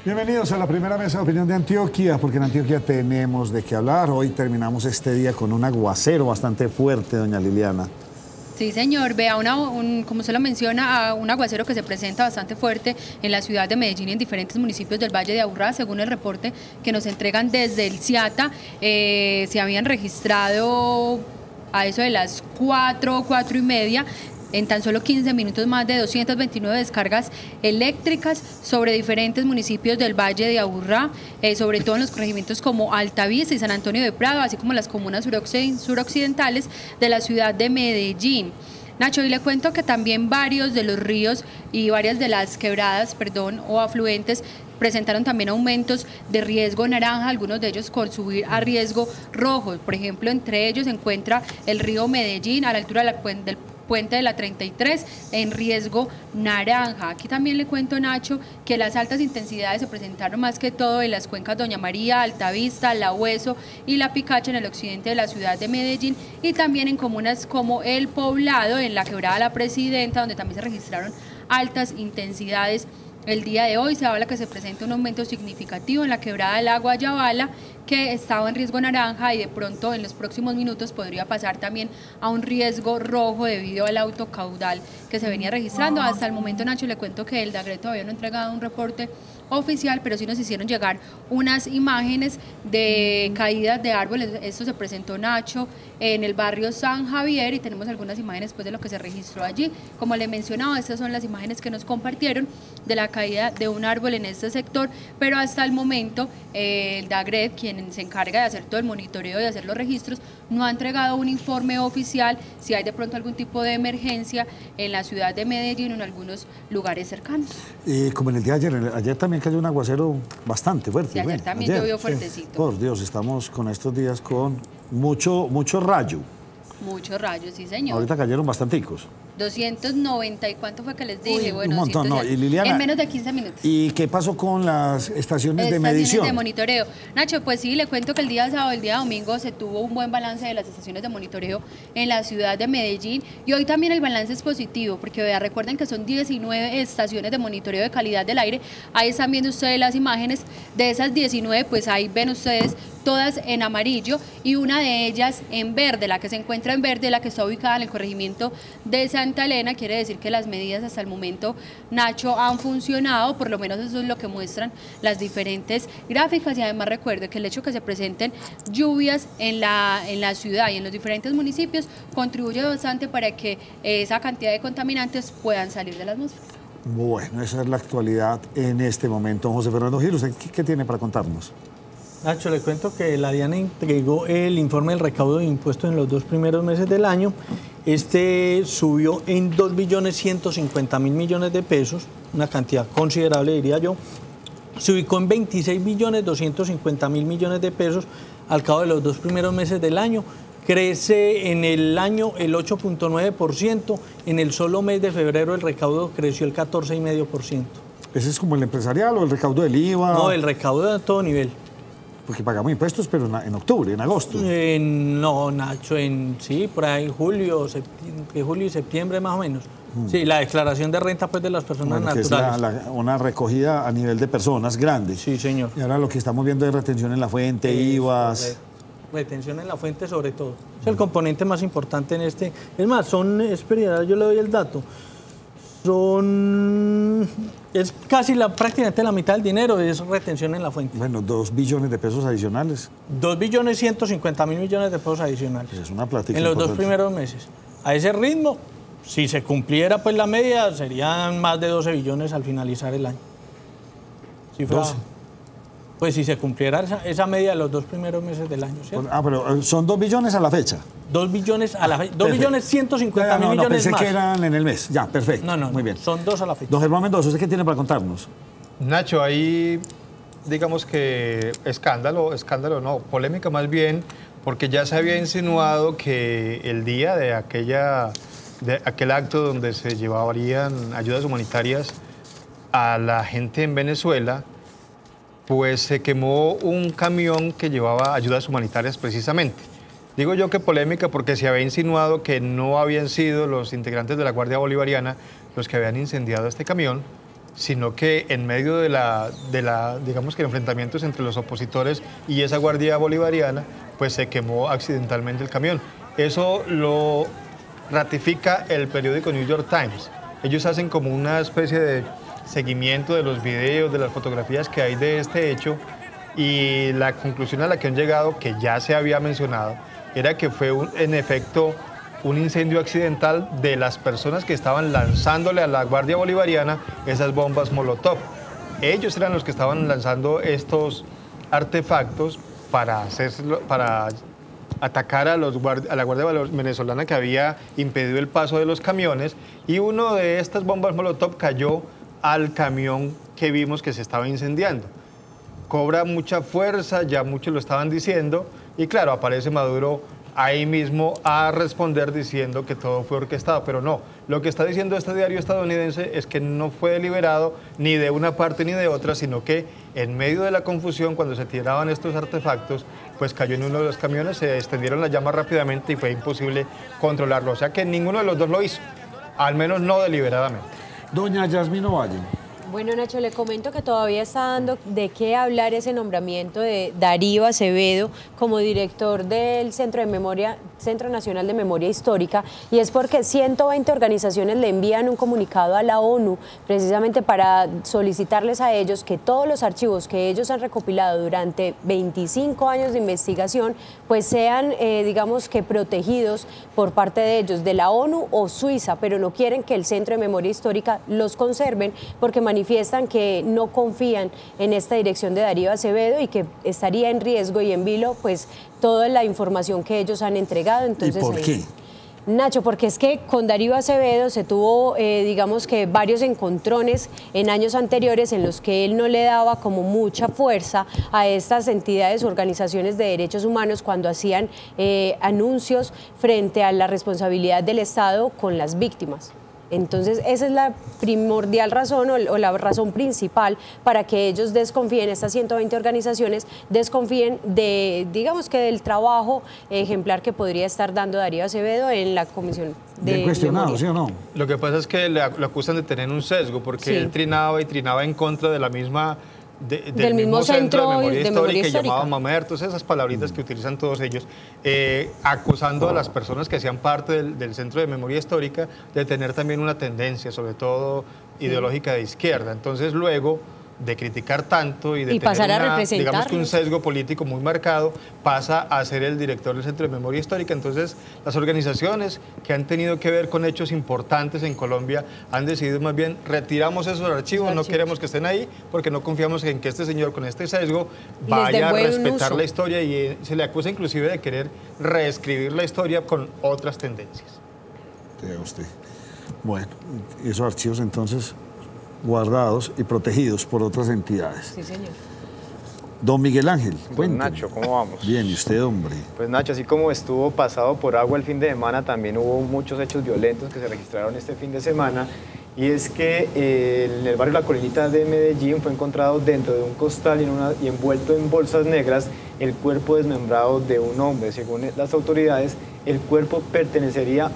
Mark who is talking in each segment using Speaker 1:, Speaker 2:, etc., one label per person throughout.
Speaker 1: Bienvenidos a la primera mesa de opinión de Antioquia, porque en Antioquia tenemos de qué hablar. Hoy terminamos este día con un aguacero bastante fuerte, doña Liliana.
Speaker 2: Sí, señor. Vea, como usted lo menciona, un aguacero que se presenta bastante fuerte en la ciudad de Medellín y en diferentes municipios del Valle de Aburrá. Según el reporte que nos entregan desde el CIATA, se habían registrado a eso de las 4:30, en tan solo 15 minutos, más de 229 descargas eléctricas sobre diferentes municipios del Valle de Aburrá, sobre todo en los corregimientos como Altavista y San Antonio de Prado, así como las comunas suroccidentales de la ciudad de Medellín. Nacho, y le cuento que también varios de los ríos y varias de las quebradas, o afluentes, presentaron también aumentos de riesgo naranja, algunos de ellos con subir a riesgo rojo. Por ejemplo, entre ellos se encuentra el río Medellín a la altura del puente de la 33 en riesgo naranja. Aquí también le cuento, Nacho, que las altas intensidades se presentaron más que todo en las cuencas Doña María, Altavista, La Hueso y La Picacha en el occidente de la ciudad de Medellín, y también en comunas como El Poblado, en la quebrada La Presidenta, donde también se registraron altas intensidades. El día de hoy se habla que se presenta un aumento significativo en la quebrada del Agua Yabala, que estaba en riesgo naranja y de pronto en los próximos minutos podría pasar también a un riesgo rojo debido al alto caudal que se venía registrando. Hasta el momento, Nacho, le cuento que el DAGRE todavía no ha entregado un reporte oficial, pero sí nos hicieron llegar unas imágenes de caídas de árboles. Esto se presentó, Nacho, en el barrio San Javier, y tenemos algunas imágenes pues de lo que se registró allí. Como le mencionaba, estas son las imágenes que nos compartieron de la caída de un árbol en este sector, pero hasta el momento el DAGRE, quien se encarga de hacer todo el monitoreo y de hacer los registros, no ha entregado un informe oficial si hay de pronto algún tipo de emergencia en la ciudad de Medellín o en algunos lugares cercanos.
Speaker 1: Como en el día de ayer también cayó un aguacero bastante fuerte.
Speaker 2: Sí, ayer también llovió fuertecito. Sí.
Speaker 1: Por Dios, estamos con estos días con mucho rayo.
Speaker 2: Muchos rayos, sí, señor.
Speaker 1: Ahorita cayeron bastanticos.
Speaker 2: 290, ¿y cuánto fue que les dije?
Speaker 1: Uy,
Speaker 2: bueno,
Speaker 1: un montón, no. Y Liliana,
Speaker 2: en menos de 15 minutos.
Speaker 1: ¿Y qué pasó con las estaciones de medición?
Speaker 2: De monitoreo. Nacho, pues sí, le cuento que el día sábado, el día domingo, se tuvo un buen balance de las estaciones de monitoreo en la ciudad de Medellín, y hoy también el balance es positivo, porque vea, recuerden que son 19 estaciones de monitoreo de calidad del aire. Ahí están viendo ustedes las imágenes. De esas 19, pues ahí ven ustedes todas en amarillo y una de ellas en verde. La que se encuentra en verde, la que está ubicada en el corregimiento de Santa Elena. Quiere decir que las medidas hasta el momento, Nacho, han funcionado, por lo menos eso es lo que muestran las diferentes gráficas. Y además recuerde que el hecho de que se presenten lluvias en la ciudad y en los diferentes municipios contribuye bastante para que esa cantidad de contaminantes puedan salir de la atmósfera.
Speaker 1: Bueno, esa es la actualidad en este momento. José Fernando Gil, ¿usted qué tiene para contarnos?
Speaker 3: Nacho, le cuento que la DIAN entregó el informe del recaudo de impuestos en los 2 primeros meses del año. Este subió en 2.150.000 millones de pesos, una cantidad considerable, diría yo. Se ubicó en 26.250.000 millones de pesos al cabo de los 2 primeros meses del año. Crece en el año el 8.9%, en el solo mes de febrero el recaudo creció el 14,5%.
Speaker 1: ¿Ese es como el empresarial o el recaudo del IVA?
Speaker 3: No, el recaudo a todo nivel.
Speaker 1: Porque pagamos impuestos, pero en octubre, en agosto.
Speaker 3: No, Nacho, sí, por ahí julio y septiembre más o menos. Sí, la declaración de renta pues de las personas naturales.
Speaker 1: Que es una recogida a nivel de personas grandes.
Speaker 3: Sí, señor.
Speaker 1: Y ahora lo que estamos viendo es retención en la fuente, IVAs.
Speaker 3: Retención en la fuente sobre todo. Es el componente más importante en este. Es más, espera, yo le doy el dato. Es casi prácticamente la mitad del dinero es retención en la fuente.
Speaker 1: Bueno, 2 billones de pesos adicionales.
Speaker 3: 2.150.000 millones de pesos adicionales.
Speaker 1: Pues es una plática
Speaker 3: en los
Speaker 1: importante.
Speaker 3: 2 primeros meses. A ese ritmo, si se cumpliera pues la media, serían más de 12 billones al finalizar el año. Cifra, 12. Pues si se cumpliera esa media de los 2 primeros meses del año, ¿cierto?
Speaker 1: Pero son 2 billones a la fecha.
Speaker 3: 2 billones a la fecha. 2.150.000 millones
Speaker 1: pensé
Speaker 3: más.
Speaker 1: Que eran en el mes. Ya, perfecto.
Speaker 3: No,
Speaker 1: muy bien.
Speaker 3: Son 2 a la fecha.
Speaker 1: Don Germán Mendoza, ¿usted qué tiene para contarnos?
Speaker 4: Nacho, ahí digamos que escándalo no, polémica más bien, porque ya se había insinuado que el día de aquel acto donde se llevarían ayudas humanitarias a la gente en Venezuela, pues se quemó un camión que llevaba ayudas humanitarias precisamente. Digo yo que polémica porque se había insinuado que no habían sido los integrantes de la Guardia Bolivariana los que habían incendiado este camión, sino que en medio digamos que enfrentamientos entre los opositores y esa guardia bolivariana, pues se quemó accidentalmente el camión. Eso lo ratifica el periódico New York Times. Ellos hacen como una especie de seguimiento de los videos, de las fotografías que hay de este hecho, y la conclusión a la que han llegado, que ya se había mencionado, era que fue en efecto un incendio accidental de las personas que estaban lanzándole a la Guardia Bolivariana esas bombas Molotov. Ellos eran los que estaban lanzando estos artefactos para atacar a la Guardia Venezolana que había impedido el paso de los camiones, y uno de estas bombas Molotov cayó al camión que vimos que se estaba incendiando. Cobra mucha fuerza, ya muchos lo estaban diciendo, y claro, aparece Maduro ahí mismo a responder diciendo que todo fue orquestado, pero no. Lo que está diciendo este diario estadounidense es que no fue deliberado ni de una parte ni de otra, sino que en medio de la confusión, cuando se tiraban estos artefactos, pues cayó en uno de los camiones, se extendieron las llamas rápidamente y fue imposible controlarlo. O sea que ninguno de los dos lo hizo, al menos no deliberadamente.
Speaker 1: Doña Yasmín Ovalle.
Speaker 5: Bueno, Nacho, le comento que todavía está dando de qué hablar ese nombramiento de Darío Acevedo como director del Centro Nacional de Memoria Histórica, y es porque 120 organizaciones le envían un comunicado a la ONU precisamente para solicitarles a ellos que todos los archivos que ellos han recopilado durante 25 años de investigación pues sean, digamos que protegidos por parte de ellos, de la ONU o Suiza, pero no quieren que el Centro de Memoria Histórica los conserven porque manifiestan que no confían en esta dirección de Darío Acevedo y que estaría en riesgo y en vilo pues toda la información que ellos han entregado. Entonces,
Speaker 1: ¿y por qué?
Speaker 5: Nacho, porque es que con Darío Acevedo se tuvo, digamos que varios encontrones en años anteriores en los que él no le daba como mucha fuerza a estas entidades o organizaciones de derechos humanos cuando hacían anuncios frente a la responsabilidad del Estado con las víctimas. Entonces, esa es la primordial razón o la razón principal para que ellos desconfíen, estas 120 organizaciones desconfíen de, digamos que del trabajo ejemplar que podría estar dando Darío Acevedo en la Comisión de
Speaker 1: Bien cuestionado, ¿sí o no?
Speaker 4: Lo que pasa es que lo acusan de tener un sesgo, porque
Speaker 5: sí,
Speaker 4: él trinaba en contra de la misma...
Speaker 5: del mismo centro de memoria histórica
Speaker 4: que llamaba mamertos, esas palabritas que utilizan todos ellos, acusando a las personas que hacían parte del Centro de Memoria Histórica de tener también una tendencia, sobre todo ideológica de izquierda. Entonces luego de criticar tanto y de tener digamos que un sesgo político muy marcado, pasa a ser el director del Centro de Memoria Histórica. Entonces, las organizaciones que han tenido que ver con hechos importantes en Colombia han decidido más bien retiramos esos archivos, no queremos que estén ahí porque no confiamos en que este señor con este sesgo vaya a respetar la historia, y se le acusa inclusive de querer reescribir la historia con otras tendencias.
Speaker 1: Diga usted. Bueno, esos archivos entonces guardados y protegidos por otras entidades.
Speaker 5: Sí, señor.
Speaker 1: Don Miguel Ángel,
Speaker 6: Don Nacho, ¿cómo vamos?
Speaker 1: Bien, ¿y usted, hombre?
Speaker 6: Pues Nacho, así como estuvo pasado por agua el fin de semana, también hubo muchos hechos violentos que se registraron este fin de semana, y es que en el barrio La Colinita de Medellín fue encontrado dentro de un costal y envuelto en bolsas negras el cuerpo desmembrado de un hombre. Según las autoridades, el cuerpo pertenecería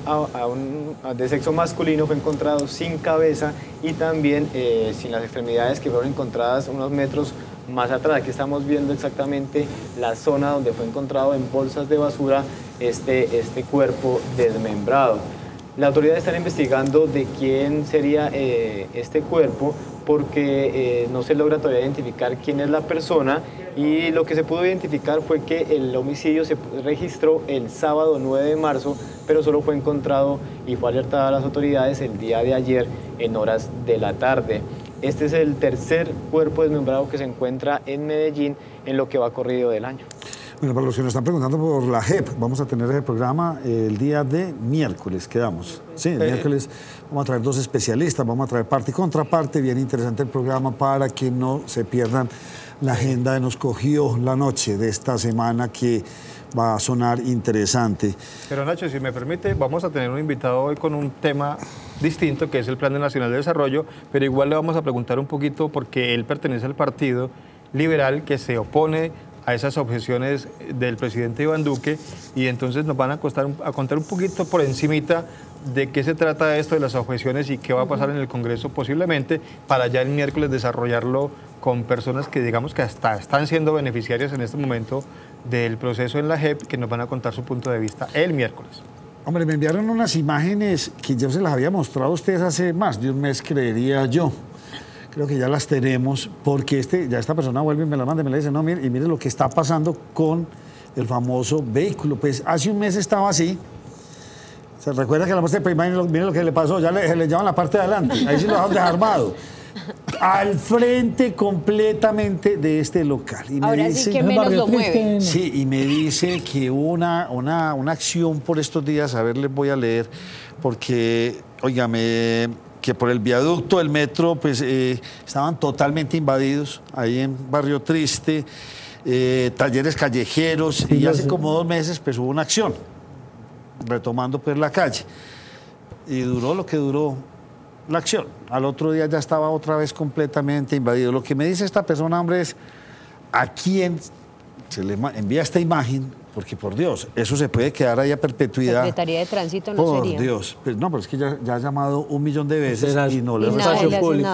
Speaker 6: de sexo masculino, fue encontrado sin cabeza y también sin las extremidades, que fueron encontradas unos metros más atrás. Aquí estamos viendo exactamente la zona donde fue encontrado en bolsas de basura este cuerpo desmembrado. Las autoridades están investigando de quién sería este cuerpo porque no se logra todavía identificar quién es la persona, y lo que se pudo identificar fue que el homicidio se registró el sábado 9 de marzo, pero solo fue encontrado y fue alertada a las autoridades el día de ayer en horas de la tarde. Este es el tercer cuerpo desmembrado que se encuentra en Medellín en lo que va corrido del año.
Speaker 1: Bueno, para los que nos están preguntando por la JEP, vamos a tener ese programa el día de miércoles, quedamos. Sí, el miércoles vamos a traer dos especialistas, vamos a traer parte y contraparte, bien interesante el programa para que no se pierdan la agenda de Nos Cogió la Noche de esta semana, que va a sonar interesante.
Speaker 4: Pero Nacho, si me permite, vamos a tener un invitado hoy con un tema distinto, que es el Plan Nacional de Desarrollo, pero igual le vamos a preguntar un poquito porque él pertenece al Partido Liberal, que se opone a esas objeciones del presidente Iván Duque, y entonces nos van a contar un poquito por encimita de qué se trata esto de las objeciones y qué va a pasar en el Congreso posiblemente, para ya el miércoles desarrollarlo con personas que digamos que hasta están siendo beneficiarias en este momento del proceso en la JEP, que nos van a contar su punto de vista el miércoles.
Speaker 1: Hombre, me enviaron unas imágenes que yo se las había mostrado a ustedes hace más de un mes, creería yo. Creo que ya las tenemos, porque ya esta persona vuelve y me las manda y me la dice, no, mire, y mire lo que está pasando con el famoso vehículo. Pues hace un mes estaba así. ¿Se recuerda que la mostré? Pues mire lo que le pasó, ya le llevan la parte de adelante, ahí sí lo dejaron desarmado. Al frente completamente de este local. Y me
Speaker 5: ahora
Speaker 1: dice,
Speaker 5: sí que menos lo mueve.
Speaker 1: Sí, y me dice que una acción por estos días, a ver, les voy a leer, porque, óigame, que por el viaducto del metro, pues estaban totalmente invadidos, ahí en Barrio Triste, talleres callejeros, sí, y hace como 2 meses pues hubo una acción, retomando pues la calle, y duró lo que duró la acción. Al otro día ya estaba otra vez completamente invadido. Lo que me dice esta persona, hombre, es a quién se le envía esta imagen, porque por Dios, eso se puede quedar ahí a perpetuidad.
Speaker 5: Secretaría de Tránsito no
Speaker 1: por
Speaker 5: sería.
Speaker 1: Por Dios, pues no, pero es que ya ha llamado 1 millón de veces y no le
Speaker 5: responden.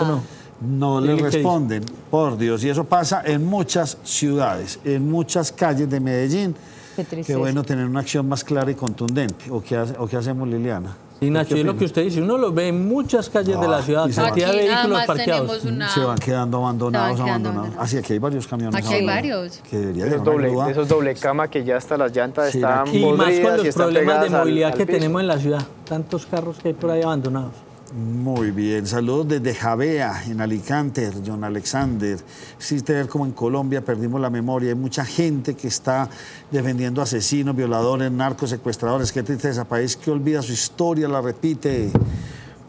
Speaker 1: No le responden, por Dios. Y eso pasa en muchas ciudades, en muchas calles de Medellín. Qué bueno tener una acción más clara y contundente. ¿O qué hacemos, Liliana?
Speaker 3: Sí, Nacho, es lo que usted dice, uno lo ve en muchas calles de la ciudad, cantidad de vehículos parqueados.
Speaker 1: Se van quedando abandonados. Así aquí hay varios camiones.
Speaker 2: Aquí hay varios.
Speaker 1: Que debería
Speaker 6: esos doble cama que ya hasta las llantas están podridas.
Speaker 3: Y más con los problemas de movilidad que tenemos en la ciudad, tantos carros que hay por ahí abandonados.
Speaker 1: Muy bien, saludos desde Javea, en Alicante, John Alexander. Existe ver cómo en Colombia perdimos la memoria. Hay mucha gente que está defendiendo asesinos, violadores, narcos, secuestradores. Qué tristeza, país que olvida su historia, la repite.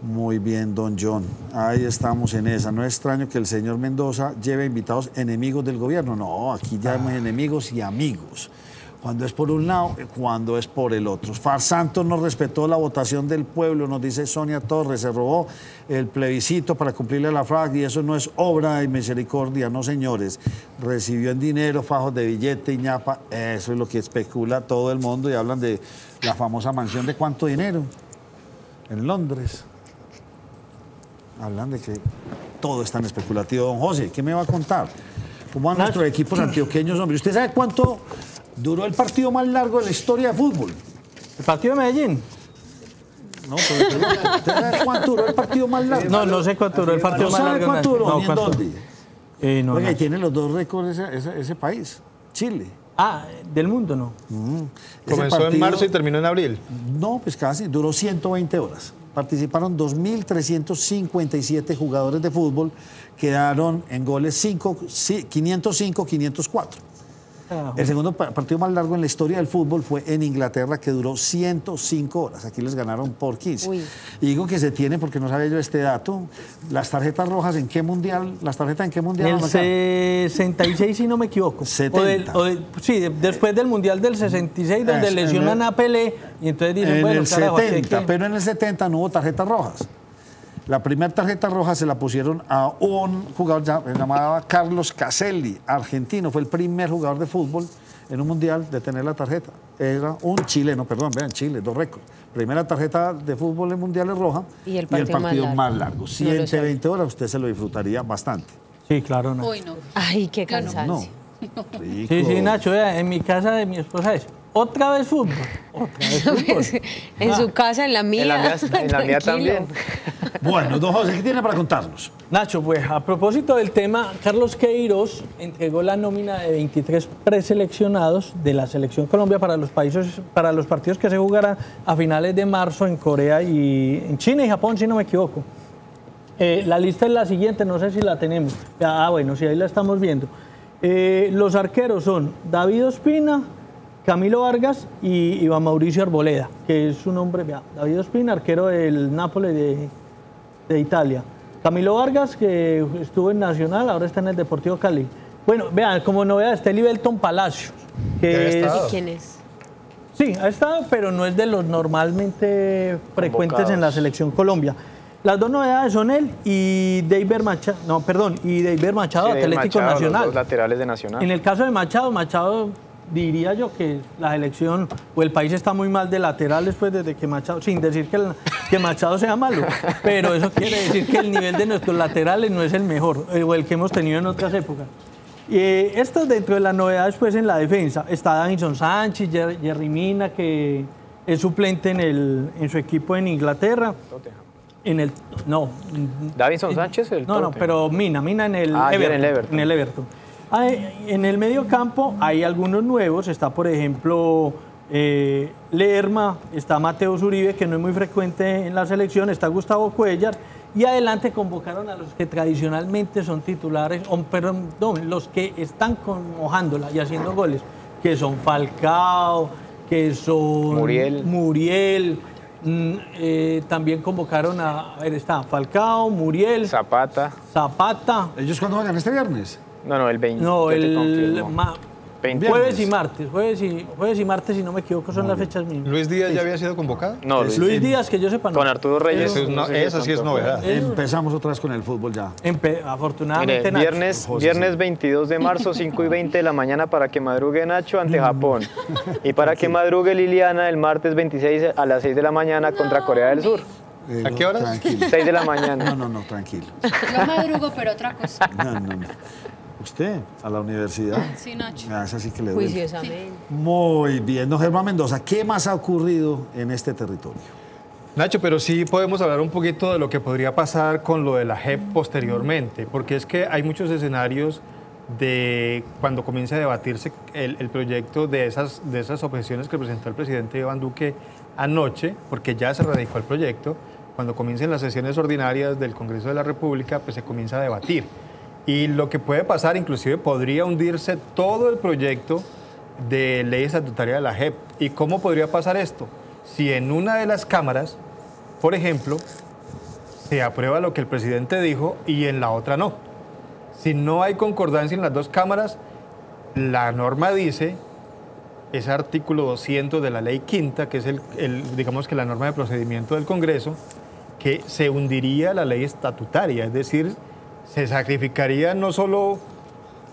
Speaker 1: Muy bien, don John. Ahí estamos en esa. No es extraño que el señor Mendoza lleve invitados enemigos del gobierno. No, aquí ya hay enemigos y amigos. Cuando es por un lado, cuando es por el otro. Far Santos no respetó la votación del pueblo, nos dice Sonia Torres, se robó el plebiscito para cumplirle a la FRAC y eso no es obra de misericordia, no señores. Recibió en dinero, fajos de billete y ñapa, eso es lo que especula todo el mundo y hablan de la famosa mansión de cuánto dinero en Londres. Hablan de que todo es tan especulativo. Don José, ¿qué me va a contar? ¿Cómo van nuestros equipos antioqueños, hombre? ¿Usted sabe cuánto duró el partido más largo de la historia de fútbol?
Speaker 3: ¿El partido de Medellín?
Speaker 1: No, pero ¿usted sabe cuánto duró el partido más largo?
Speaker 3: No sé cuánto duró el partido más largo.
Speaker 1: ¿No sabe cuánto duró?
Speaker 3: No,
Speaker 1: ¿Ni en dónde?
Speaker 3: No,
Speaker 1: oiga, y tiene los 2 récords ese país, Chile.
Speaker 3: Ah, del mundo no.
Speaker 4: Comenzó en marzo y terminó en abril.
Speaker 1: No, pues casi, duró 120 horas. Participaron 2.357 jugadores de fútbol, quedaron en goles 505-504. El segundo partido más largo en la historia del fútbol fue en Inglaterra, que duró 105 horas. Aquí les ganaron por 15.
Speaker 5: Uy.
Speaker 1: Y digo que se tiene, porque no sabía yo este dato, las tarjetas rojas, ¿en qué mundial? ¿Las tarjetas en qué mundial?
Speaker 3: En el 66, si no me equivoco.
Speaker 1: 70.
Speaker 3: Sí, después del mundial del 66, donde lesionan a Pelé, y entonces dicen, bueno,
Speaker 1: en el 70, pero en el 70 no hubo tarjetas rojas. La primera tarjeta roja se la pusieron a un jugador llamado Carlos Caselli, argentino. Fue el primer jugador de fútbol en un mundial de tener la tarjeta. Era un chileno, perdón, vean, Chile, 2 récords. Primera tarjeta de fútbol en mundiales roja y el partido más largo. 120 horas, usted se lo disfrutaría bastante.
Speaker 3: Sí, claro.
Speaker 2: No. Uy, no.
Speaker 5: Ay, qué cansancio.
Speaker 1: No. Rico.
Speaker 3: Sí, Nacho, vea, en mi casa de mi esposa es otra vez fútbol. Otra vez fútbol.
Speaker 5: En su casa, en la mía.
Speaker 6: En la mía también.
Speaker 1: Bueno, don José, ¿qué tiene para contarnos?
Speaker 3: Nacho, pues a propósito del tema, Carlos Queiroz entregó la nómina de 23 preseleccionados de la Selección Colombia para los partidos que se jugarán a finales de marzo en Corea y en China y Japón, si no me equivoco. La lista es la siguiente, no sé si la tenemos. Bueno, sí, ahí la estamos viendo. Los arqueros son David Ospina, Camilo Vargas y Iván Mauricio Arboleda, que es su nombre. David Ospina, arquero del Nápoles de Italia. Camilo Vargas, que estuvo en Nacional, ahora está en el Deportivo Cali. Bueno, vean, como novedad está Libelton Palacios.
Speaker 5: ¿Y quién es?
Speaker 3: Sí, ha estado, pero no es de los normalmente frecuentes en la Selección Colombia. Las 2 novedades son él y Deiber Machado,
Speaker 6: Sí,
Speaker 3: Atlético
Speaker 6: Machado,
Speaker 3: Nacional.
Speaker 6: los 2 laterales de Nacional.
Speaker 3: En el caso de Machado diría yo que la selección o el país está muy mal de laterales pues desde que Machado, sin decir que Machado sea malo, pero eso quiere decir que el nivel de nuestros laterales no es el mejor o el que hemos tenido en otras épocas. Esto dentro de las novedades pues en la defensa está Davinson Sánchez, Yerry Mina, que es suplente en su equipo en Inglaterra.
Speaker 6: Davinson Sánchez,
Speaker 3: no, pero Mina en el Everton. En el Everton. En el medio campo hay algunos nuevos, está por ejemplo Lerma, está Mateo Uribe, que no es muy frecuente en la selección, está Gustavo Cuéllar, y adelante convocaron a los que tradicionalmente son titulares, los que están mojándola y haciendo goles, que son Falcao, que son Muriel. También convocaron está Falcao, Muriel,
Speaker 6: Zapata.
Speaker 1: ¿Ellos cuándo juegan? ¿Este viernes?
Speaker 6: No, el 20.
Speaker 3: No, jueves y martes. Jueves y martes, si no me equivoco, son las fechas mismas.
Speaker 4: ¿Luis Díaz ya había sido convocado?
Speaker 6: No,
Speaker 3: Luis Díaz, que yo sepa, no.
Speaker 6: Con Arturo Reyes.
Speaker 4: Esa sí es novedad.
Speaker 1: Empezamos otra vez con el fútbol ya.
Speaker 3: Afortunadamente,
Speaker 6: mire, viernes 22 de marzo, 5:20 de la mañana para que madrugue Nacho ante Japón. Y para que madrugue Liliana el martes 26 a las 6 de la mañana contra Corea del Sur.
Speaker 4: ¿A qué horas?
Speaker 1: Tranquilo.
Speaker 6: 6 de la mañana.
Speaker 1: No, tranquilo.
Speaker 2: Yo madrugo, pero otra cosa.
Speaker 1: No. ¿Usted? ¿A la universidad?
Speaker 2: Sí, Nacho.
Speaker 1: Esa sí que le duele.
Speaker 5: Juiciosamente.
Speaker 1: Muy bien. Don Germán Mendoza, ¿qué más ha ocurrido en este territorio?
Speaker 4: Nacho, pero sí podemos hablar un poquito de lo que podría pasar con lo de la JEP posteriormente, porque es que hay muchos escenarios de cuando comience a debatirse el proyecto de esas objeciones que presentó el presidente Iván Duque anoche, porque ya se radicó el proyecto. Cuando comiencen las sesiones ordinarias del Congreso de la República, pues se comienza a debatir. Y lo que puede pasar, inclusive podría hundirse todo el proyecto de ley estatutaria de la JEP. ¿Y cómo podría pasar esto? Si en una de las cámaras, por ejemplo, se aprueba lo que el presidente dijo y en la otra no. Si no hay concordancia en las dos cámaras, la norma dice, ese artículo 200 de la ley quinta, que es digamos que la norma de procedimiento del Congreso, que se hundiría la ley estatutaria, es decir, se sacrificaría no solo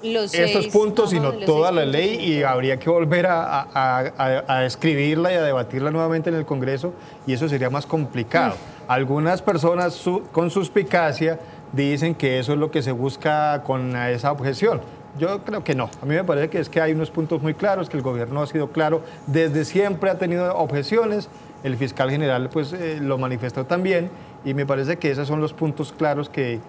Speaker 4: estos puntos, sino toda la ley y habría que volver a escribirla y a debatirla nuevamente en el Congreso y eso sería más complicado. Algunas personas con suspicacia dicen que eso es lo que se busca con esa objeción. Yo creo que no. A mí me parece que es que hay unos puntos muy claros, que el gobierno ha sido claro, desde siempre ha tenido objeciones, el fiscal general pues lo manifestó también y me parece que esos son los puntos claros que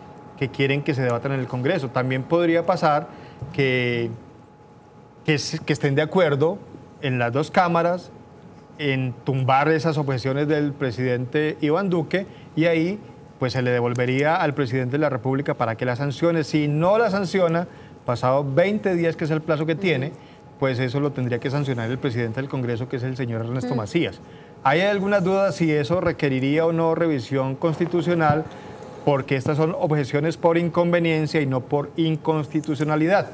Speaker 4: quieren que se debatan en el Congreso. También podría pasar que estén de acuerdo en las dos cámaras en tumbar esas objeciones del presidente Iván Duque y ahí pues se le devolvería al presidente de la República para que la sancione. Si no la sanciona, pasado 20 días, que es el plazo que tiene, pues eso lo tendría que sancionar el presidente del Congreso, que es el señor Ernesto Macías. Hay algunas dudas si eso requeriría o no revisión constitucional, porque estas son objeciones por inconveniencia y no por inconstitucionalidad.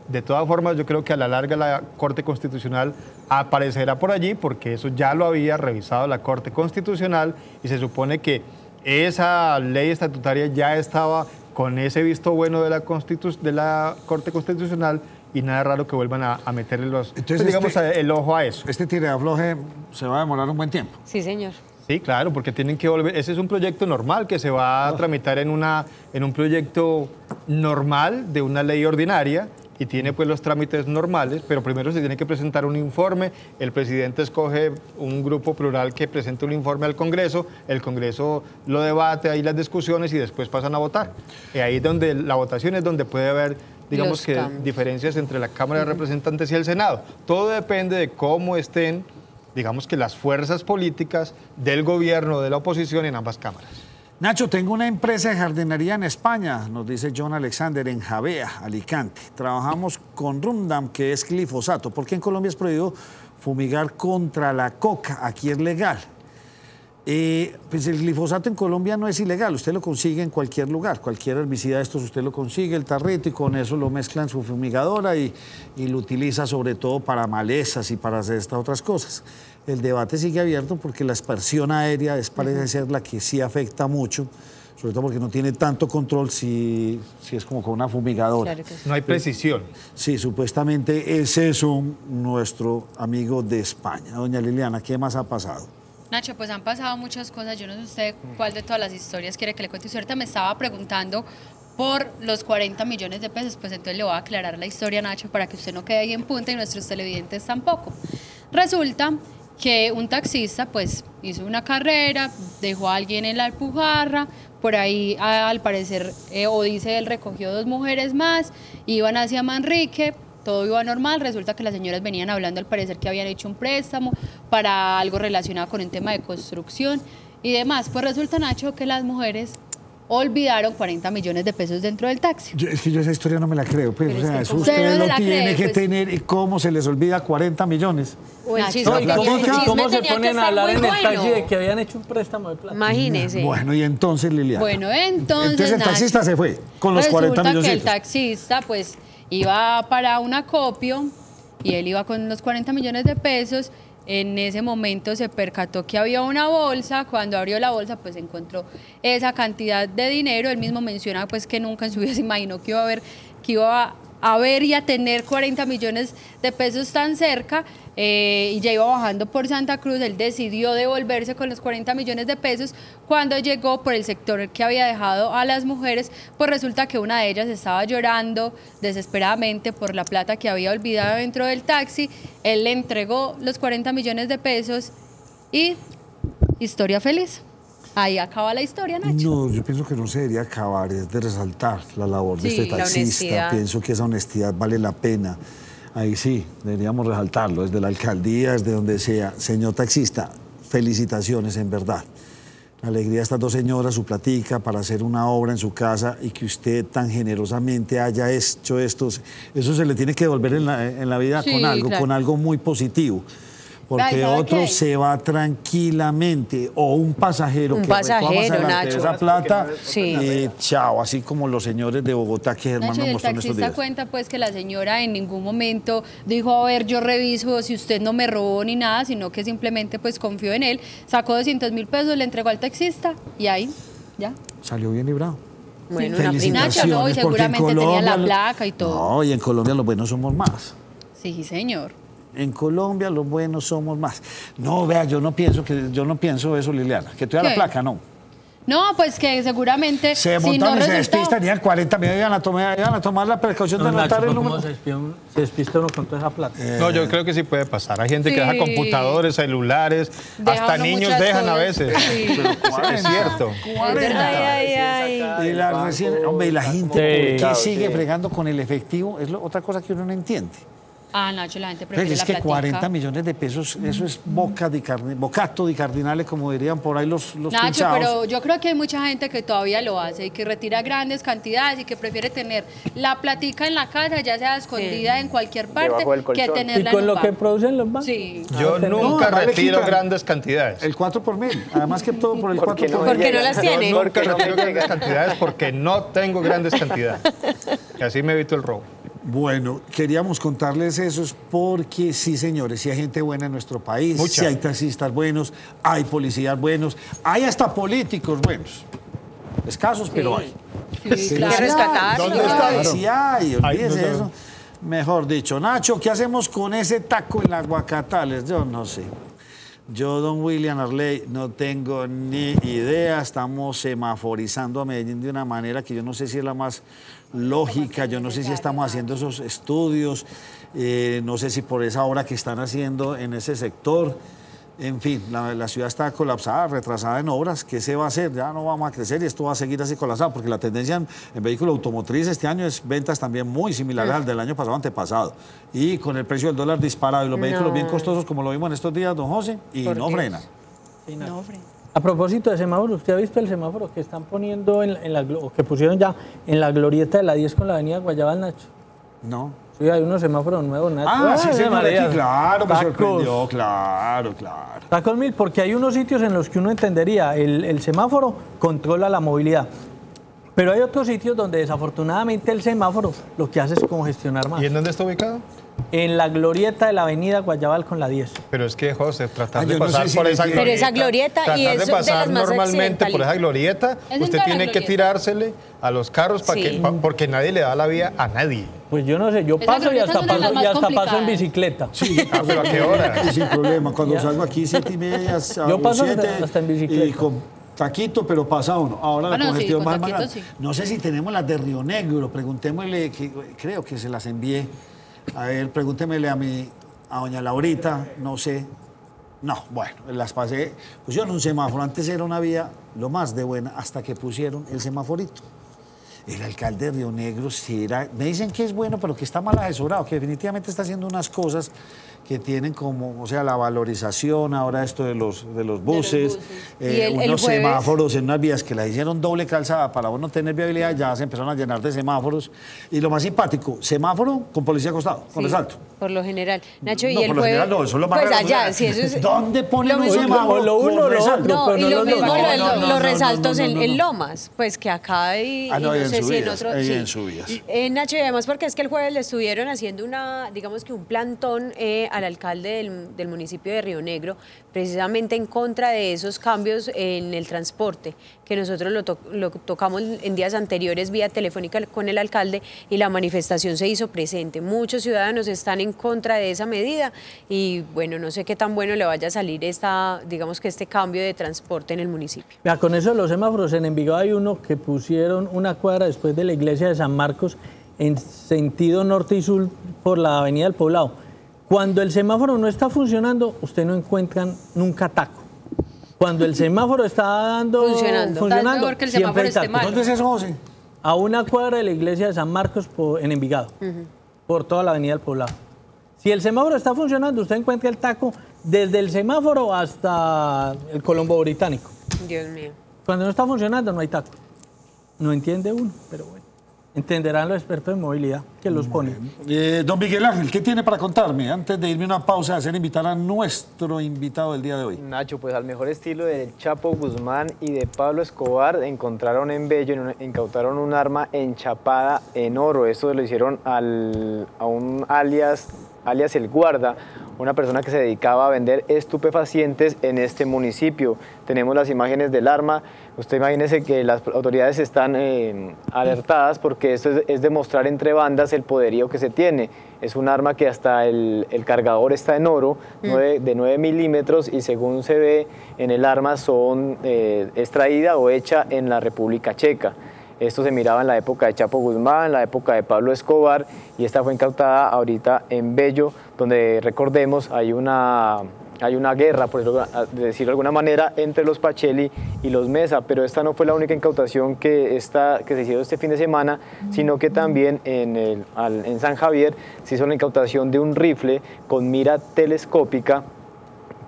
Speaker 4: De todas formas, yo creo que a la larga la Corte Constitucional aparecerá por allí, porque eso ya lo había revisado la Corte Constitucional y se supone que esa ley estatutaria ya estaba con ese visto bueno de la Corte Constitucional y nada raro que vuelvan a meterle el ojo a eso.
Speaker 1: Este tire de afloje se va a demorar un buen tiempo.
Speaker 5: Sí, señor.
Speaker 4: Sí, claro, porque tienen que volver. Ese es un proyecto normal que se va a tramitar en un proyecto normal de una ley ordinaria y tiene pues los trámites normales, pero primero se tiene que presentar un informe, el presidente escoge un grupo plural que presente un informe al Congreso, el Congreso lo debate, ahí las discusiones y después pasan a votar. Y ahí donde la votación es donde puede haber, digamos que diferencias entre la Cámara de Representantes y el Senado. Todo depende de cómo estén, digamos que las fuerzas políticas del gobierno, de la oposición en ambas cámaras.
Speaker 1: Nacho, tengo una empresa de jardinería en España, nos dice John Alexander, en Javea, Alicante. Trabajamos con Rundam, que es glifosato, porque en Colombia es prohibido fumigar contra la coca, aquí es legal. Pues el glifosato en Colombia no es ilegal, usted lo consigue en cualquier lugar, cualquier herbicida de estos usted lo consigue, el tarrito, y con eso lo mezcla en su fumigadora y lo utiliza sobre todo para malezas y para hacer estas otras cosas. El debate sigue abierto porque la aspersión aérea parece ser la que sí afecta mucho, sobre todo porque no tiene tanto control si es como con una fumigadora.
Speaker 5: Claro que sí.
Speaker 4: No hay precisión.
Speaker 1: Sí, supuestamente es eso nuestro amigo de España. Doña Liliana, ¿qué más ha pasado?
Speaker 2: Nacho, pues han pasado muchas cosas. Yo no sé usted cuál de todas las historias quiere que le cuente. Usted ahorita me estaba preguntando por los 40 millones de pesos, pues entonces le voy a aclarar la historia, Nacho, para que usted no quede ahí en punta y nuestros televidentes tampoco. Resulta que un taxista pues hizo una carrera, dejó a alguien en la Alpujarra, por ahí al parecer, o dice él, recogió 2 mujeres más, iban hacia Manrique, todo iba normal, resulta que las señoras venían hablando al parecer que habían hecho un préstamo para algo relacionado con un tema de construcción y demás. Pues resulta, Nacho, que las mujeres olvidaron 40 millones de pesos dentro del taxi.
Speaker 1: Es que yo esa historia no me la creo. Pues,
Speaker 5: Pero
Speaker 1: o sea,
Speaker 5: es que
Speaker 1: eso
Speaker 5: ¿cómo?
Speaker 1: usted
Speaker 2: Usted no
Speaker 1: lo
Speaker 2: se la
Speaker 1: tiene
Speaker 2: cree,
Speaker 1: que
Speaker 2: pues.
Speaker 1: tener. ¿Y cómo se les olvida 40 millones?
Speaker 5: O el
Speaker 2: Nacho,
Speaker 5: chisme,
Speaker 3: No, ¿y
Speaker 5: el
Speaker 3: cómo
Speaker 5: chisme
Speaker 3: se
Speaker 5: tenía que
Speaker 3: ponen a
Speaker 5: estar
Speaker 3: hablar
Speaker 5: muy
Speaker 3: en el
Speaker 5: bueno.
Speaker 3: taxi de que habían hecho un préstamo de plata?
Speaker 5: Imagínese.
Speaker 1: Bueno, y entonces, Liliana.
Speaker 2: Bueno, entonces
Speaker 1: el taxista
Speaker 2: Nacho,
Speaker 1: se fue con los 40
Speaker 2: resulta que el
Speaker 1: milloncitos.
Speaker 2: taxista pues iba para un acopio y él iba con los 40 millones de pesos. En ese momento se percató que había una bolsa. Cuando abrió la bolsa pues encontró esa cantidad de dinero. Él mismo menciona pues que nunca en su vida se imaginó que iba a ver y a tener 40 millones de pesos tan cerca, y ya iba bajando por Santa Cruz. Él decidió devolverse con los 40 millones de pesos. Cuando llegó por el sector que había dejado a las mujeres, pues resulta que una de ellas estaba llorando desesperadamente por la plata que había olvidado dentro del taxi. Él le entregó los 40 millones de pesos y historia feliz. Ahí acaba la historia, Nacho.
Speaker 1: No, yo pienso que no se debería acabar, es de resaltar la labor de
Speaker 2: Sí,
Speaker 1: este
Speaker 2: la
Speaker 1: taxista.
Speaker 5: honestidad.
Speaker 1: Pienso que esa honestidad vale la pena. Ahí sí, deberíamos resaltarlo, desde la alcaldía, desde donde sea. Señor taxista, felicitaciones, en verdad. La alegría de estas 2 señoras, su platica para hacer una obra en su casa y que usted tan generosamente haya hecho esto. Eso se le tiene que devolver en la vida
Speaker 2: Sí,
Speaker 1: con
Speaker 2: claro.
Speaker 1: algo muy positivo. Porque
Speaker 2: Ay, ¿sabe
Speaker 1: otro
Speaker 2: qué?
Speaker 1: se va tranquilamente, o un pasajero
Speaker 5: Un
Speaker 1: que reclama
Speaker 5: pasajero,
Speaker 1: esa
Speaker 5: Nacho.
Speaker 1: esa plata,
Speaker 5: Sí.
Speaker 1: chao, así como los señores de Bogotá que Germán
Speaker 2: Nacho,
Speaker 1: nos
Speaker 2: y el
Speaker 1: mostró en estos
Speaker 2: taxista
Speaker 1: días.
Speaker 2: cuenta pues que la señora en ningún momento dijo, a ver, yo reviso si usted no me robó ni nada, sino que simplemente pues confió en él, sacó 200.000 pesos, le entregó al taxista y ahí, ya.
Speaker 1: Salió bien librado.
Speaker 5: Bueno, una
Speaker 1: Felicitaciones,
Speaker 2: Nacho, no, y
Speaker 1: porque en
Speaker 2: seguramente tenía la
Speaker 1: Colombia
Speaker 2: placa y todo.
Speaker 1: No, y en Colombia los buenos somos más.
Speaker 2: Sí, señor.
Speaker 1: En Colombia los buenos somos más. No, vea, yo no pienso eso, Liliana. Que tuviera la
Speaker 2: ¿Qué?
Speaker 1: placa, no.
Speaker 2: No, pues que seguramente
Speaker 1: Se
Speaker 2: si
Speaker 1: montaron
Speaker 2: no
Speaker 1: y se
Speaker 2: resultó-
Speaker 1: despistan, tenían 40 millones, iban a tomar la precaución de
Speaker 3: No, Nacho,
Speaker 1: anotar el
Speaker 3: ¿cómo
Speaker 1: número.
Speaker 3: se despista uno con toda esa plata?
Speaker 4: No, yo creo que sí puede pasar. Hay gente que
Speaker 2: Sí.
Speaker 4: deja computadores, celulares,
Speaker 2: Deja
Speaker 4: hasta
Speaker 2: uno
Speaker 4: niños
Speaker 2: muchas
Speaker 4: dejan a
Speaker 2: cosas.
Speaker 4: veces.
Speaker 2: Sí.
Speaker 4: Es cierto.
Speaker 5: Ay, ay, ay.
Speaker 1: Y la, hombre, y la gente,
Speaker 3: Sí.
Speaker 1: ¿por qué sigue fregando con el efectivo? Es otra cosa que uno no entiende.
Speaker 2: Ah, Nacho, la gente prefiere
Speaker 1: Es
Speaker 2: la
Speaker 1: que
Speaker 2: platica.
Speaker 1: 40 millones de pesos, eso es bocato di cardinales, como dirían por ahí los
Speaker 2: Nacho,
Speaker 1: pinchados.
Speaker 2: pero yo creo que hay mucha gente que todavía lo hace y que retira grandes cantidades y que prefiere tener la platica en la casa, ya sea escondida en cualquier parte,
Speaker 6: Debajo del
Speaker 2: que
Speaker 6: colchón.
Speaker 3: ¿Y
Speaker 2: tenerla
Speaker 3: con
Speaker 2: en
Speaker 3: lo
Speaker 2: un
Speaker 3: que
Speaker 2: banco.
Speaker 3: producen los bancos?
Speaker 2: Sí.
Speaker 4: Yo
Speaker 1: No,
Speaker 4: nunca
Speaker 1: además le
Speaker 4: retiro
Speaker 1: quitan
Speaker 4: grandes cantidades.
Speaker 1: El 4 por 1000, además que todo por el 4 por
Speaker 5: ¿Por
Speaker 1: 1000.
Speaker 5: qué no las tiene?
Speaker 4: Yo nunca
Speaker 6: Porque no me
Speaker 4: retiro grandes cantidades porque no tengo grandes cantidades. Y así me evito el robo.
Speaker 1: Bueno, queríamos contarles eso es porque sí, señores, sí hay gente buena en nuestro país,
Speaker 4: Mucha.
Speaker 1: sí hay taxistas buenos, hay policías buenos, hay hasta políticos buenos. Escasos, pero hay.
Speaker 2: Sí,
Speaker 1: Pero
Speaker 2: claro.
Speaker 1: sí
Speaker 5: rescatarlos.
Speaker 1: hay,
Speaker 4: ¿Dónde está?
Speaker 1: Sí hay, olvídese
Speaker 4: no
Speaker 1: eso.
Speaker 4: saben.
Speaker 1: Mejor dicho, Nacho, ¿qué hacemos con ese taco en las guacatales? Yo no sé. Yo, don William Arley, no tengo ni idea. Estamos semaforizando a Medellín de una manera que yo no sé si es la más lógica, yo no sé si estamos haciendo esos estudios, no sé si por esa obra que están haciendo en ese sector. En fin, la ciudad está colapsada, retrasada en obras. ¿Qué se va a hacer? Ya no vamos a crecer y esto va a seguir así colapsado, porque la tendencia en vehículo automotriz este año es ventas también muy similares al del año pasado, antepasado. Y con el precio del dólar disparado y los vehículos bien costosos, como lo vimos en estos días, don José, y
Speaker 5: Por
Speaker 1: no
Speaker 5: Dios.
Speaker 1: frenan.
Speaker 2: No, hombre.
Speaker 3: A propósito de semáforo, ¿usted ha visto el semáforo que están poniendo o que pusieron ya en la glorieta de la 10 con la avenida Guayabal, Nacho?
Speaker 1: No.
Speaker 3: Sí, hay unos semáforos nuevos, Nacho.
Speaker 1: Ah, sí,
Speaker 3: Ave
Speaker 1: señor,
Speaker 3: María.
Speaker 1: aquí, claro, me
Speaker 3: Tacos.
Speaker 1: sorprendió, claro.
Speaker 3: Tacos mil, porque hay unos sitios en los que uno entendería, el semáforo controla la movilidad. Pero hay otros sitios donde desafortunadamente el semáforo lo que hace es congestionar más.
Speaker 4: ¿Y en dónde está ubicado?
Speaker 3: en la glorieta de la avenida Guayabal con la 10.
Speaker 4: Pero es que, José, tratar de
Speaker 1: yo no
Speaker 4: pasar
Speaker 1: sé si
Speaker 4: por
Speaker 1: le
Speaker 4: esa
Speaker 1: entiendo.
Speaker 4: glorieta,
Speaker 5: Pero esa glorieta y
Speaker 4: tratar
Speaker 5: es
Speaker 4: de
Speaker 5: de las
Speaker 4: pasar
Speaker 5: más
Speaker 4: normalmente por esa glorieta,
Speaker 2: Es
Speaker 4: usted
Speaker 2: en
Speaker 4: tiene
Speaker 2: toda
Speaker 4: que
Speaker 2: la
Speaker 4: tirársele a los carros porque nadie le da la vía a nadie.
Speaker 3: Pues yo no sé, yo
Speaker 2: Esa
Speaker 3: paso y
Speaker 2: glorieta
Speaker 3: hasta
Speaker 2: es una de las
Speaker 3: paso,
Speaker 2: más
Speaker 3: y hasta paso en
Speaker 2: complicadas.
Speaker 3: bicicleta.
Speaker 1: Sí, yo paso,
Speaker 4: ¿pero a qué hora?
Speaker 1: Sin problema. Cuando salgo aquí 7:30,
Speaker 3: Yo paso
Speaker 1: 7,
Speaker 3: hasta en bicicleta.
Speaker 1: y con taquito, pero pasa uno. Ahora la
Speaker 2: no, sí,
Speaker 1: congestión
Speaker 2: con
Speaker 1: más
Speaker 2: taquito,
Speaker 1: grande.
Speaker 2: sí.
Speaker 1: No sé si tenemos las de Río Negro. Preguntémosle, creo que se las envié. A ver, pregúntemele a doña Laurita, no sé. No, bueno, las pasé. Pusieron un semáforo. Antes era una vía lo más de buena hasta que pusieron el semaforito. El alcalde de Río Negro sí era, me dicen que es bueno, pero que está mal asesorado, que definitivamente está haciendo unas cosas que tienen como, o sea, la valorización, ahora esto de los buses,
Speaker 5: Y el
Speaker 1: unos
Speaker 5: jueves-
Speaker 1: semáforos en unas vías que la hicieron doble calzada para no tener viabilidad, ya se empezaron a llenar de semáforos. Y lo más simpático, semáforo con policía acostado, con
Speaker 5: Sí,
Speaker 1: resalto.
Speaker 5: por lo general. Nacho,
Speaker 1: No,
Speaker 5: y el
Speaker 1: por lo
Speaker 5: jueves...
Speaker 1: general no, eso es lo más
Speaker 5: Pues
Speaker 1: raro,
Speaker 5: allá,
Speaker 1: o sea,
Speaker 5: sí, eso es...
Speaker 1: ¿dónde ponen
Speaker 5: lo
Speaker 1: un
Speaker 5: mismo-
Speaker 1: semáforo
Speaker 3: o lo uno
Speaker 1: con
Speaker 3: o lo
Speaker 1: resalto?
Speaker 3: otro.
Speaker 5: No,
Speaker 3: pero
Speaker 5: y
Speaker 3: no
Speaker 5: lo
Speaker 3: los
Speaker 5: mismo
Speaker 3: dos.
Speaker 5: los resaltos
Speaker 1: no,
Speaker 5: en Lomas, pues que acá y
Speaker 1: Ah, no,
Speaker 5: no
Speaker 1: y en
Speaker 5: sé si en
Speaker 1: subidas,
Speaker 5: otro...
Speaker 1: y
Speaker 5: sí.
Speaker 1: en subidas.
Speaker 5: Nacho, y además porque es que el jueves le estuvieron haciendo digamos que un plantón al alcalde del municipio de Río Negro, precisamente en contra de esos cambios en el transporte, que nosotros lo tocamos en días anteriores vía telefónica con el alcalde y la manifestación se hizo presente. Muchos ciudadanos están en contra de esa medida y bueno, no sé qué tan bueno le vaya a salir digamos que este cambio de transporte en el municipio.
Speaker 3: Mira, con eso de los semáforos, en Envigado hay uno que pusieron una cuadra después de la iglesia de San Marcos en sentido norte y sur por la avenida del Poblado. Cuando el semáforo no está funcionando, usted no encuentra nunca taco. Cuando el semáforo está
Speaker 5: Funcionando.
Speaker 2: Tal mejor que el
Speaker 3: siempre
Speaker 2: semáforo
Speaker 3: hay
Speaker 2: esté
Speaker 3: taco.
Speaker 2: mal.
Speaker 1: ¿Dónde es eso, José?
Speaker 3: A una cuadra de la iglesia de San Marcos en Envigado, por toda la avenida del Poblado. Si el semáforo está funcionando, usted encuentra el taco desde el semáforo hasta el Colombo Británico.
Speaker 5: Dios mío.
Speaker 3: Cuando no está funcionando, no hay taco. No entiende uno, pero bueno. Entenderán los expertos en movilidad que los ponen.
Speaker 1: Don Miguel Ángel, ¿qué tiene para contarme? Antes de irme a una pausa, hacer invitar a nuestro invitado del día de hoy.
Speaker 6: Nacho, pues al mejor estilo del Chapo Guzmán y de Pablo Escobar, encontraron en Bello, incautaron un arma enchapada en oro. Esto lo hicieron a un alias El Guarda, una persona que se dedicaba a vender estupefacientes en este municipio. Tenemos las imágenes del arma. Usted imagínese que las autoridades están alertadas porque esto es demostrar entre bandas el poderío que se tiene. Es un arma que hasta el cargador está en oro, de 9 milímetros, y según se ve en el arma es traída o hecha en la República Checa. Esto se miraba en la época de Chapo Guzmán, en la época de Pablo Escobar, y esta fue incautada ahorita en Bello, donde, recordemos, hay una guerra, por decirlo de alguna manera, entre los Pacheli y los Mesa, pero esta no fue la única incautación que se hizo este fin de semana, sino que también en San Javier se hizo la incautación de un rifle con mira telescópica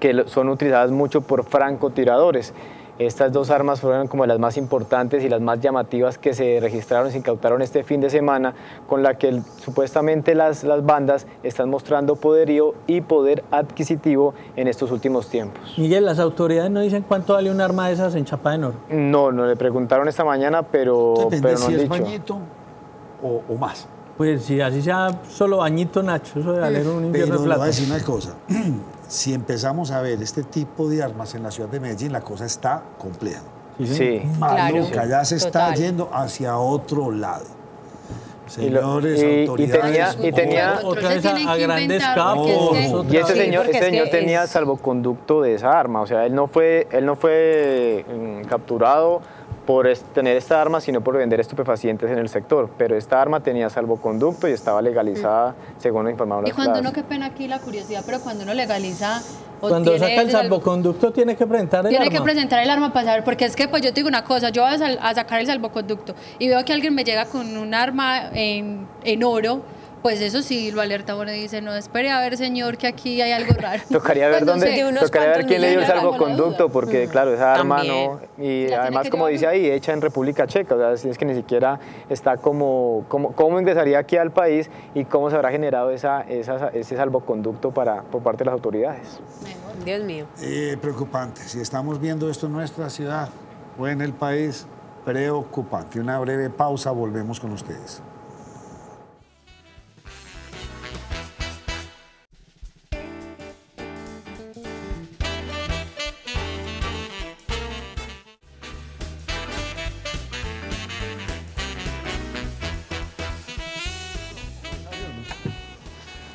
Speaker 6: que son utilizadas mucho por francotiradores. Estas dos armas fueron como las más importantes y las más llamativas que se registraron y se incautaron este fin de semana, con la que supuestamente las bandas están mostrando poderío y poder adquisitivo en estos últimos tiempos.
Speaker 3: Miguel, ¿las autoridades no dicen cuánto vale un arma de esas enchapada en oro?
Speaker 6: No le preguntaron esta mañana, pero
Speaker 1: Depende
Speaker 6: no
Speaker 1: si
Speaker 6: han
Speaker 1: es
Speaker 6: dicho.
Speaker 1: bañito o más.
Speaker 3: Pues si así sea solo bañito, Nacho, eso de valer un infierno
Speaker 1: Pero
Speaker 3: de
Speaker 1: le voy
Speaker 3: plata.
Speaker 1: a decir una cosa. Si empezamos a ver este tipo de armas en la ciudad de Medellín, la cosa está compleja.
Speaker 6: Sí.
Speaker 1: Maluca, ya se está
Speaker 5: total.
Speaker 1: yendo hacia otro lado.
Speaker 6: Y lo-
Speaker 1: Señores,
Speaker 6: y
Speaker 1: autoridades.
Speaker 6: tenía-
Speaker 3: Otra
Speaker 2: Se
Speaker 3: vez
Speaker 2: tienen
Speaker 3: a
Speaker 2: que
Speaker 3: grandes
Speaker 2: inventar,
Speaker 3: capos.
Speaker 2: porque es que-
Speaker 3: otra
Speaker 6: Y este
Speaker 3: vez.
Speaker 6: señor,
Speaker 5: porque es que
Speaker 6: tenía
Speaker 5: es-
Speaker 6: salvoconducto de esa arma, o sea, él no fue capturado por tener esta arma, sino por vender estupefacientes en el sector, pero esta arma tenía salvoconducto y estaba legalizada, según lo informaron
Speaker 2: Y
Speaker 6: las
Speaker 2: cuando
Speaker 6: plazas.
Speaker 2: uno, qué pena aquí la curiosidad, pero cuando uno legaliza o
Speaker 3: Cuando
Speaker 2: tiene
Speaker 3: saca el
Speaker 2: ese
Speaker 3: salvoconducto tiene que presentar el
Speaker 2: tiene
Speaker 3: arma.
Speaker 2: que presentar el arma para saber, porque es que pues yo te digo una cosa, yo voy a sacar el salvoconducto y veo que alguien me llega con un arma en oro, pues eso sí lo alerta uno y dice, no, espere a ver señor que aquí hay algo raro.
Speaker 6: Tocaría ver
Speaker 2: Cuando
Speaker 5: de unos
Speaker 6: tocaría ver
Speaker 5: cuantos
Speaker 6: quién le dio el
Speaker 2: millones, hago la
Speaker 6: salvoconducto,
Speaker 2: duda.
Speaker 6: porque claro, esa arma
Speaker 5: También.
Speaker 6: no, y
Speaker 2: La
Speaker 6: además
Speaker 2: tiene que
Speaker 6: como
Speaker 2: llevar
Speaker 6: dice ahí, hecha en República Checa, o sea, así es que ni siquiera está cómo ingresaría aquí al país y cómo se habrá generado ese salvoconducto por parte de las autoridades.
Speaker 5: Dios mío.
Speaker 1: Preocupante. Si estamos viendo esto en nuestra ciudad o en el país, preocupante. Una breve pausa, volvemos con ustedes.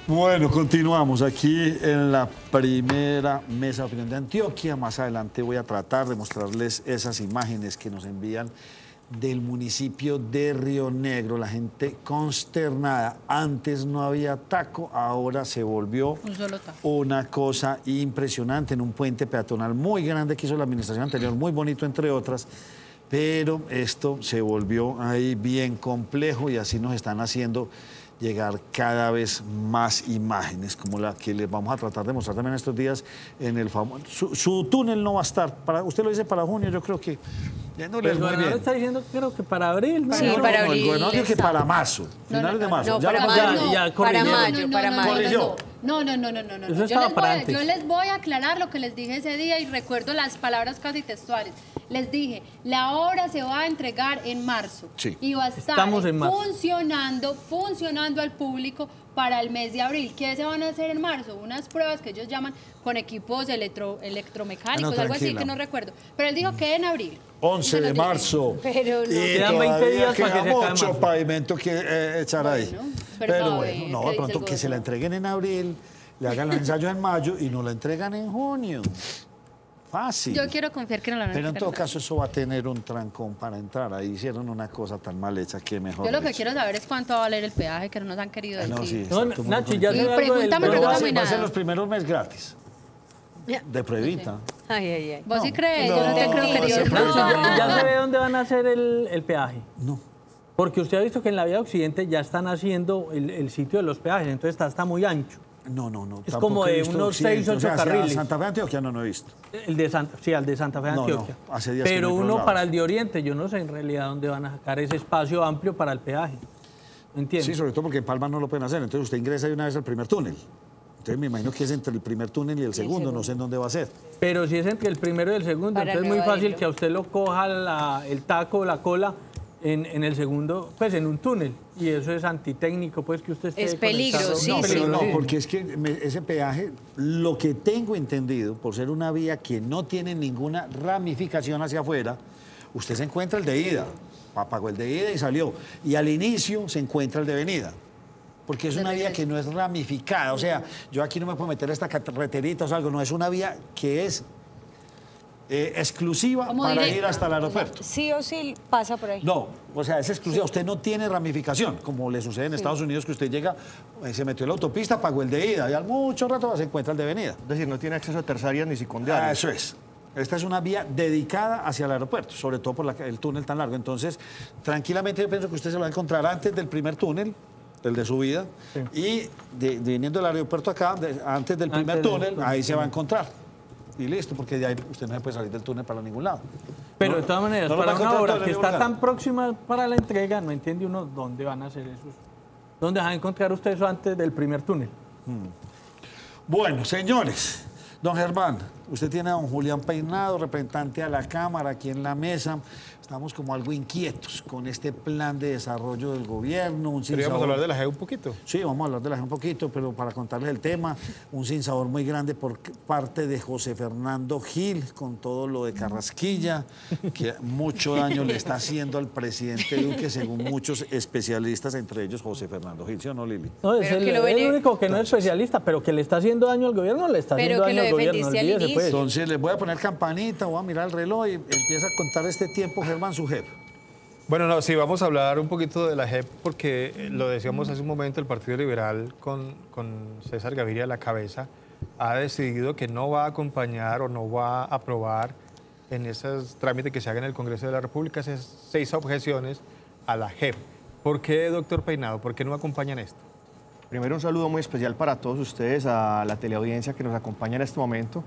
Speaker 1: Bueno, continuamos aquí en la primera mesa de opinión de Antioquia. Más adelante voy a tratar de mostrarles esas imágenes que nos envían del municipio de Río Negro. La gente consternada. Antes no había taco, ahora se volvió
Speaker 2: Un solo taco.
Speaker 1: una cosa impresionante en un puente peatonal muy grande que hizo la administración anterior, muy bonito entre otras, pero esto se volvió ahí bien complejo y así nos están haciendo llegar cada vez más imágenes como la que les vamos a tratar de mostrar también estos días en el famoso... Su túnel no va a estar, usted lo dice para junio, yo creo que... Yéndole
Speaker 3: El
Speaker 1: muy
Speaker 3: gobernador
Speaker 1: bien.
Speaker 3: está diciendo, creo que para abril. ¿no?
Speaker 5: Sí,
Speaker 1: No,
Speaker 5: para
Speaker 1: no,
Speaker 5: abril
Speaker 1: el gobernador dijo que
Speaker 5: está.
Speaker 1: para marzo, finales de marzo.
Speaker 5: no,
Speaker 1: Ya
Speaker 5: para
Speaker 1: lo-
Speaker 5: mayo.
Speaker 3: ya
Speaker 5: Para
Speaker 3: corrigieron.
Speaker 5: mayo, para mayo.
Speaker 1: Corrigió.
Speaker 2: No.
Speaker 3: Eso estaba para antes.
Speaker 2: Yo les voy a aclarar lo que les dije ese día y recuerdo las palabras casi textuales. Les dije, la obra se va a entregar en marzo
Speaker 1: Sí.
Speaker 2: y va a estar
Speaker 3: Estamos en marzo.
Speaker 2: funcionando al público para el mes de abril. ¿Qué se van a hacer en marzo? Unas pruebas que ellos llaman con equipos electromecánicos,
Speaker 1: No,
Speaker 2: algo así
Speaker 1: tranquila.
Speaker 2: que no recuerdo. Pero él dijo que en abril.
Speaker 1: 11 de marzo.
Speaker 5: Pero no.
Speaker 1: Y
Speaker 3: Quedan 20
Speaker 1: todavía
Speaker 3: días para que
Speaker 1: queda
Speaker 3: se acabe
Speaker 1: mucho
Speaker 3: marzo.
Speaker 1: pavimento que echar ahí.
Speaker 2: Bueno, pero
Speaker 1: Pero
Speaker 2: a
Speaker 1: bueno,
Speaker 2: ver,
Speaker 1: no,
Speaker 2: ¿qué
Speaker 1: de
Speaker 2: dice
Speaker 1: pronto
Speaker 2: el
Speaker 1: que se la
Speaker 2: gobernador?
Speaker 1: entreguen en abril, le hagan los ensayos en mayo y no la entregan en junio. Fácil.
Speaker 2: Yo quiero confiar que no la van a
Speaker 1: Pero en
Speaker 2: entregar.
Speaker 1: todo caso eso va a tener un trancón para entrar. Ahí hicieron una cosa tan mal hecha que mejor.
Speaker 2: Yo lo que
Speaker 1: dicho.
Speaker 2: quiero saber es cuánto va a valer el peaje que no nos han querido
Speaker 1: Ah, no,
Speaker 2: decir.
Speaker 1: sí,
Speaker 3: No,
Speaker 1: exacto, muy
Speaker 3: Nacho,
Speaker 1: bonito.
Speaker 3: ya se
Speaker 2: Y
Speaker 3: ve algo del...
Speaker 2: pregúntame,
Speaker 1: Pero va a
Speaker 2: pregúntame
Speaker 1: ser, va a ser
Speaker 2: nada.
Speaker 1: los primeros meses gratis. De pruebita.
Speaker 5: Ay, ay, ay.
Speaker 2: ¿Vos sí
Speaker 1: No,
Speaker 2: crees?
Speaker 1: no,
Speaker 2: Yo no te creo,
Speaker 1: no,
Speaker 2: querido.
Speaker 1: ese
Speaker 3: Nacho,
Speaker 1: proyecto-
Speaker 3: ya se ve dónde van a hacer el peaje.
Speaker 1: No.
Speaker 3: Porque usted ha visto que en la vía occidente ya están haciendo el sitio de los peajes, entonces está muy ancho.
Speaker 1: No.
Speaker 3: Es
Speaker 1: tampoco
Speaker 3: como
Speaker 1: he
Speaker 3: de
Speaker 1: visto
Speaker 3: unos
Speaker 1: Occidente.
Speaker 3: 6, 8
Speaker 1: O sea, hacia
Speaker 3: carriles.
Speaker 1: Santa Fe Antioquia no he visto.
Speaker 3: Sí, al de Santa Fe,
Speaker 1: No,
Speaker 3: Antioquia.
Speaker 1: no, hace días que
Speaker 3: Pero
Speaker 1: no hay por
Speaker 3: uno
Speaker 1: lados.
Speaker 3: para el de Oriente, yo no sé en realidad dónde van a sacar ese espacio amplio para el peaje. ¿Me entiendes?
Speaker 1: Sí, sobre todo porque en Palma no lo pueden hacer. Entonces usted ingresa de una vez al primer túnel. Entonces me imagino que es entre el primer túnel y el segundo. No sé en dónde va a ser.
Speaker 3: Pero si es entre el primero y el segundo,
Speaker 5: Para
Speaker 3: entonces es muy
Speaker 5: no
Speaker 3: fácil
Speaker 5: evadirlo.
Speaker 3: que a usted lo coja el taco o la cola en el segundo, pues en un túnel. Y eso es antitécnico, pues que usted esté
Speaker 5: Es peligro,
Speaker 3: conectado.
Speaker 5: sí,
Speaker 1: No,
Speaker 5: sí.
Speaker 1: pero no, porque es que ese peaje, lo que tengo entendido, por ser una vía que no tiene ninguna ramificación hacia afuera, usted se encuentra el de ida, pagó el de ida y salió. Y al inicio se encuentra el de venida. Porque es una vía que no es ramificada. O sea, yo aquí no me puedo meter esta carreterita o algo, no, es una vía que es exclusiva
Speaker 2: Como
Speaker 1: para
Speaker 2: directa.
Speaker 1: ir hasta el aeropuerto.
Speaker 5: Sí o sí pasa por ahí.
Speaker 1: No, o sea, es exclusiva. Usted no tiene ramificación, como le sucede en Estados Unidos, que usted llega, se metió en la autopista, pagó el de ida y al mucho rato se encuentra el de venida.
Speaker 7: Es decir, no tiene acceso a terciarias ni secundarias.
Speaker 1: Eso es. Esta es una vía dedicada hacia el aeropuerto, sobre todo por el túnel tan largo. Entonces, tranquilamente yo pienso que usted se lo va a encontrar antes del primer túnel, del de subida, y viniendo del aeropuerto acá, antes del primer
Speaker 3: Antes del
Speaker 1: túnel,
Speaker 3: túnel,
Speaker 1: ahí se va a encontrar. Y listo, porque de ahí usted no se puede salir del túnel para ningún lado.
Speaker 3: Pero
Speaker 1: No,
Speaker 3: de todas maneras,
Speaker 1: no lo va
Speaker 3: para
Speaker 1: a
Speaker 3: una
Speaker 1: encontrar
Speaker 3: obra
Speaker 1: todo en
Speaker 3: que
Speaker 1: ningún
Speaker 3: está
Speaker 1: lado.
Speaker 3: tan próxima para la entrega, no entiende uno dónde van a hacer esos. ¿Dónde van a encontrar usted eso antes del primer túnel?
Speaker 1: Bueno, señores, don Germán, usted tiene a don Julián Peinado, representante a la Cámara aquí en la mesa. Estamos como algo inquietos con este plan de desarrollo del gobierno.
Speaker 4: Queríamos hablar de la JEP un poquito.
Speaker 1: Sí, vamos a hablar de la JEP un poquito, pero para contarles el tema, un sinsabor muy grande por parte de José Fernando Gil, con todo lo de Carrasquilla, que mucho daño le está haciendo al presidente Duque, según muchos especialistas, entre ellos José Fernando Gil, ¿sí o no, Lili?
Speaker 3: No, es
Speaker 5: Pero
Speaker 3: el,
Speaker 5: que lo
Speaker 3: el
Speaker 5: bene-
Speaker 3: único que no es especialista, pero que le está haciendo daño al gobierno, le está
Speaker 5: Pero
Speaker 3: haciendo
Speaker 5: que
Speaker 3: daño
Speaker 5: lo
Speaker 3: al gobierno.
Speaker 5: defendiste al
Speaker 3: Olvídese,
Speaker 5: inicio.
Speaker 3: pues.
Speaker 1: Entonces les voy a poner campanita, voy a mirar el reloj y empieza a contar este tiempo Germán su JEP.
Speaker 4: Bueno, no, sí, vamos a hablar un poquito de la JEP porque lo decíamos hace un momento, el Partido Liberal con César Gaviria a la cabeza ha decidido que no va a acompañar o no va a aprobar en esos trámites que se hagan en el Congreso de la República esas 6 objeciones a la JEP. ¿Por qué, doctor Peinado? ¿Por qué no acompañan esto?
Speaker 7: Primero un saludo muy especial para todos ustedes, a la teleaudiencia que nos acompaña en este momento.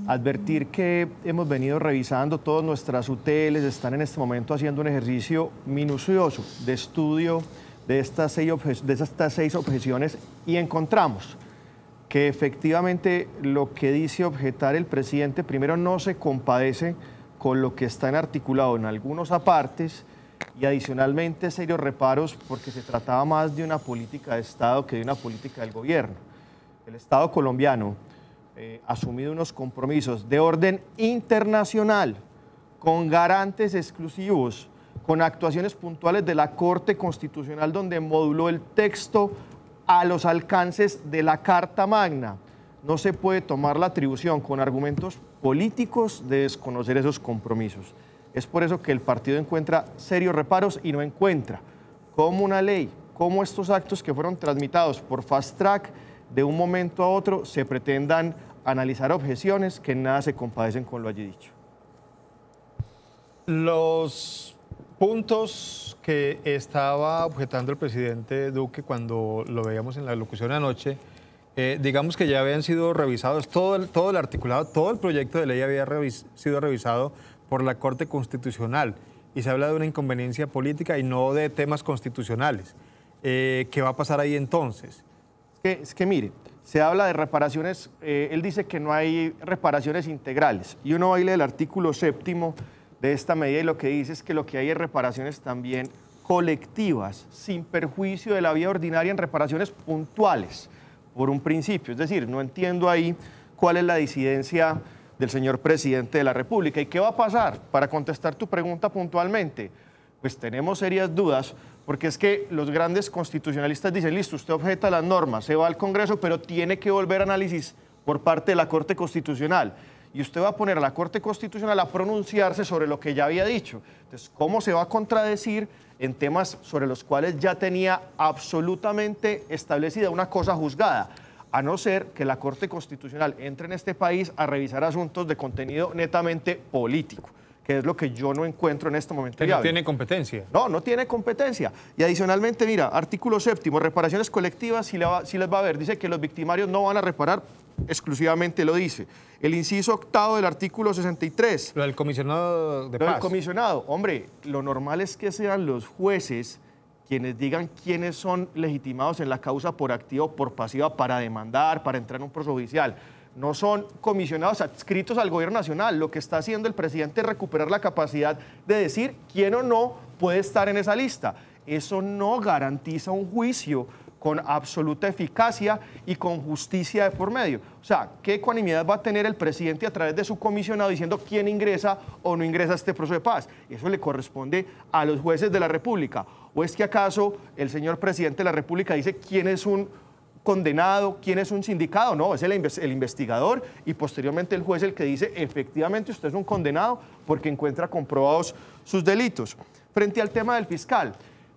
Speaker 7: Advertir que hemos venido revisando todas nuestras UTLs, están en este momento haciendo un ejercicio minucioso de estudio de estas 6 objeciones y encontramos que efectivamente lo que dice objetar el presidente primero no se compadece con lo que está en articulado en algunos apartes y adicionalmente serios reparos porque se trataba más de una política de Estado que de una política del gobierno. El Estado colombiano ha asumido unos compromisos de orden internacional con garantes exclusivos, con actuaciones puntuales de la Corte Constitucional donde moduló el texto a los alcances de la Carta Magna. No se puede tomar la atribución con argumentos políticos de desconocer esos compromisos. Es por eso que el partido encuentra serios reparos y no encuentra cómo una ley, cómo estos actos que fueron tramitados por fast track de un momento a otro se pretendan analizar objeciones que en nada se compadecen con lo allí dicho.
Speaker 4: Los puntos que estaba objetando el presidente Duque cuando lo veíamos en la locución anoche, digamos que ya habían sido revisados, todo el articulado, todo el proyecto de ley había sido revisado por la Corte Constitucional y se habla de una inconveniencia política y no de temas constitucionales. ¿Qué va a pasar ahí entonces?
Speaker 7: Es que mire, se habla de reparaciones, él dice que no hay reparaciones integrales y uno va y lee el artículo 7º de esta medida y lo que dice es que lo que hay es reparaciones también colectivas, sin perjuicio de la vía ordinaria en reparaciones puntuales, por un principio. Es decir, no entiendo ahí cuál es la disidencia del señor presidente de la República. ¿Y qué va a pasar? Para contestar tu pregunta puntualmente, pues tenemos serias dudas, porque es que los grandes constitucionalistas dicen, listo, usted objeta las normas, se va al Congreso, pero tiene que volver a análisis por parte de la Corte Constitucional. Y usted va a poner a la Corte Constitucional a pronunciarse sobre lo que ya había dicho. Entonces, ¿cómo se va a contradecir en temas sobre los cuales ya tenía absolutamente establecida una cosa juzgada? A no ser que la Corte Constitucional entre en este país a revisar asuntos de contenido netamente político, que es lo que yo no encuentro en este momento.
Speaker 4: No tiene competencia.
Speaker 7: No, no tiene competencia. Y adicionalmente, mira, artículo 7º, reparaciones colectivas, si les va a ver, dice que los victimarios no van a reparar, exclusivamente lo dice. El inciso 8º del artículo 63.
Speaker 4: Lo del comisionado de paz.
Speaker 7: Lo del comisionado. Hombre, lo normal es que sean los jueces quienes digan quiénes son legitimados en la causa por activa o por pasiva para demandar, para entrar en un proceso judicial. No son comisionados adscritos al gobierno nacional. Lo que está haciendo el presidente es recuperar la capacidad de decir quién o no puede estar en esa lista. Eso no garantiza un juicio con absoluta eficacia y con justicia de por medio. O sea, ¿qué ecuanimidad va a tener el presidente a través de su comisionado diciendo quién ingresa o no ingresa a este proceso de paz? Eso le corresponde a los jueces de la República. ¿O es que acaso el señor presidente de la República dice quién es un condenado, quién es un sindicado? No, es el investigador y posteriormente el juez el que dice efectivamente usted es un condenado porque encuentra comprobados sus delitos. Frente al tema del fiscal,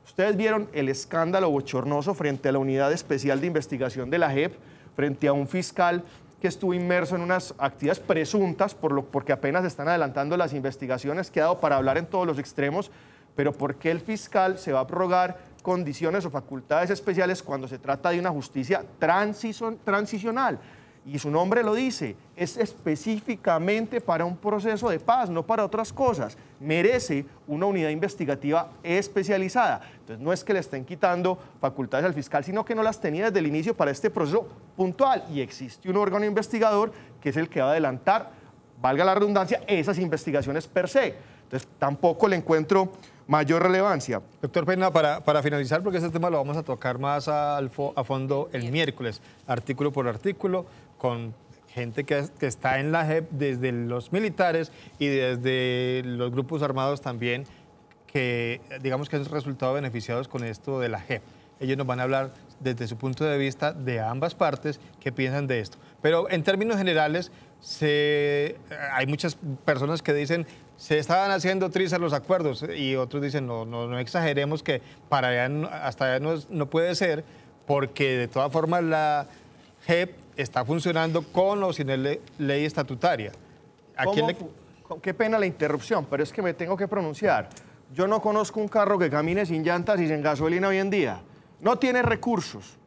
Speaker 7: ustedes vieron el escándalo bochornoso frente a la Unidad Especial de Investigación de la JEP, frente a un fiscal que estuvo inmerso en unas actividades presuntas, porque apenas están adelantando las investigaciones, que ha dado para hablar en todos los extremos, pero ¿por qué el fiscal se va a prorrogar condiciones o facultades especiales cuando se trata de una justicia transicional? Y su nombre lo dice, es específicamente para un proceso de paz, no para otras cosas. Merece una unidad investigativa especializada. Entonces no es que le estén quitando facultades al fiscal, sino que no las tenía desde el inicio para este proceso puntual. Y existe un órgano investigador que es el que va a adelantar, valga la redundancia, esas investigaciones per se. Entonces tampoco le encuentro mayor relevancia.
Speaker 4: Doctor Pena, para finalizar, porque este tema lo vamos a tocar más a fondo el miércoles, artículo por artículo, con gente que está en la JEP, desde los militares y desde los grupos armados también, que digamos que han resultado beneficiados con esto de la JEP. Ellos nos van a hablar desde su punto de vista de ambas partes, qué piensan de esto. Pero en términos generales, hay muchas personas que dicen se estaban haciendo trizas los acuerdos y otros dicen no exageremos que para allá, hasta allá no puede ser, porque de todas formas la JEP está funcionando con o sin ley estatutaria.
Speaker 7: Qué pena la interrupción, pero es que me tengo que pronunciar. Yo no conozco un carro que camine sin llantas y sin gasolina hoy en día. No tiene recursos.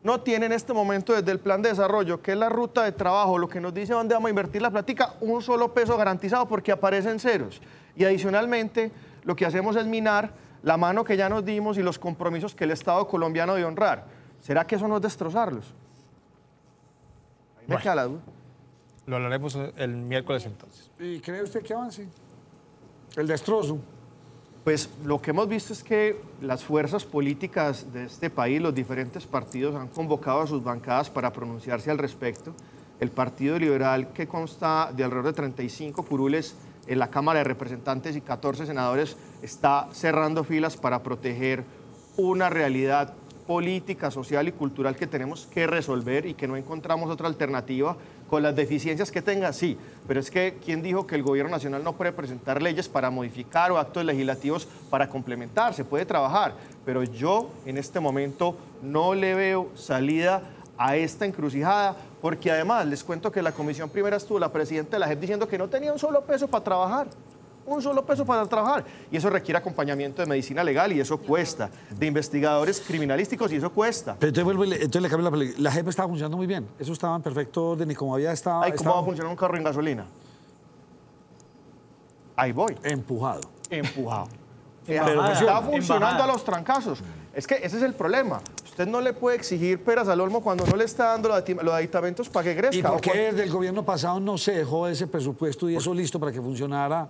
Speaker 7: No tiene en este momento desde el plan de desarrollo, que es la ruta de trabajo, lo que nos dice dónde vamos a invertir la plática, un solo peso garantizado porque aparecen ceros. Y adicionalmente, lo que hacemos es minar la mano que ya nos dimos y los compromisos que el Estado colombiano debe honrar. ¿Será que eso no es destrozarlos? Me queda la duda.
Speaker 4: Lo hablaremos el miércoles entonces.
Speaker 1: ¿Y cree usted que avance? El destrozo.
Speaker 7: Pues lo que hemos visto es que las fuerzas políticas de este país, los diferentes partidos han convocado a sus bancadas para pronunciarse al respecto. El Partido Liberal, que consta de alrededor de 35 curules en la Cámara de Representantes y 14 senadores, está cerrando filas para proteger una realidad política, social y cultural que tenemos que resolver y que no encontramos otra alternativa con las deficiencias que tenga, sí, pero es que ¿quién dijo que el gobierno nacional no puede presentar leyes para modificar o actos legislativos para complementar? Se puede trabajar, pero yo en este momento no le veo salida a esta encrucijada, porque además les cuento que en la comisión primera estuvo la presidenta de la JEP diciendo que no tenía un solo peso para trabajar. Un solo peso para trabajar. Y eso requiere acompañamiento de medicina legal y eso cuesta. De investigadores criminalísticos y eso cuesta.
Speaker 1: Pero entonces le cambio la película. La JEP estaba funcionando muy bien. Eso estaba en perfecto orden y como había estado...
Speaker 7: Ay, ¿cómo va a funcionar un carro en gasolina? Ahí voy.
Speaker 1: Empujado.
Speaker 7: Empujado.
Speaker 3: Pero
Speaker 7: está funcionando a los trancazos. Es que ese es el problema. Usted no le puede exigir peras al olmo cuando no le está dando los aditamentos para que crezca.
Speaker 1: ¿Y por qué desde el gobierno pasado no se dejó ese presupuesto y eso listo para que funcionara?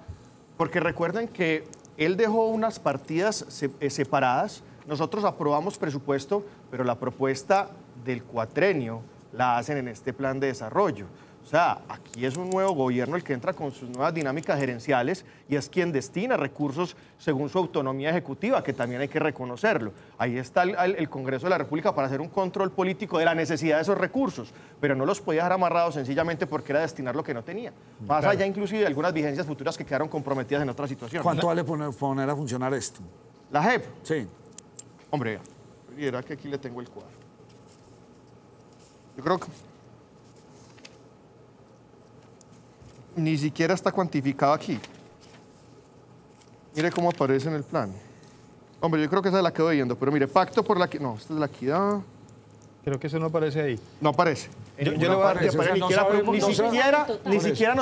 Speaker 7: Porque recuerden que él dejó unas partidas separadas. Nosotros aprobamos presupuesto, pero la propuesta del cuatrenio la hacen en este plan de desarrollo. O sea, aquí es un nuevo gobierno el que entra con sus nuevas dinámicas gerenciales y es quien destina recursos según su autonomía ejecutiva, que también hay que reconocerlo. Ahí está el Congreso de la República para hacer un control político de la necesidad de esos recursos, pero no los podía dejar amarrados sencillamente porque era destinar lo que no tenía. Más allá inclusive de algunas vigencias futuras que quedaron comprometidas en otra situación.
Speaker 1: ¿Cuánto vale poner a funcionar esto?
Speaker 7: ¿La JEP?
Speaker 1: Sí.
Speaker 7: Hombre, mira que aquí le tengo el cuadro. Yo creo que ni siquiera está cuantificado aquí. Mire cómo aparece en el plan. Hombre, yo creo que esa la quedo viendo, pero mire, pacto por la... No, esta es la equidad.
Speaker 4: Creo que eso no aparece ahí.
Speaker 7: No aparece.
Speaker 4: Yo le voy a dar...
Speaker 7: Ni siquiera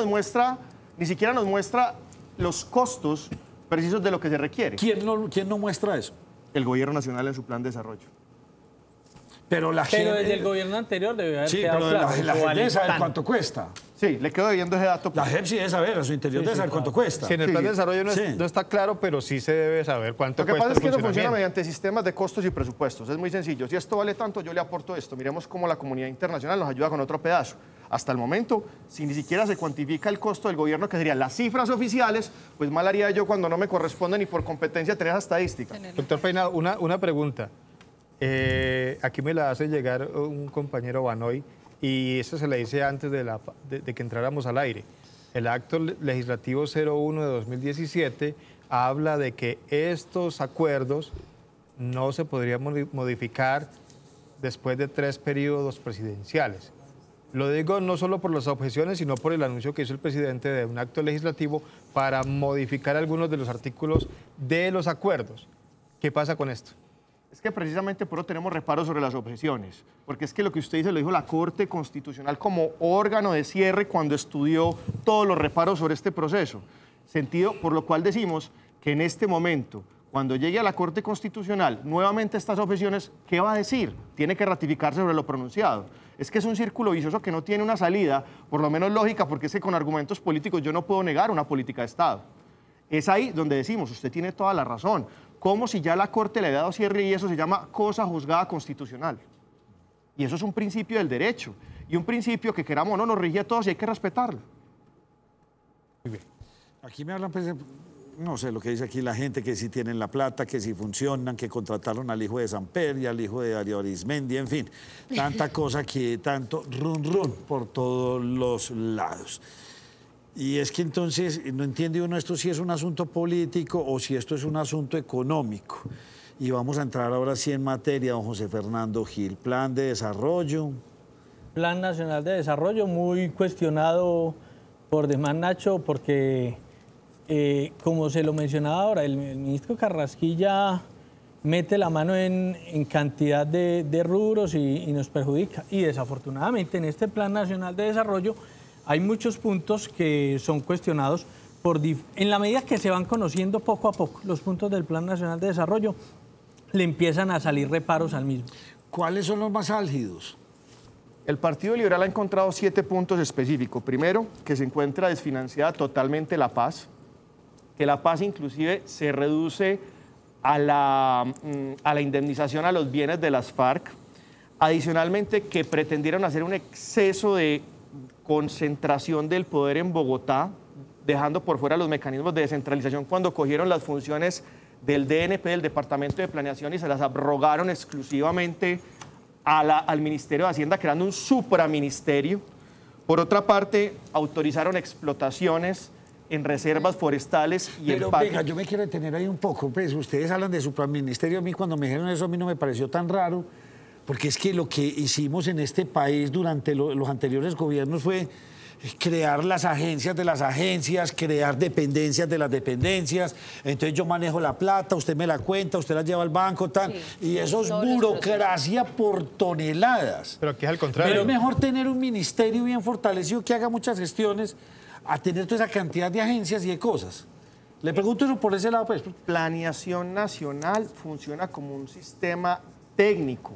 Speaker 7: nos muestra los costos precisos de lo que se requiere.
Speaker 1: ¿Quién no muestra eso?
Speaker 7: El gobierno nacional en su plan de desarrollo.
Speaker 1: Pero
Speaker 3: desde el gobierno anterior debe haber quedado
Speaker 1: pero
Speaker 3: claro.
Speaker 1: la gente debe saber cuánto cuesta.
Speaker 7: Sí, le quedo debiendo ese dato.
Speaker 1: La JEP sí debe saber, a su interior debe saber cuánto cuesta.
Speaker 4: Sí, en el plan de desarrollo no está claro, pero sí se debe saber cuánto
Speaker 7: cuesta. Lo que pasa es que eso funciona mediante sistemas de costos y presupuestos. Es muy sencillo. Si esto vale tanto, yo le aporto esto. Miremos cómo la comunidad internacional nos ayuda con otro pedazo. Hasta el momento, si ni siquiera se cuantifica el costo del gobierno, que serían las cifras oficiales, pues mal haría yo cuando no me corresponde ni por competencia tener esa estadística.
Speaker 4: Doctor Peinado, una pregunta. Aquí me la hace llegar un compañero Banoy y eso se le dice antes de que entráramos al aire. El acto legislativo 01 de 2017 habla de que estos acuerdos no se podrían modificar después de 3 periodos presidenciales. Lo digo no solo por las objeciones, sino por el anuncio que hizo el presidente de un acto legislativo para modificar algunos de los artículos de los acuerdos. ¿Qué pasa con esto?
Speaker 7: Es que precisamente por eso tenemos reparos sobre las objeciones, porque es que lo que usted dice lo dijo la Corte Constitucional como órgano de cierre cuando estudió todos los reparos sobre este proceso. Sentido por lo cual decimos que en este momento, cuando llegue a la Corte Constitucional nuevamente estas objeciones, ¿qué va a decir? Tiene que ratificarse sobre lo pronunciado. Es que es un círculo vicioso que no tiene una salida, por lo menos lógica, porque es que con argumentos políticos yo no puedo negar una política de Estado. Es ahí donde decimos, usted tiene toda la razón, como si ya la Corte le había dado cierre y eso se llama cosa juzgada constitucional. Y eso es un principio del derecho, y un principio que queramos o no nos rige a todos y hay que respetarlo.
Speaker 1: Muy bien. Aquí me hablan, pues, no sé lo que dice aquí la gente, que si tienen la plata, que si funcionan, que contrataron al hijo de Samper y al hijo de Darío Arismendi, en fin, tanta cosa que tanto run por todos los lados. Y es que entonces no entiende uno esto si es un asunto político o si esto es un asunto económico. Y vamos a entrar ahora sí en materia, don José Fernando Gil. Plan de desarrollo.
Speaker 3: Plan Nacional de Desarrollo, muy cuestionado por demás, Nacho, porque como se lo mencionaba ahora, el ministro Carrasquilla mete la mano en cantidad de rubros y nos perjudica. Y desafortunadamente en este Plan Nacional de Desarrollo hay muchos puntos que son cuestionados en la medida que se van conociendo poco a poco los puntos del Plan Nacional de Desarrollo, le empiezan a salir reparos al mismo.
Speaker 1: ¿Cuáles son los más álgidos?
Speaker 7: El Partido Liberal ha encontrado 7 puntos específicos. Primero, que se encuentra desfinanciada totalmente la paz, que la paz inclusive se reduce a la indemnización a los bienes de las FARC. Adicionalmente, que pretendieron hacer un exceso de concentración del poder en Bogotá, dejando por fuera los mecanismos de descentralización cuando cogieron las funciones del DNP, del Departamento de Planeación, y se las abrogaron exclusivamente al Ministerio de Hacienda, creando un supraministerio. Por otra parte, autorizaron explotaciones en reservas forestales y
Speaker 1: Pero
Speaker 7: en parques.
Speaker 1: venga, yo me quiero detener ahí un poco. Pues ustedes hablan de supraministerio. A mí cuando me dijeron eso, a mí no me pareció tan raro, porque es que lo que hicimos en este país durante los anteriores gobiernos fue crear las agencias de las agencias, crear dependencias de las dependencias. Entonces yo manejo la plata, usted me la cuenta, usted la lleva al banco, tal. Sí, y eso es burocracia por toneladas.
Speaker 4: Pero aquí es al contrario.
Speaker 1: Pero es mejor tener un ministerio bien fortalecido que haga muchas gestiones a tener toda esa cantidad de agencias y de cosas. Le pregunto eso por ese lado, pues.
Speaker 7: Planeación Nacional funciona como un sistema técnico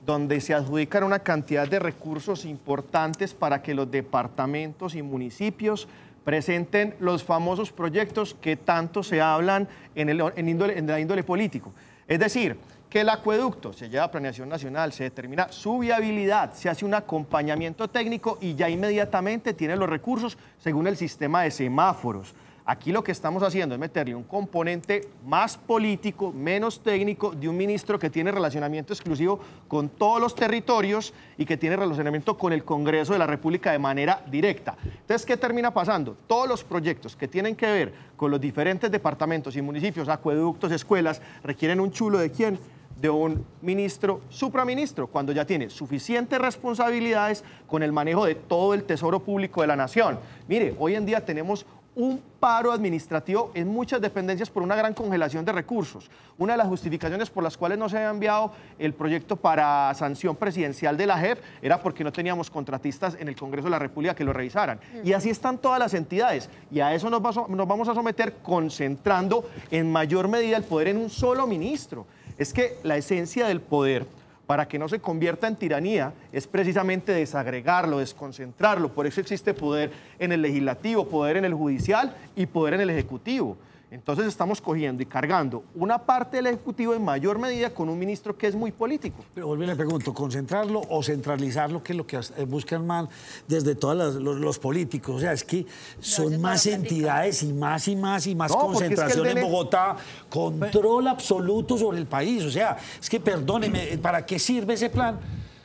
Speaker 7: donde se adjudican una cantidad de recursos importantes para que los departamentos y municipios presenten los famosos proyectos que tanto se hablan en la índole político. Es decir, que el acueducto se lleva a Planeación Nacional, se determina su viabilidad, se hace un acompañamiento técnico y ya inmediatamente tiene los recursos según el sistema de semáforos. Aquí lo que estamos haciendo es meterle un componente más político, menos técnico, de un ministro que tiene relacionamiento exclusivo con todos los territorios y que tiene relacionamiento con el Congreso de la República de manera directa. Entonces, ¿qué termina pasando? Todos los proyectos que tienen que ver con los diferentes departamentos y municipios, acueductos, escuelas, requieren un chulo ¿de quién? De un ministro, supraministro, cuando ya tiene suficientes responsabilidades con el manejo de todo el tesoro público de la nación. Mire, hoy en día tenemos un paro administrativo en muchas dependencias por una gran congelación de recursos. Una de las justificaciones por las cuales no se había enviado el proyecto para sanción presidencial de la JEP era porque no teníamos contratistas en el Congreso de la República que lo revisaran. Y así están todas las entidades. Y a eso nos vamos a someter concentrando en mayor medida el poder en un solo ministro. Es que la esencia del poder, para que no se convierta en tiranía, es precisamente desagregarlo, desconcentrarlo. Por eso existe poder en el legislativo, poder en el judicial y poder en el ejecutivo. Entonces estamos cogiendo y cargando una parte del ejecutivo en mayor medida con un ministro que es muy político.
Speaker 1: Pero vuelvo y le pregunto, ¿concentrarlo o centralizarlo, que es lo que buscan mal desde todos los políticos? O sea, es que son más entidades y más concentración en Bogotá, control absoluto sobre el país. O sea, es que perdóneme, ¿para qué sirve ese plan?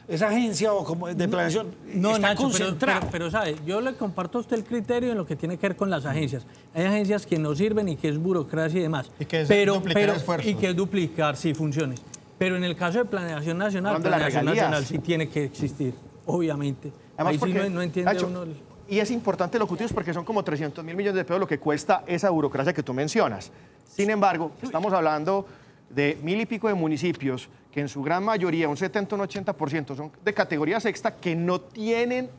Speaker 1: Esa agencia o como de planeación está
Speaker 3: Nacho,
Speaker 1: concentrada.
Speaker 3: pero sabe, yo le comparto a usted el criterio en lo que tiene que ver con las agencias. Hay agencias que no sirven y que es burocracia y demás.
Speaker 4: Y que es duplicar esfuerzos.
Speaker 3: Y que es duplicar, sí, funciones. Pero en el caso de Planeación Nacional, Planeación Nacional sí tiene que existir, obviamente.
Speaker 7: Además,
Speaker 3: ahí
Speaker 7: porque,
Speaker 3: sí no entiende
Speaker 7: Nacho,
Speaker 3: uno...
Speaker 7: Y es importante los objetivos porque son como 300.000 millones de pesos lo que cuesta esa burocracia que tú mencionas. Sin embargo, estamos hablando de 1.000 y pico de municipios que en su gran mayoría, un 70 o un 80%, son de categoría sexta que no tienen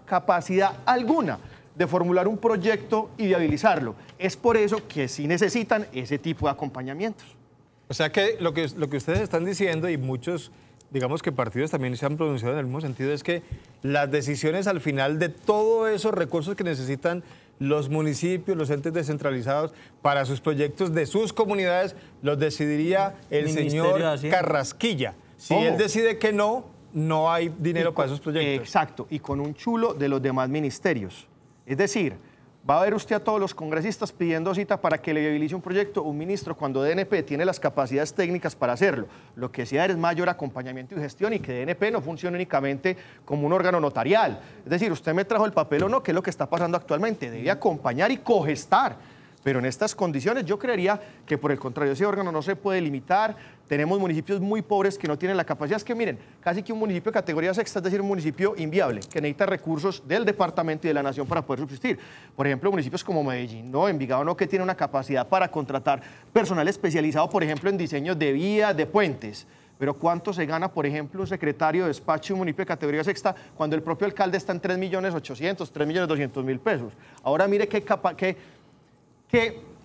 Speaker 7: capacidad alguna de formular un proyecto y viabilizarlo. Es por eso que sí necesitan ese tipo de acompañamientos.
Speaker 4: O sea que lo que ustedes están diciendo y muchos, digamos que partidos también se han pronunciado en el mismo sentido, es que las decisiones al final de todos esos recursos que necesitan los municipios, los entes descentralizados para sus proyectos de sus comunidades, los decidiría el señor Carrasquilla. Si él decide que no, no hay dinero para esos proyectos.
Speaker 7: Exacto, y con un chulo de los demás ministerios. Es decir, va a ver usted a todos los congresistas pidiendo cita para que le viabilice un proyecto, un ministro, cuando DNP tiene las capacidades técnicas para hacerlo. Lo que sí es mayor acompañamiento y gestión y que DNP no funcione únicamente como un órgano notarial. Es decir, usted me trajo el papel o no, que es lo que está pasando actualmente. Debe acompañar y cogestar. Pero en estas condiciones yo creería que por el contrario ese órgano no se puede limitar. Tenemos municipios muy pobres que no tienen la capacidad. Es que miren, casi que un municipio de categoría sexta, es decir, un municipio inviable, que necesita recursos del departamento y de la nación para poder subsistir. Por ejemplo, municipios como Medellín, ¿no? Envigado, ¿no? Que tiene una capacidad para contratar personal especializado, por ejemplo, en diseño de vías, de puentes. Pero ¿cuánto se gana, por ejemplo, un secretario de despacho de un municipio de categoría sexta cuando el propio alcalde está en 3.800.000, 3.200.000 pesos? Ahora mire qué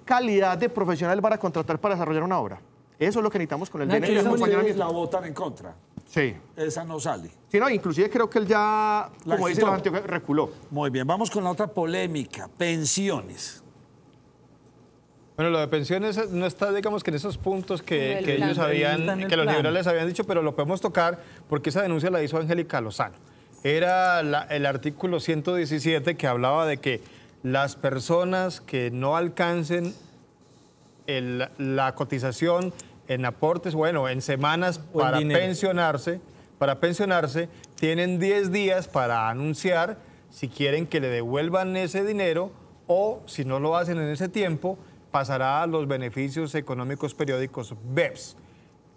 Speaker 7: calidad de profesional van a contratar para desarrollar una obra. Eso es lo que necesitamos con el DNP.
Speaker 1: Esa ustedes la votan en contra.
Speaker 7: Sí.
Speaker 1: Esa no sale.
Speaker 7: Sí, no, inclusive creo que él ya, como dice la gente, reculó.
Speaker 1: Muy bien, vamos con la otra polémica, pensiones.
Speaker 4: Bueno, lo de pensiones no está, digamos, que en esos puntos que ellos habían, que los liberales habían dicho, pero lo podemos tocar porque esa denuncia la hizo Angélica Lozano. Era el artículo 117 que hablaba de que las personas que no alcancen la cotización en aportes, bueno, en semanas para pensionarse, tienen 10 días para anunciar si quieren que le devuelvan ese dinero o si no lo hacen en ese tiempo, pasará a los beneficios económicos periódicos BEPS.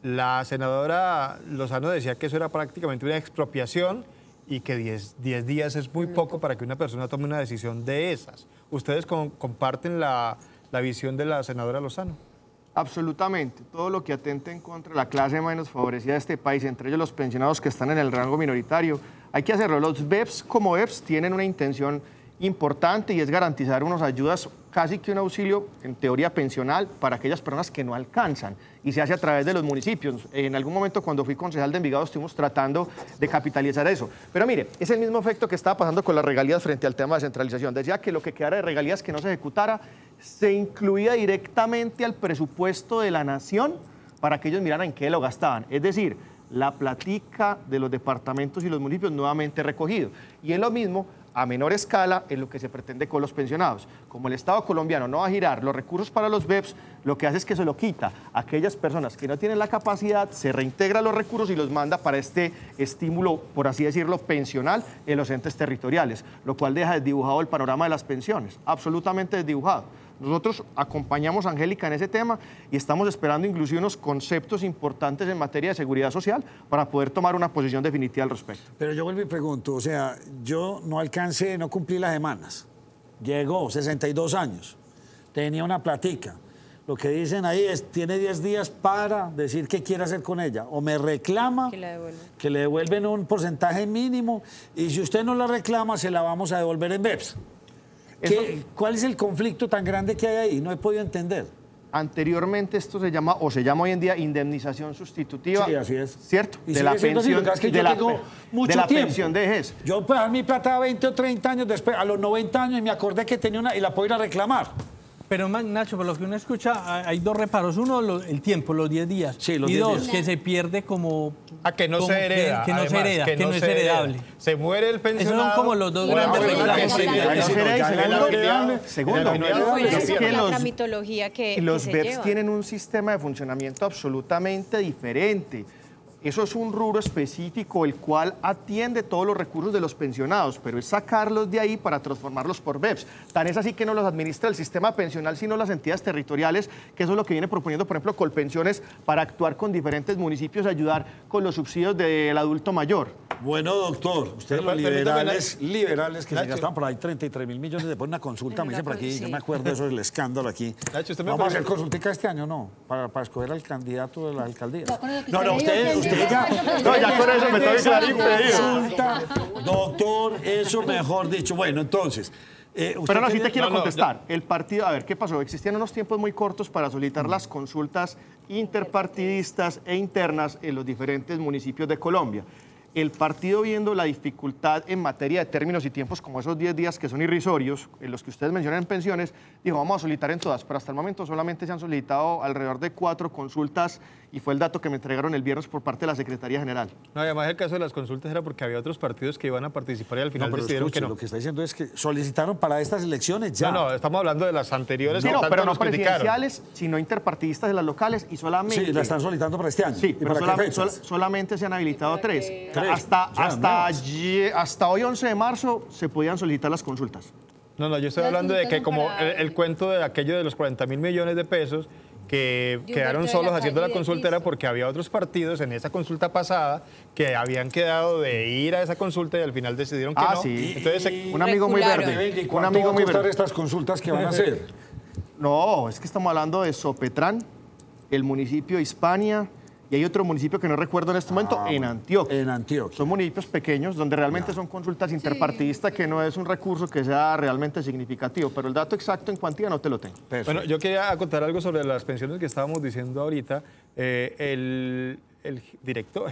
Speaker 4: La senadora Lozano decía que eso era prácticamente una expropiación y que 10 días es muy poco para que una persona tome una decisión de esas. ¿Ustedes comparten la visión de la senadora Lozano?
Speaker 7: Absolutamente. Todo lo que atente en contra de la clase menos favorecida de este país, entre ellos los pensionados que están en el rango minoritario, hay que hacerlo. Los BEPS como BEPS tienen una intención importante y es garantizar unas ayudas, casi que un auxilio en teoría pensional para aquellas personas que no alcanzan y se hace a través de los municipios. En algún momento cuando fui concejal de Envigado estuvimos tratando de capitalizar eso. Pero mire, es el mismo efecto que estaba pasando con las regalías frente al tema de centralización. Decía que lo que quedara de regalías que no se ejecutara se incluía directamente al presupuesto de la nación para que ellos miraran en qué lo gastaban. Es decir, la platica de los departamentos y los municipios nuevamente recogido. Y es lo mismo a menor escala en lo que se pretende con los pensionados. Como el Estado colombiano no va a girar los recursos para los BEPS, lo que hace es que se lo quita a aquellas personas que no tienen la capacidad, se reintegra los recursos y los manda para este estímulo, por así decirlo, pensional en los entes territoriales, lo cual deja desdibujado el panorama de las pensiones, absolutamente desdibujado. Nosotros acompañamos a Angélica en ese tema y estamos esperando inclusive unos conceptos importantes en materia de seguridad social para poder tomar una posición definitiva al respecto.
Speaker 1: Pero yo vuelvo y pregunto, o sea, yo no cumplí las semanas. Llegó, 62 años, tenía una platica. Lo que dicen ahí es, tiene 10 días para decir qué quiere hacer con ella. O me reclama, que le devuelven un porcentaje mínimo, y si usted no la reclama, se la vamos a devolver en BEPS. ¿Cuál es el conflicto tan grande que hay ahí? No he podido entender.
Speaker 7: Anteriormente esto se llama hoy en día, indemnización sustitutiva.
Speaker 1: Sí, así es.
Speaker 7: ¿Cierto?
Speaker 1: Y de la pensión,
Speaker 7: pensión de vejez.
Speaker 1: Yo pagar mi plata 20 o 30 años después, a los 90 años, y me acordé que tenía una y la puedo ir a reclamar.
Speaker 3: Pero Nacho, por lo que uno escucha, hay dos reparos. Uno, el tiempo, los 10 días.
Speaker 1: Sí, los
Speaker 3: y
Speaker 1: 10
Speaker 3: dos,
Speaker 1: días.
Speaker 3: que se pierde como...
Speaker 4: que no se hereda.
Speaker 3: Que no se hereda, que no es heredable.
Speaker 4: Se muere el pensionado.
Speaker 3: Esos son como los dos grandes
Speaker 7: reclamos. Segundo,
Speaker 5: es que la tramitología que
Speaker 7: los BEPS tienen un sistema de funcionamiento absolutamente diferente. Eso es un rubro específico el cual atiende todos los recursos de los pensionados, pero es sacarlos de ahí para transformarlos por BEPS. Tan es así que no los administra el sistema pensional, sino las entidades territoriales, que eso es lo que viene proponiendo, por ejemplo, Colpensiones, para actuar con diferentes municipios, ayudar con los subsidios del adulto mayor.
Speaker 1: Bueno, doctor, ustedes los liberales que se gastan por ahí 33.000 millones de por una consulta, me dice por aquí, sí. Yo me acuerdo de eso, el escándalo aquí.
Speaker 4: Nacho,
Speaker 1: ¿Vamos a hacer consultica este año no? Para escoger al candidato de la alcaldía.
Speaker 5: No,
Speaker 1: usted ya...
Speaker 7: No, ya con eso me tengo que quedar impedido.
Speaker 1: Consulta, doctor, eso mejor dicho. Bueno, entonces...
Speaker 7: pero no, sí te quiero contestar. El partido, a ver, ¿qué pasó? Existían unos tiempos muy cortos para solicitar las consultas interpartidistas e internas en los diferentes municipios de Colombia. El partido, viendo la dificultad en materia de términos y tiempos, como esos 10 días que son irrisorios, en los que ustedes mencionan en pensiones, dijo, vamos a solicitar en todas, pero hasta el momento solamente se han solicitado alrededor de 4 consultas, y fue el dato que me entregaron el viernes por parte de la Secretaría General.
Speaker 4: No, además el caso de las consultas era porque había otros partidos que iban a participar y al final decidieron que no.
Speaker 1: Lo que está diciendo es que solicitaron para estas elecciones ya.
Speaker 4: No, estamos hablando de las anteriores.
Speaker 7: Sí, pero no presidenciales, sino interpartitidistas de las locales, y solamente...
Speaker 1: Sí, la están solicitando para este año.
Speaker 7: Sí, pero solamente se han habilitado 3. Hasta hoy, 11 de marzo, se podían solicitar las consultas.
Speaker 4: No, yo estoy hablando de que como el cuento de aquello de los 40.000 millones de pesos que quedaron solos haciendo la consulta era porque había otros partidos en esa consulta pasada que habían quedado de ir a esa consulta y al final decidieron que no.
Speaker 7: Sí.
Speaker 4: Entonces,
Speaker 7: un amigo muy verde.
Speaker 1: Un amigo muy verde. Estas consultas que van a hacer?
Speaker 7: No, es que estamos hablando de Sopetrán, el municipio de Hispania, y hay otro municipio que no recuerdo en este momento, en Antioquia.
Speaker 1: En Antioquia.
Speaker 7: Son municipios pequeños donde realmente son consultas interpartidistas, que no es un recurso que sea realmente significativo, pero el dato exacto en cuantía no te lo tengo.
Speaker 1: Perfecto.
Speaker 4: Bueno, yo quería contar algo sobre las pensiones que estábamos diciendo ahorita. El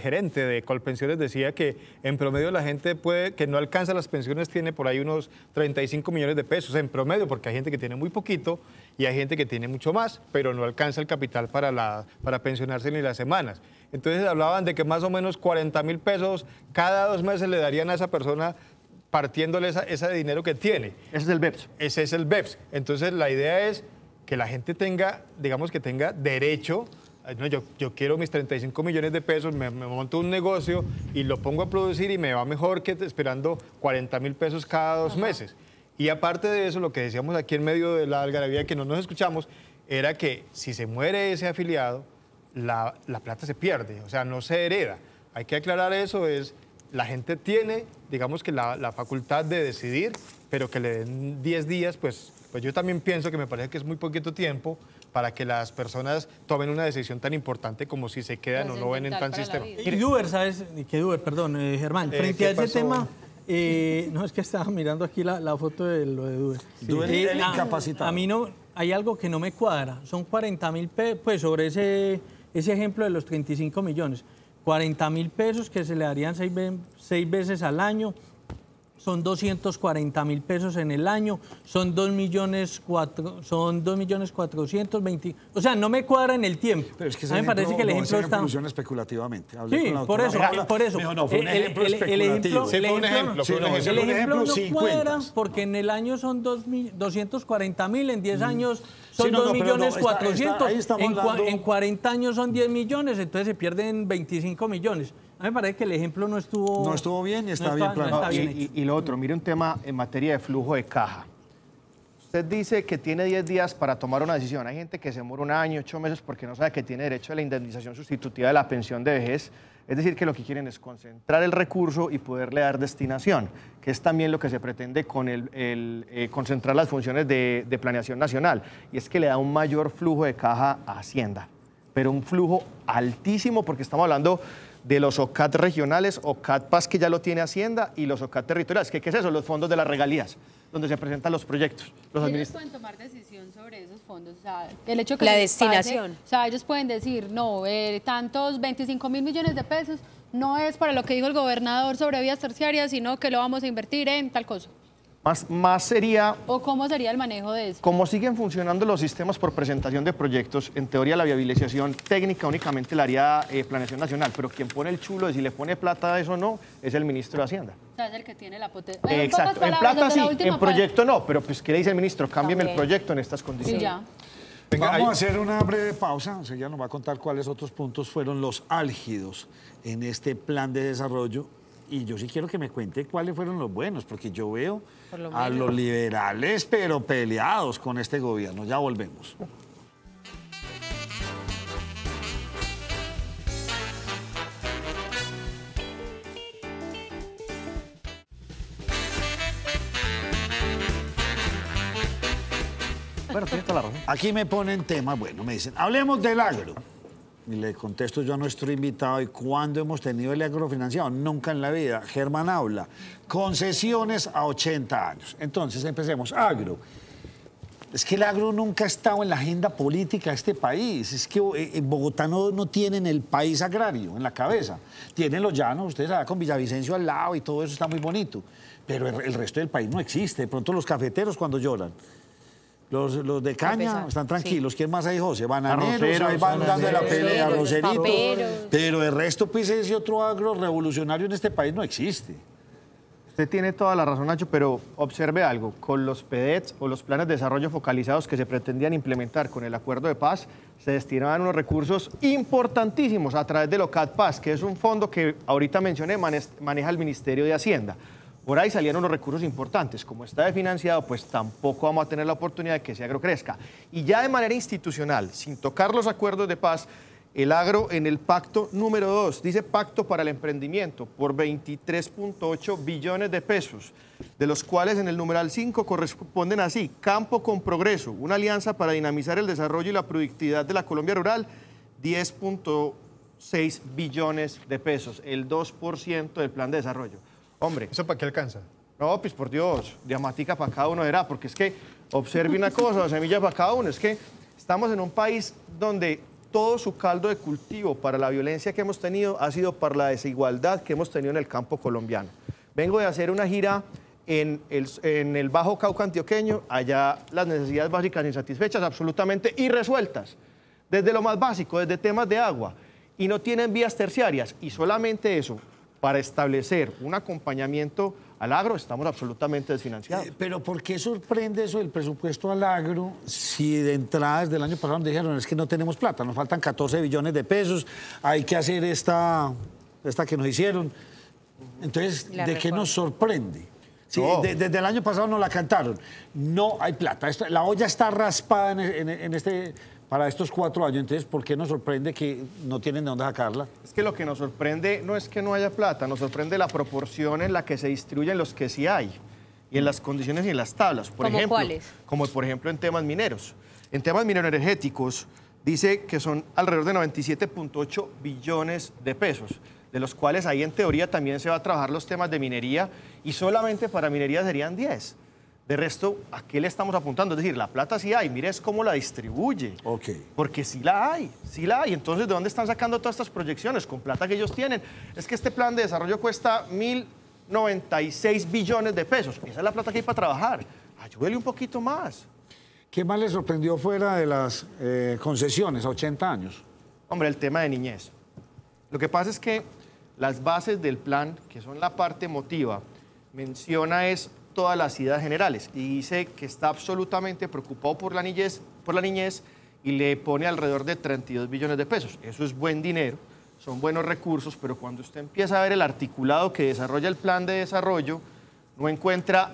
Speaker 4: gerente de Colpensiones decía que en promedio la gente que no alcanza las pensiones tiene por ahí unos 35 millones de pesos en promedio, porque hay gente que tiene muy poquito y hay gente que tiene mucho más, pero no alcanza el capital para pensionarse ni las semanas. Entonces hablaban de que más o menos 40.000 pesos cada 2 meses le darían a esa persona partiéndole ese dinero que tiene.
Speaker 7: Ese es el BEPS.
Speaker 4: Ese es el BEPS. Entonces la idea es que la gente tenga, digamos que tenga derecho. No, yo quiero mis 35 millones de pesos, me monto un negocio y lo pongo a producir y me va mejor que esperando 40.000 pesos cada 2 meses. Y aparte de eso, lo que decíamos aquí en medio de la algarabía que no nos escuchamos, era que si se muere ese afiliado, la plata se pierde, o sea, no se hereda. Hay que aclarar eso, la gente tiene, digamos que la facultad de decidir, pero que le den 10 días, pues yo también pienso que me parece que es muy poquito tiempo para que las personas tomen una decisión tan importante como si se quedan o no ven en tal sistema.
Speaker 3: Perdón, Germán, frente a ese tema, no, es que estaba mirando aquí la foto de lo de Duber.
Speaker 1: Duber, el incapacitado.
Speaker 3: A mí no, hay algo que no me cuadra, son 40.000 pesos, pues sobre ese ejemplo de los 35 millones, 40.000 pesos que se le darían 6 veces al año, son 240.000 pesos en el año, son 2.420.000, o sea, no me cuadra en el tiempo.
Speaker 1: Pero es que
Speaker 3: a mí me parece que el ejemplo está...
Speaker 1: especulativamente.
Speaker 3: Sí, por eso.
Speaker 1: No, fue un ejemplo especulativo.
Speaker 3: El ejemplo no cuadra
Speaker 1: 50.
Speaker 3: porque en el año son 240.000, en 10 años son
Speaker 1: Sí, no,
Speaker 3: 2.400.000, en 40 años son 10 millones, entonces se pierden 25 millones. A mí me parece que el ejemplo no estuvo...
Speaker 1: No estuvo bien y está bien planeado.
Speaker 7: Y lo otro, mire un tema en materia de flujo de caja. Usted dice que tiene 10 días para tomar una decisión. Hay gente que se demora 1 año, 8 meses porque no sabe que tiene derecho a la indemnización sustitutiva de la pensión de vejez. Es decir, que lo que quieren es concentrar el recurso y poderle dar destinación, que es también lo que se pretende con concentrar las funciones de planeación nacional. Y es que le da un mayor flujo de caja a Hacienda, pero un flujo altísimo porque estamos hablando de los OCAT regionales, OCAT PAS que ya lo tiene Hacienda y los OCAT territoriales. ¿Qué es eso? Los fondos de las regalías, donde se presentan los proyectos.
Speaker 2: Ellos pueden tomar decisión sobre esos fondos, o sea, el hecho que
Speaker 5: la
Speaker 2: les
Speaker 5: destinación.
Speaker 2: Pase, o sea, ellos pueden decir, no, tantos 25.000 millones de pesos no es para lo que dijo el gobernador sobre vías terciarias, sino que lo vamos a invertir en tal cosa.
Speaker 7: Más sería...
Speaker 2: ¿O cómo sería el manejo de eso?
Speaker 7: Como siguen funcionando los sistemas por presentación de proyectos, en teoría la viabilización técnica únicamente la haría Planeación Nacional, pero quien pone el chulo de si le pone plata a eso o no es el ministro de Hacienda.
Speaker 2: O sea, es el que tiene la potencia.
Speaker 7: Exacto, en plata sí, en proyecto no, pero pues ¿qué le dice el ministro? Cámbiame el proyecto en estas condiciones.
Speaker 2: Sí, ya.
Speaker 1: Vamos a hacer una breve pausa, o sea, ya nos va a contar cuáles otros puntos fueron los álgidos en este plan de desarrollo. Y yo sí quiero que me cuente cuáles fueron los buenos, porque yo veo a los liberales, pero peleados con este gobierno. Ya volvemos.
Speaker 7: Bueno, tiene toda la razón.
Speaker 1: Aquí me ponen temas, bueno, me dicen, hablemos del agro. Y le contesto yo a nuestro invitado, ¿y cuándo hemos tenido el agro financiado? Nunca en la vida. Germán habla, concesiones a 80 años. Entonces, empecemos. Agro. Es que el agro nunca ha estado en la agenda política de este país. Es que en Bogotá no tienen el país agrario en la cabeza. Tienen los llanos, ustedes saben, con Villavicencio al lado y todo eso está muy bonito. Pero el resto del país no existe. De pronto los cafeteros cuando lloran. Los de caña están tranquilos. Sí. ¿Quién más hay, José? Bananeros, ahí van dando la pelea, roseritos. Pero el resto, pues, ese otro agro revolucionario en este país no existe.
Speaker 7: Usted tiene toda la razón, Nacho, pero observe algo. Con los PDETs o los planes de desarrollo focalizados que se pretendían implementar con el acuerdo de paz, se destinaban unos recursos importantísimos a través del OCAT Paz, que es un fondo que ahorita mencioné, maneja el Ministerio de Hacienda. Por ahí salieron unos recursos importantes. Como está desfinanciado, pues tampoco vamos a tener la oportunidad de que ese agro crezca. Y ya de manera institucional, sin tocar los acuerdos de paz, el agro en el pacto número 2, dice Pacto para el Emprendimiento, por 23.8 billones de pesos, de los cuales en el numeral 5 corresponden así: Campo con Progreso, una alianza para dinamizar el desarrollo y la productividad de la Colombia rural, 10.6 billones de pesos, el 2% del plan de desarrollo. Hombre,
Speaker 4: ¿eso para qué alcanza?
Speaker 7: No, pues por Dios, diamática para cada uno era, porque es que, observe una cosa, semilla para cada uno, es que estamos en un país donde todo su caldo de cultivo para la violencia que hemos tenido ha sido para la desigualdad que hemos tenido en el campo colombiano. Vengo de hacer una gira en el Bajo Cauca antioqueño, allá las necesidades básicas insatisfechas, absolutamente irresueltas, desde lo más básico, desde temas de agua, y no tienen vías terciarias, y solamente eso, para establecer un acompañamiento al agro, estamos absolutamente desfinanciados.
Speaker 1: Pero ¿por qué sorprende eso del presupuesto al agro si de entrada desde el año pasado nos dijeron es que no tenemos plata, nos faltan 14 billones de pesos, hay que hacer esta que nos hicieron? Entonces, ¿de qué nos sorprende? Sí,
Speaker 7: No.
Speaker 1: desde el año pasado nos la cantaron, no hay plata, la olla está raspada para estos 4 años, entonces ¿por qué nos sorprende que no tienen de dónde sacarla?
Speaker 7: Es que lo que nos sorprende no es que no haya plata, nos sorprende la proporción en la que se distribuyen los que sí hay, y en las condiciones y en las tablas.
Speaker 5: ¿Cómo cuáles?
Speaker 7: Como por ejemplo en temas mineros. En temas mineroenergéticos dice que son alrededor de 97.8 billones de pesos, de los cuales ahí en teoría también se va a trabajar los temas de minería, y solamente para minería serían 10. De resto, ¿a qué le estamos apuntando? Es decir, la plata sí hay, mire es cómo la distribuye.
Speaker 1: Ok.
Speaker 7: Porque sí la hay, sí la hay. Entonces, ¿de dónde están sacando todas estas proyecciones? Con plata que ellos tienen. Es que este plan de desarrollo cuesta 1.096 billones de pesos. Esa es la plata que hay para trabajar. Ayúdele un poquito más.
Speaker 1: ¿Qué más les sorprendió fuera de las concesiones a 80 años?
Speaker 7: Hombre, el tema de niñez. Lo que pasa es que las bases del plan, que son la parte emotiva, menciona todas las ideas generales y dice que está absolutamente preocupado por la niñez y le pone alrededor de 32 billones de pesos. Eso es buen dinero, son buenos recursos, pero cuando usted empieza a ver el articulado que desarrolla el plan de desarrollo, no encuentra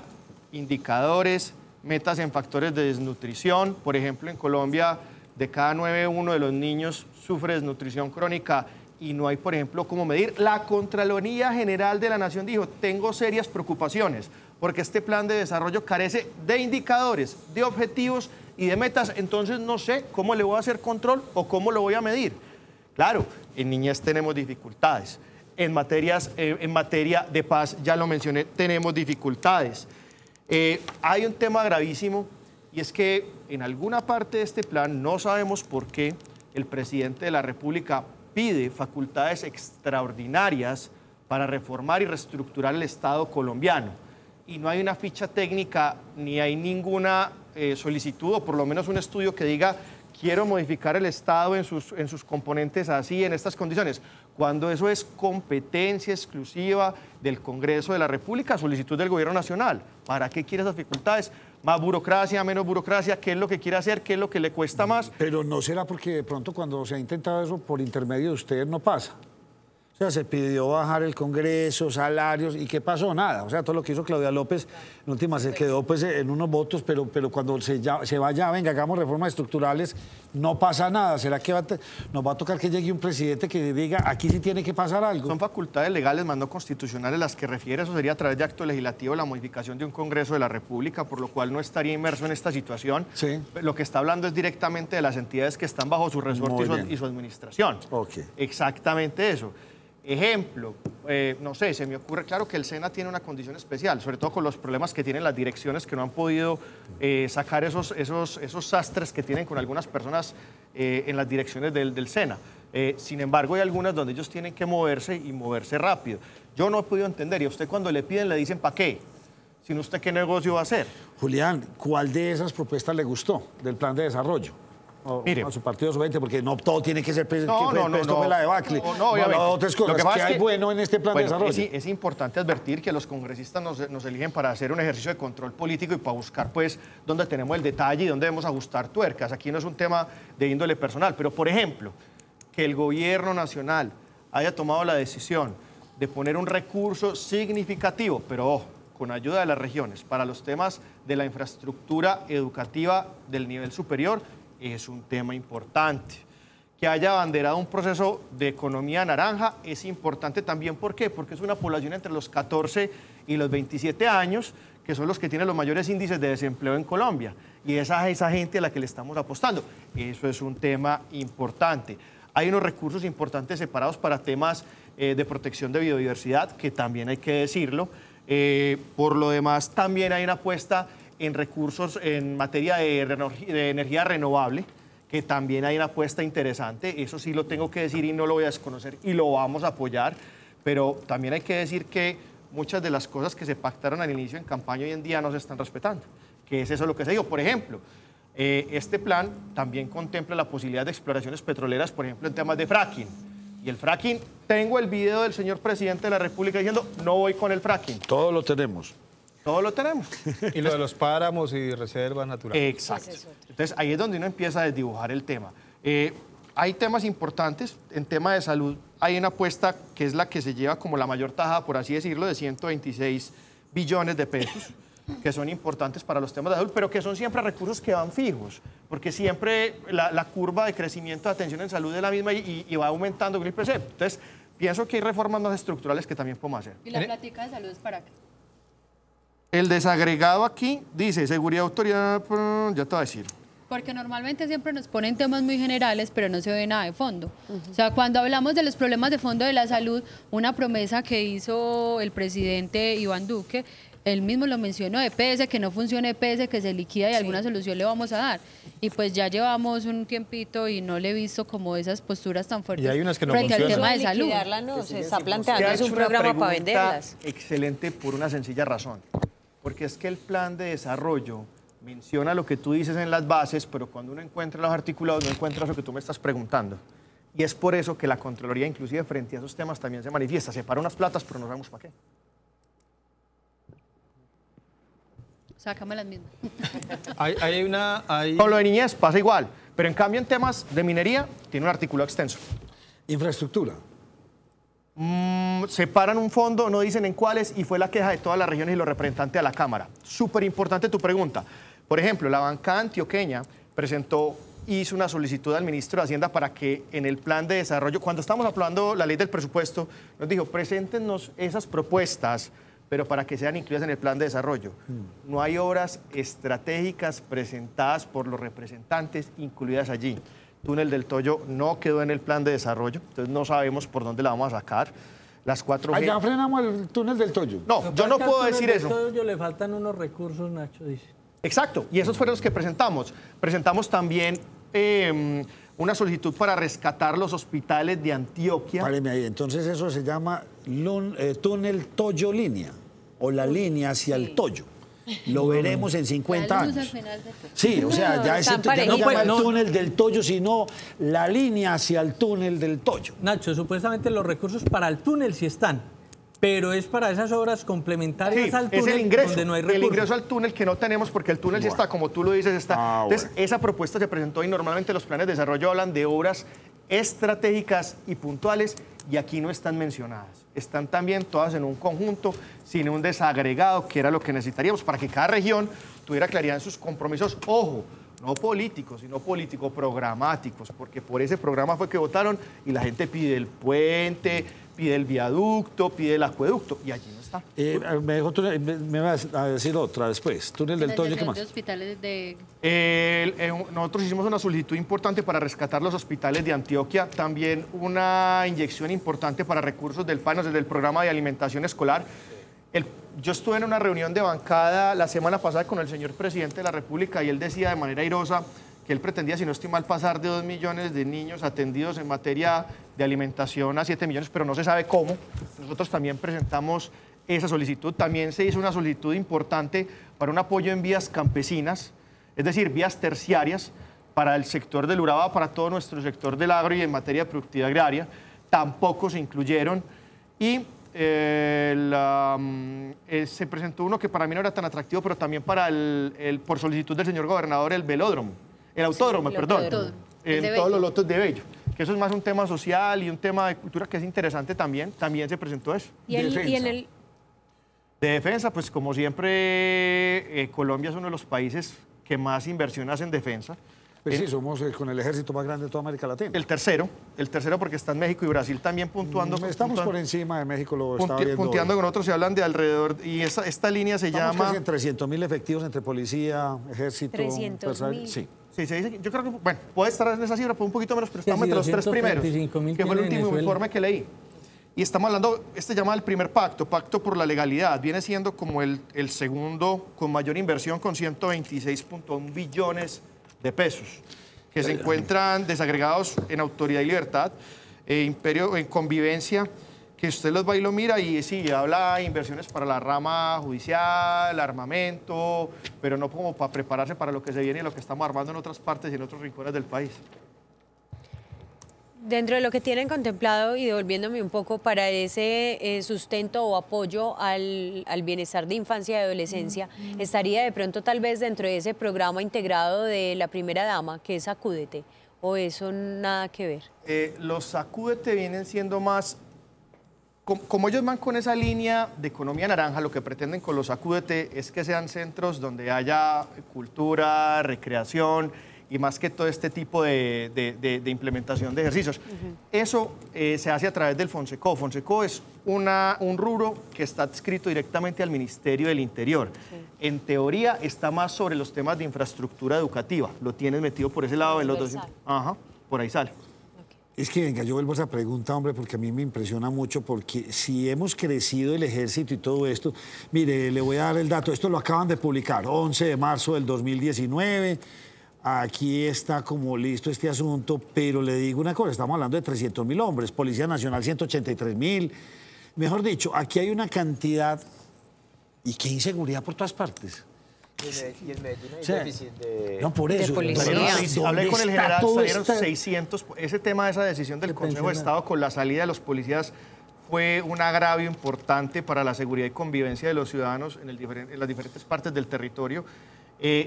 Speaker 7: indicadores, metas en factores de desnutrición. Por ejemplo, en Colombia, de cada 9, 1 de los niños sufre desnutrición crónica y no hay, por ejemplo, cómo medir. La Contraloría General de la Nación dijo, tengo serias preocupaciones porque este plan de desarrollo carece de indicadores, de objetivos y de metas, entonces no sé cómo le voy a hacer control o cómo lo voy a medir. Claro, en niñez tenemos dificultades, en materia de paz, ya lo mencioné, tenemos dificultades. Hay un tema gravísimo y es que en alguna parte de este plan, no sabemos por qué, el presidente de la República pide facultades extraordinarias para reformar y reestructurar el Estado colombiano. Y no hay una ficha técnica ni hay ninguna solicitud o por lo menos un estudio que diga quiero modificar el Estado en sus componentes así, en estas condiciones, cuando eso es competencia exclusiva del Congreso de la República, solicitud del Gobierno Nacional. ¿Para qué quiere esas dificultades? Más burocracia, menos burocracia, ¿qué es lo que quiere hacer? ¿Qué es lo que le cuesta más?
Speaker 1: Pero no será porque de pronto cuando se ha intentado eso por intermedio de ustedes no pasa. O sea, se pidió bajar el Congreso, salarios, ¿y qué pasó? Nada. O sea, todo lo que hizo Claudia López, en última se quedó pues en unos votos, pero cuando se vaya, venga, hagamos reformas estructurales, no pasa nada. ¿Será que nos va a tocar que llegue un presidente que diga, aquí sí tiene que pasar algo?
Speaker 7: Son facultades legales, más no constitucionales, las que refiere. Eso sería a través de acto legislativo la modificación de un Congreso de la República, por lo cual no estaría inmerso en esta situación.
Speaker 1: Sí.
Speaker 7: Lo que está hablando es directamente de las entidades que están bajo su resorte y su administración.
Speaker 1: Ok.
Speaker 7: Exactamente eso. Ejemplo, no sé, se me ocurre, claro que el SENA tiene una condición especial, sobre todo con los problemas que tienen las direcciones que no han podido sacar esos sastres que tienen con algunas personas en las direcciones del SENA. Sin embargo, hay algunas donde ellos tienen que moverse y moverse rápido. Yo no he podido entender, y a usted cuando le piden le dicen ¿para qué? Sin usted, ¿qué negocio va a hacer?
Speaker 1: Julián, ¿cuál de esas propuestas le gustó del plan de desarrollo?
Speaker 7: Mire,
Speaker 1: a su partido, su 20, porque no todo tiene que ser
Speaker 7: no,
Speaker 1: fue la debacle.
Speaker 7: No, obviamente.
Speaker 1: Otras cosas,
Speaker 7: Lo que pasa
Speaker 1: ¿qué hay bueno en este plan de desarrollo?
Speaker 7: Es importante advertir que los congresistas nos eligen para hacer un ejercicio de control político y para buscar, pues, dónde tenemos el detalle y dónde debemos ajustar tuercas. Aquí no es un tema de índole personal, pero, por ejemplo, que el gobierno nacional haya tomado la decisión de poner un recurso significativo, pero ojo, con ayuda de las regiones, para los temas de la infraestructura educativa del nivel superior, es un tema importante. Que haya abanderado un proceso de economía naranja es importante también. ¿Por qué? Porque es una población entre los 14 y los 27 años, que son los que tienen los mayores índices de desempleo en Colombia. Y es a esa gente a la que le estamos apostando. Eso es un tema importante. Hay unos recursos importantes separados para temas de protección de biodiversidad, que también hay que decirlo. Por lo demás, también hay una apuesta en recursos en materia de energía renovable, que también hay una apuesta interesante. Eso sí lo tengo que decir y no lo voy a desconocer y lo vamos a apoyar. Pero también hay que decir que muchas de las cosas que se pactaron al inicio en campaña hoy en día no se están respetando. Que es eso lo que se dijo. Por ejemplo, este plan también contempla la posibilidad de exploraciones petroleras, por ejemplo, en temas de fracking. Y el fracking, tengo el video del señor presidente de la República diciendo, no voy con el fracking.
Speaker 1: Todo lo tenemos.
Speaker 7: Todo lo tenemos.
Speaker 4: Y lo de los páramos y reservas naturales.
Speaker 7: Exacto. Entonces, ahí es donde uno empieza a desdibujar el tema. Hay temas importantes. En tema de salud hay una apuesta que es la que se lleva como la mayor tajada, por así decirlo, de 126 billones de pesos, que son importantes para los temas de salud, pero que son siempre recursos que van fijos, porque siempre la curva de crecimiento de atención en salud es la misma y va aumentando con el IPC. Entonces, pienso que hay reformas más estructurales que también podemos hacer.
Speaker 2: ¿Y la plática de salud es para qué?
Speaker 7: El desagregado aquí dice, seguridad, autoridad, ya te voy a decir.
Speaker 2: Porque normalmente siempre nos ponen temas muy generales, pero no se ve nada de fondo. O sea, cuando hablamos de los problemas de fondo de la salud, una promesa que hizo el presidente Iván Duque, él mismo lo mencionó, EPS, que no funcione EPS, que se liquida y alguna solución le vamos a dar. Y pues ya llevamos un tiempito y no le he visto como esas posturas tan fuertes
Speaker 4: Y hay unas que no
Speaker 2: frente al
Speaker 4: funcionan.
Speaker 2: tema de salud.
Speaker 5: Liquidarla no, se está
Speaker 7: Te
Speaker 5: planteando,
Speaker 7: ha
Speaker 5: es
Speaker 7: hecho
Speaker 5: un
Speaker 7: una
Speaker 5: programa para
Speaker 7: pregunta
Speaker 5: venderlas.
Speaker 7: excelente por una sencilla razón. Porque es que el plan de desarrollo menciona lo que tú dices en las bases, pero cuando uno encuentra los articulados no encuentra lo que tú me estás preguntando. Y es por eso que la Contraloría, inclusive frente a esos temas, también se manifiesta. Separa unas platas, pero no sabemos para qué.
Speaker 2: Sácame las mismas.
Speaker 7: Con lo de niñez pasa igual, pero en cambio en temas de minería tiene un articulado extenso.
Speaker 1: Infraestructura.
Speaker 7: Separan un fondo, no dicen en cuáles, y fue la queja de todas las regiones y los representantes a la Cámara. Súper importante tu pregunta. Por ejemplo, la bancada antioqueña hizo una solicitud al ministro de Hacienda para que en el plan de desarrollo, cuando estamos aprobando la ley del presupuesto, nos dijo, preséntenos esas propuestas, pero para que sean incluidas en el plan de desarrollo. No hay obras estratégicas presentadas por los representantes incluidas allí. Túnel del Toyo no quedó en el plan de desarrollo, entonces no sabemos por dónde la vamos a sacar. Las 4G...
Speaker 1: Allá frenamos el túnel del Toyo.
Speaker 7: No, yo no puedo decir eso.
Speaker 3: Toyo le faltan unos recursos, Nacho dice.
Speaker 7: Exacto, y esos fueron los que presentamos. Presentamos también una solicitud para rescatar los hospitales de Antioquia.
Speaker 1: Páreme ahí, entonces eso se llama túnel Toyo línea, o la línea hacia el Toyo. Lo veremos en 50 años. Sí, o sea, ya ese ya no llama el túnel del Toyo, sino la línea hacia el túnel del Toyo.
Speaker 3: Nacho, supuestamente los recursos para el túnel sí están, pero es para esas obras complementarias al túnel,
Speaker 7: es el ingreso,
Speaker 3: donde no hay recursos.
Speaker 7: el ingreso al túnel que no tenemos, porque el túnel sí está, como tú lo dices, está. Entonces, esa propuesta se presentó y normalmente los planes de desarrollo hablan de obras estratégicas y puntuales, y aquí no están mencionadas. Están también todas en un conjunto, sin un desagregado, que era lo que necesitaríamos para que cada región tuviera claridad en sus compromisos. Ojo, no políticos, sino político-programáticos, porque por ese programa fue que votaron y la gente pide el puente, pide el viaducto, pide el acueducto, y allí no está.
Speaker 1: Me vas a decir otra después. Túnel del Toyo, ¿qué más?
Speaker 2: Hospitales de...
Speaker 7: Nosotros hicimos una solicitud importante para rescatar los hospitales de Antioquia, también una inyección importante para recursos del PANOS, desde el programa de alimentación escolar. Yo estuve en una reunión de bancada la semana pasada con el señor presidente de la República y él decía de manera airosa que él pretendía, si no estoy mal, pasar de 2 millones de niños atendidos en materia de alimentación a 7 millones, pero no se sabe cómo. Nosotros también presentamos esa solicitud. También se hizo una solicitud importante para un apoyo en vías campesinas, es decir, vías terciarias para el sector del Urabá, para todo nuestro sector del agro y en materia de productividad agraria. Tampoco se incluyeron. Y se presentó uno que para mí no era tan atractivo, pero también para por solicitud del señor gobernador, el velódromo, el autódromo, perdón, en todos los lotes de Bello. Que eso es más un tema social y un tema de cultura que es interesante también. También se presentó eso. De defensa, pues como siempre, Colombia es uno de los países que más inversión hace en defensa.
Speaker 1: Pues sí, somos con el ejército más grande de toda América Latina.
Speaker 7: El tercero porque están México y Brasil también puntuando.
Speaker 1: Estamos por encima de México, lo estaba viendo.
Speaker 7: Punteando con otros, se hablan de alrededor, y esta línea se llama...
Speaker 1: Estamos casi en 300.000 efectivos entre policía, ejército...
Speaker 5: 300.000.
Speaker 1: Sí.
Speaker 7: Sí, se dice, yo creo que, bueno, puede estar en esa cifra, puede un poquito menos, pero estamos entre los 3 primeros, que fue el último informe que leí. Y estamos hablando, se llama el primer pacto por la legalidad, viene siendo como el segundo con mayor inversión, con 126.1 billones de pesos, que se encuentran desagregados en autoridad y libertad, imperio, en convivencia, que usted los va y lo mira y sí, habla de inversiones para la rama judicial, armamento, pero no como para prepararse para lo que se viene y lo que estamos armando en otras partes y en otros rincones del país.
Speaker 5: Dentro de lo que tienen contemplado, y devolviéndome un poco para ese sustento o apoyo al bienestar de infancia y adolescencia, estaría de pronto tal vez dentro de ese programa integrado de la primera dama, que es Sacúdete, o eso nada que ver.
Speaker 7: Los Sacúdete vienen siendo más, como ellos van con esa línea de economía naranja, lo que pretenden con los Sacúdete es que sean centros donde haya cultura, recreación, y más que todo este tipo de implementación de ejercicios. Eso se hace a través del Fonseco. Fonseco es un rubro que está adscrito directamente al Ministerio del Interior. Sí. En teoría está más sobre los temas de infraestructura educativa. Lo tienes metido por ese lado. En los 200. Ajá, por ahí sale.
Speaker 1: Es que, venga, yo vuelvo a esa pregunta, hombre, porque a mí me impresiona mucho, porque si hemos crecido el ejército y todo esto, mire, le voy a dar el dato, esto lo acaban de publicar, 11 de marzo del 2019, aquí está como listo este asunto, pero le digo una cosa, estamos hablando de 300.000 hombres, Policía Nacional 183.000, mejor dicho, aquí hay una cantidad, y qué inseguridad por todas partes.
Speaker 6: Y en Medellín hay déficit de...
Speaker 1: No, por eso.
Speaker 7: Hablé con el general, salieron 600, ese tema de esa decisión del Consejo de Estado con la salida de los policías fue un agravio importante para la seguridad y convivencia de los ciudadanos en las diferentes partes del territorio.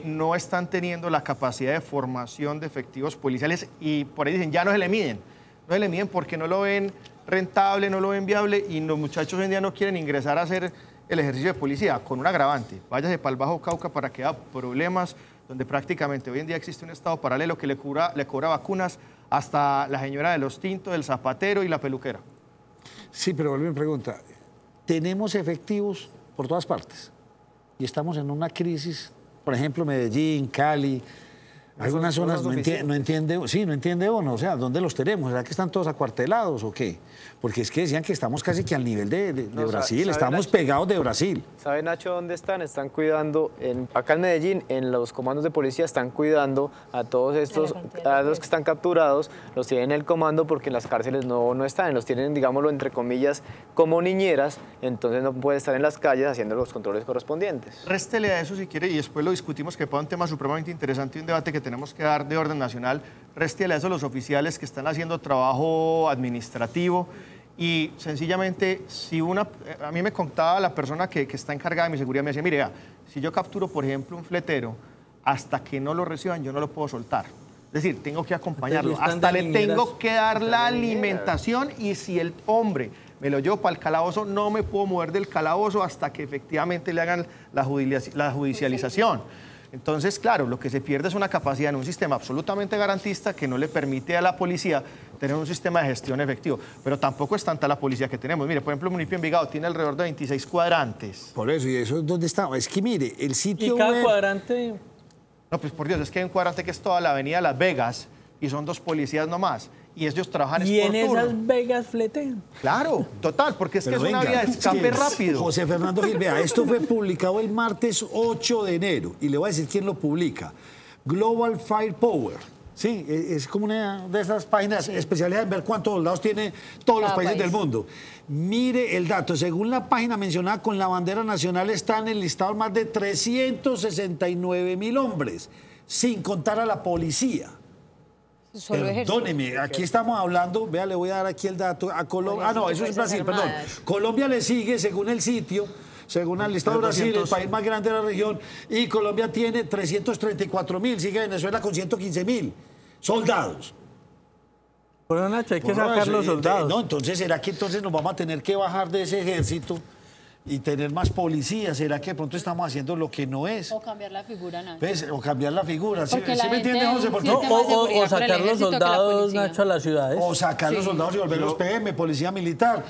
Speaker 7: No están teniendo la capacidad de formación de efectivos policiales y por ahí dicen, ya no se le miden porque no lo ven rentable, no lo ven viable y los muchachos hoy en día no quieren ingresar a hacer el ejercicio de policía, con un agravante. Váyase para el Bajo Cauca para que haya problemas, donde prácticamente hoy en día existe un estado paralelo que le cobra vacunas hasta la señora de los tintos, el zapatero y la peluquera.
Speaker 1: Sí, pero vuelvo a mi pregunta. Tenemos efectivos por todas partes y estamos en una crisis. Por ejemplo, Medellín, Cali, algunas zonas no entiende uno, o sea, ¿dónde los tenemos? ¿Será que están todos acuartelados o qué? Porque es que decían que estamos casi que al nivel de Brasil, estamos Nacho, pegados de Brasil.
Speaker 6: ¿Sabe, Nacho, dónde están? Están cuidando, acá en Medellín, en los comandos de policía, están cuidando a todos estos, a los que están capturados, los tienen en el comando porque en las cárceles no están, los tienen, digámoslo, entre comillas, como niñeras, entonces no puede estar en las calles haciendo los controles correspondientes.
Speaker 7: Réstele a eso si quiere y después lo discutimos, que para un tema supremamente interesante y un debate que tenemos que dar de orden nacional, réstele a eso los oficiales que están haciendo trabajo administrativo y sencillamente, a mí me contaba la persona que está encargada de mi seguridad, me decía, mire, si yo capturo, por ejemplo, un fletero, hasta que no lo reciban, yo no lo puedo soltar. Es decir, tengo que acompañarlo, hasta le tengo que dar la alimentación y si el hombre me lo llevo para el calabozo, no me puedo mover del calabozo hasta que efectivamente le hagan la judicialización. Entonces, claro, lo que se pierde es una capacidad en un sistema absolutamente garantista que no le permite a la policía tener un sistema de gestión efectivo. Pero tampoco es tanta la policía que tenemos. Mire, por ejemplo, el municipio de Envigado tiene alrededor de 26 cuadrantes.
Speaker 1: Por eso, ¿y eso es dónde está? Es que mire, el sitio
Speaker 3: ¿Y cada cuadrante?
Speaker 7: No, pues por Dios, es que hay un cuadrante que es toda la avenida Las Vegas y son 2 policías nomás. Y ellos trabajan
Speaker 3: ¿Y en esas Vegas fletean?
Speaker 7: Claro, total, porque es que es una vía de escape rápido.
Speaker 1: José Fernando Gil, vea, esto fue publicado el martes 8 de enero y le voy a decir quién lo publica. Global Firepower. Sí, es como una de esas páginas especiales en ver cuántos soldados tiene todos los países del mundo. Mire el dato, según la página mencionada con la bandera nacional están enlistados más de 369.000 hombres, sin contar a la policía. Perdóneme, aquí estamos hablando, vea, le voy a dar aquí el dato a Colombia. Ah, no, eso es Brasil, perdón. Colombia le sigue, según el sitio, según el listado de Brasil, el país más grande de la región, y Colombia tiene 334.000, sigue Venezuela con 115.000 soldados.
Speaker 3: Pero Nacho, hay que sacar los soldados.
Speaker 1: No, entonces, ¿será que entonces nos vamos a tener que bajar de ese ejército y tener más policías? ¿Será que de pronto estamos haciendo lo que no es?
Speaker 2: O cambiar la figura, Nacho.
Speaker 1: ¿Ves? O cambiar la figura. ¿Sí
Speaker 2: me
Speaker 1: entiende, José?
Speaker 3: O sacar los soldados, Nacho, a las ciudades.
Speaker 1: O sacar los soldados y volverlos PM, policía militar.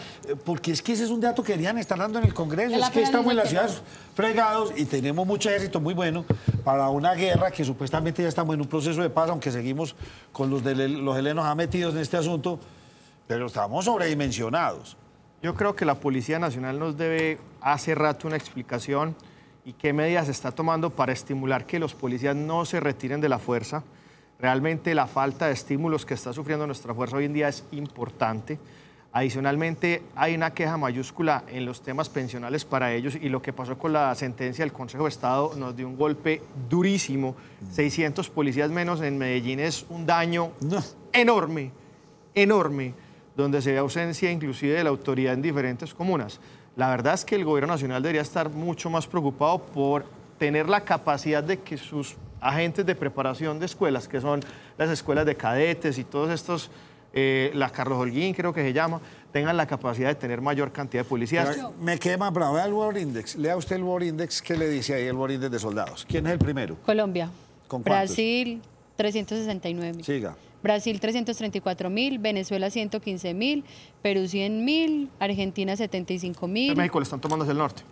Speaker 1: Porque es que ese es un dato que querían estar dando en el Congreso. Es que estamos en las ciudades fregados y tenemos mucho ejército muy bueno para una guerra que supuestamente ya estamos en un proceso de paz, aunque seguimos con los helenos metidos en este asunto, pero estamos sobredimensionados.
Speaker 7: Yo creo que la Policía Nacional nos debe hace rato una explicación y qué medidas se está tomando para estimular que los policías no se retiren de la fuerza. Realmente la falta de estímulos que está sufriendo nuestra fuerza hoy en día es importante. Adicionalmente, hay una queja mayúscula en los temas pensionales para ellos y lo que pasó con la sentencia del Consejo de Estado nos dio un golpe durísimo. 600 policías menos en Medellín es un daño enorme. enorme, donde se ve ausencia inclusive de la autoridad en diferentes comunas. La verdad es que el gobierno nacional debería estar mucho más preocupado por tener la capacidad de que sus agentes de preparación de escuelas, que son las escuelas de cadetes y todos estos, la Carlos Holguín creo que se llama, tengan la capacidad de tener mayor cantidad de policías.
Speaker 1: Pero me quedé más bravo. Vea el World Index. Lea usted el World Index. ¿Qué le dice ahí el World Index de soldados? ¿Quién es el primero?
Speaker 2: Colombia.
Speaker 1: ¿Con cuántos?
Speaker 2: Brasil, 369.000.
Speaker 1: Siga.
Speaker 2: Brasil 334.000, Venezuela 115.000, Perú 100.000, Argentina 75.000.
Speaker 7: En México le están tomando hacia el norte.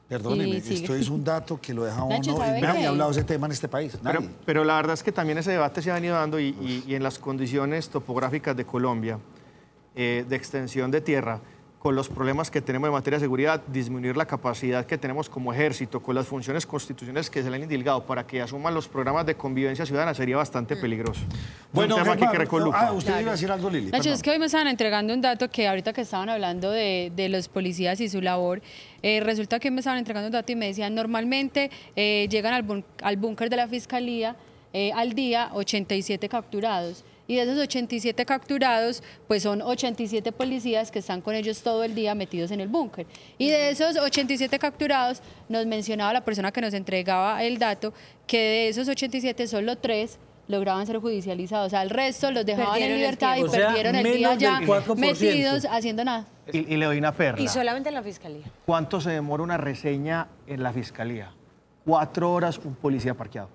Speaker 1: Perdóneme,
Speaker 2: Sí, sí.
Speaker 1: esto es un dato que lo deja uno.
Speaker 2: Nacho, ¿sabe
Speaker 1: Nadie
Speaker 2: qué?
Speaker 1: ha hablado de ese tema en este país. Nadie.
Speaker 7: Pero la verdad es que también ese debate se ha venido dando y en las condiciones topográficas de Colombia, de extensión de tierra, con los problemas que tenemos en materia de seguridad, disminuir la capacidad que tenemos como ejército, con las funciones constitucionales que se le han indilgado para que asuman los programas de convivencia ciudadana, sería bastante peligroso.
Speaker 1: Bueno,
Speaker 7: un tema aquí que recolupa.
Speaker 1: usted iba a decir algo, Lili.
Speaker 2: Nacho,
Speaker 1: perdón.
Speaker 2: es que hoy me estaban entregando un dato que ahorita que estaban hablando de los policías y su labor, resulta que me estaban entregando un dato y me decían, normalmente llegan al búnker de la Fiscalía al día 87 capturados. Y de esos 87 capturados, pues son 87 policías que están con ellos todo el día metidos en el búnker. Y de esos 87 capturados, nos mencionaba la persona que nos entregaba el dato, que de esos 87 solo 3 lograban ser judicializados. O sea, el resto los dejaban
Speaker 5: Perdieron
Speaker 2: en
Speaker 5: el
Speaker 2: libertad y
Speaker 3: tiempo. O sea,
Speaker 2: perdieron el día
Speaker 3: menos
Speaker 2: ya
Speaker 3: del 4%.
Speaker 2: metidos haciendo nada.
Speaker 7: Y le doy una perla.
Speaker 5: Y solamente en la fiscalía.
Speaker 7: ¿Cuánto se demora una reseña en la fiscalía? 4 horas un policía parqueado.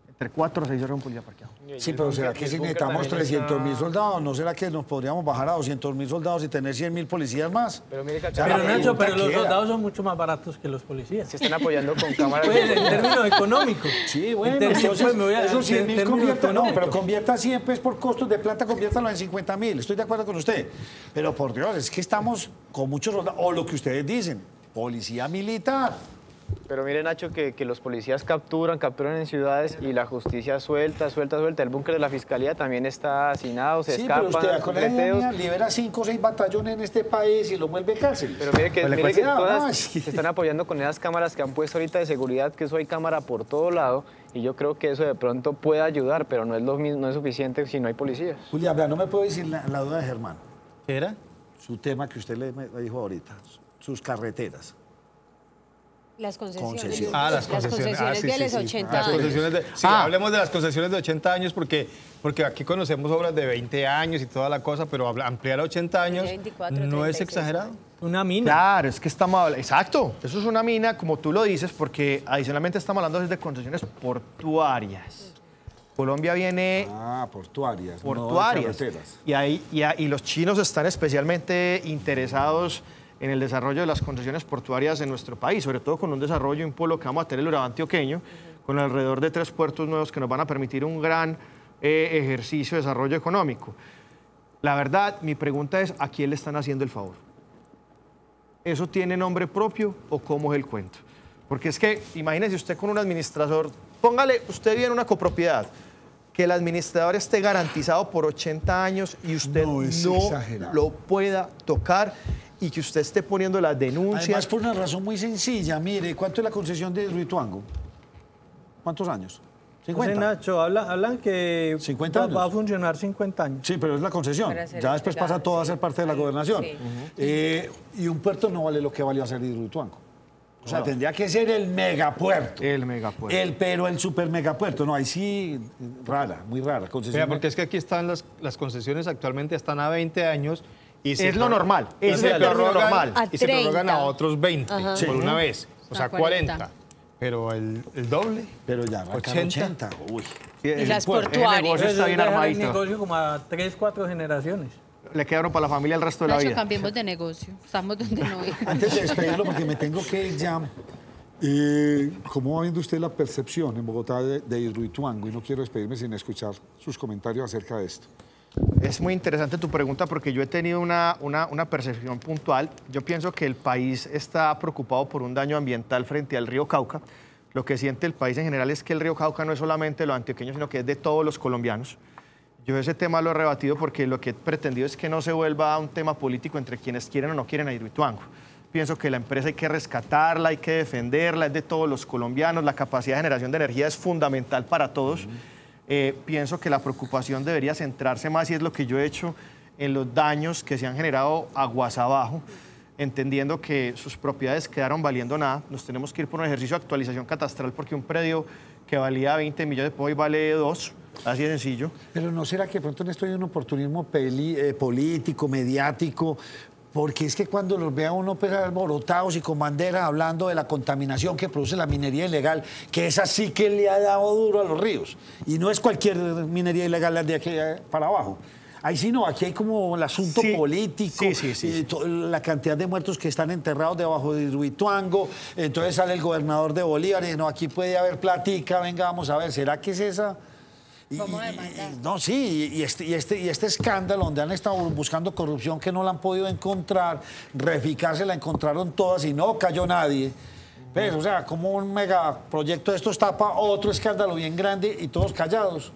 Speaker 7: Entre 4 o 6 horas un policía parqueado.
Speaker 1: Sí, pero ¿será que si necesitamos 300.000 soldados? ¿No será que nos podríamos bajar a 200.000 soldados y tener 100.000 policías más?
Speaker 6: Pero mire,
Speaker 1: sea,
Speaker 3: Pero
Speaker 1: la
Speaker 3: Nacho,
Speaker 1: pregunta
Speaker 3: pero los
Speaker 1: que era.
Speaker 3: soldados son mucho más baratos que los policías.
Speaker 6: se están apoyando con cámaras.
Speaker 3: Pues, en términos económicos.
Speaker 1: Sí, bueno,
Speaker 3: En términos,
Speaker 1: entonces,
Speaker 3: pues, me voy a-
Speaker 1: esos
Speaker 3: en
Speaker 1: 100.000
Speaker 3: términos
Speaker 1: convierta, no,
Speaker 3: económicos.
Speaker 1: pero convierta 100 pues por costos de plata, conviértalo en 50.000. Estoy de acuerdo con usted. Pero por Dios, es que estamos con muchos soldados, o lo que ustedes dicen, policía militar.
Speaker 6: Pero mire, Nacho, que los policías capturan en ciudades y la justicia suelta. El búnker de la fiscalía también está hacinado, se
Speaker 1: Sí, pero
Speaker 6: escapan,
Speaker 1: usted con la idea
Speaker 6: treteos.
Speaker 1: mía, libera 5 o 6 batallones en este país y lo vuelve cárcel.
Speaker 6: Pero mire que,
Speaker 1: Pues le
Speaker 6: mire que
Speaker 1: cuesta nada
Speaker 6: todas
Speaker 1: más.
Speaker 6: se están apoyando con esas cámaras que han puesto ahorita de seguridad, que eso hay cámara por todo lado, y yo creo que eso de pronto puede ayudar, pero no es lo mismo, no es suficiente si no hay policías.
Speaker 1: Julia, vea, no me puede decir la duda de Germán.
Speaker 3: ¿Qué era?
Speaker 1: Su tema que usted me dijo ahorita, sus carreteras.
Speaker 5: Las concesiones.
Speaker 1: Concesiones.
Speaker 4: Las concesiones.
Speaker 5: Las concesiones de los 80
Speaker 4: Las
Speaker 5: años.
Speaker 4: concesiones sí, hablemos de las concesiones de 80 años porque aquí conocemos obras de 20 años y toda la cosa, pero ampliar a 80 años
Speaker 5: 24,
Speaker 4: no es
Speaker 5: 36.
Speaker 4: exagerado.
Speaker 3: Una mina.
Speaker 7: Claro, es que estamos hablando, exacto, eso es una mina, como tú lo dices, porque adicionalmente estamos hablando de concesiones portuarias. Colombia viene
Speaker 1: Portuarias.
Speaker 7: portuarias.
Speaker 1: No de carreteras.
Speaker 7: Y los chinos están especialmente interesados en el desarrollo de las concesiones portuarias en nuestro país, sobre todo con un desarrollo, un polo que vamos a tener el Urabá antioqueño, con alrededor de 3 puertos nuevos que nos van a permitir un gran ejercicio de desarrollo económico. La verdad, mi pregunta es, ¿a quién le están haciendo el favor? ¿Eso tiene nombre propio o cómo es el cuento? Porque es que, imagínese usted con un administrador, póngale, usted vive en una copropiedad, que el administrador esté garantizado por 80 años y usted
Speaker 1: No, es
Speaker 7: no
Speaker 1: exagerado.
Speaker 7: lo pueda tocar y que usted esté poniendo las denuncias.
Speaker 1: Además, por una razón muy sencilla. Mire, ¿cuánto es la concesión de Hidroituango? ¿Cuántos años?
Speaker 3: José
Speaker 1: 50.
Speaker 3: Nacho, hablan que
Speaker 1: 50 años.
Speaker 3: va a funcionar 50 años.
Speaker 1: Sí, pero es la concesión.
Speaker 5: Para ser
Speaker 1: Ya después pasa
Speaker 5: entregada,
Speaker 1: todo a
Speaker 5: sí.
Speaker 1: ser parte de la gobernación.
Speaker 5: Sí.
Speaker 1: Y un puerto no vale lo que valió hacer Hidroituango. O sea, tendría que ser el megapuerto.
Speaker 7: El megapuerto.
Speaker 1: Pero el super megapuerto. No, ahí sí, rara, muy rara. Concesión.
Speaker 4: Mira, porque es que aquí están las concesiones, actualmente están a 20 años. Y
Speaker 7: Es lo normal, es
Speaker 4: se
Speaker 7: el término
Speaker 4: prorrogan-
Speaker 7: normal.
Speaker 5: A
Speaker 4: Y se prorrogan
Speaker 5: 30.
Speaker 4: a otros 20
Speaker 5: Ajá.
Speaker 4: por una vez, o sea,
Speaker 2: A 40.
Speaker 4: 40. Pero el doble.
Speaker 1: Pero ya, arrancan
Speaker 4: 80.
Speaker 1: 80. Uy.
Speaker 5: Y las
Speaker 7: El
Speaker 5: portuarias.
Speaker 7: negocio está bien
Speaker 3: dejar el
Speaker 7: armadito.
Speaker 3: negocio como a 3, 4 generaciones.
Speaker 7: Le quedaron para la familia el resto de la
Speaker 2: Nacho,
Speaker 7: vida.
Speaker 2: cambiemos de negocio. Estamos donde no es.
Speaker 1: Antes de despedirlo, porque me tengo que ir ya, ¿cómo va viendo usted la percepción en Bogotá de Hidroituango? Y no quiero despedirme sin escuchar sus comentarios acerca de esto.
Speaker 7: Es muy interesante tu pregunta porque yo he tenido una percepción puntual. Yo pienso que el país está preocupado por un daño ambiental frente al río Cauca. Lo que siente el país en general es que el río Cauca no es solamente de los antioqueños, sino que es de todos los colombianos. Yo ese tema lo he rebatido porque lo que he pretendido es que no se vuelva un tema político entre quienes quieren o no quieren a Hidroituango. Pienso que la empresa hay que rescatarla, hay que defenderla, es de todos los colombianos, la capacidad de generación de energía es fundamental para todos. pienso que la preocupación debería centrarse más, y es lo que yo he hecho, en los daños que se han generado aguas abajo, entendiendo que sus propiedades quedaron valiendo nada. Nos tenemos que ir por un ejercicio de actualización catastral porque un predio que valía 20 millones hoy vale 2, así de sencillo.
Speaker 1: Pero ¿no será que de pronto en esto hay un oportunismo político, mediático? Porque es que cuando los vea uno pues, alborotados y con bandera hablando de la contaminación que produce la minería ilegal, que esa sí que le ha dado duro a los ríos. Y no es cualquier minería ilegal de aquí para abajo. Ahí sí no, aquí hay como el asunto político, la cantidad de muertos que están enterrados debajo de Hidroituango, entonces sale el gobernador de Bolívar y dice, no, aquí puede haber platica, venga, vamos a ver, ¿será que es esa? No, sí, y este escándalo donde han estado buscando corrupción que no la han podido encontrar, Reficar la encontraron todas y no cayó nadie. Pues, o sea, como un megaproyecto de estos tapa otro escándalo bien grande y todos callados.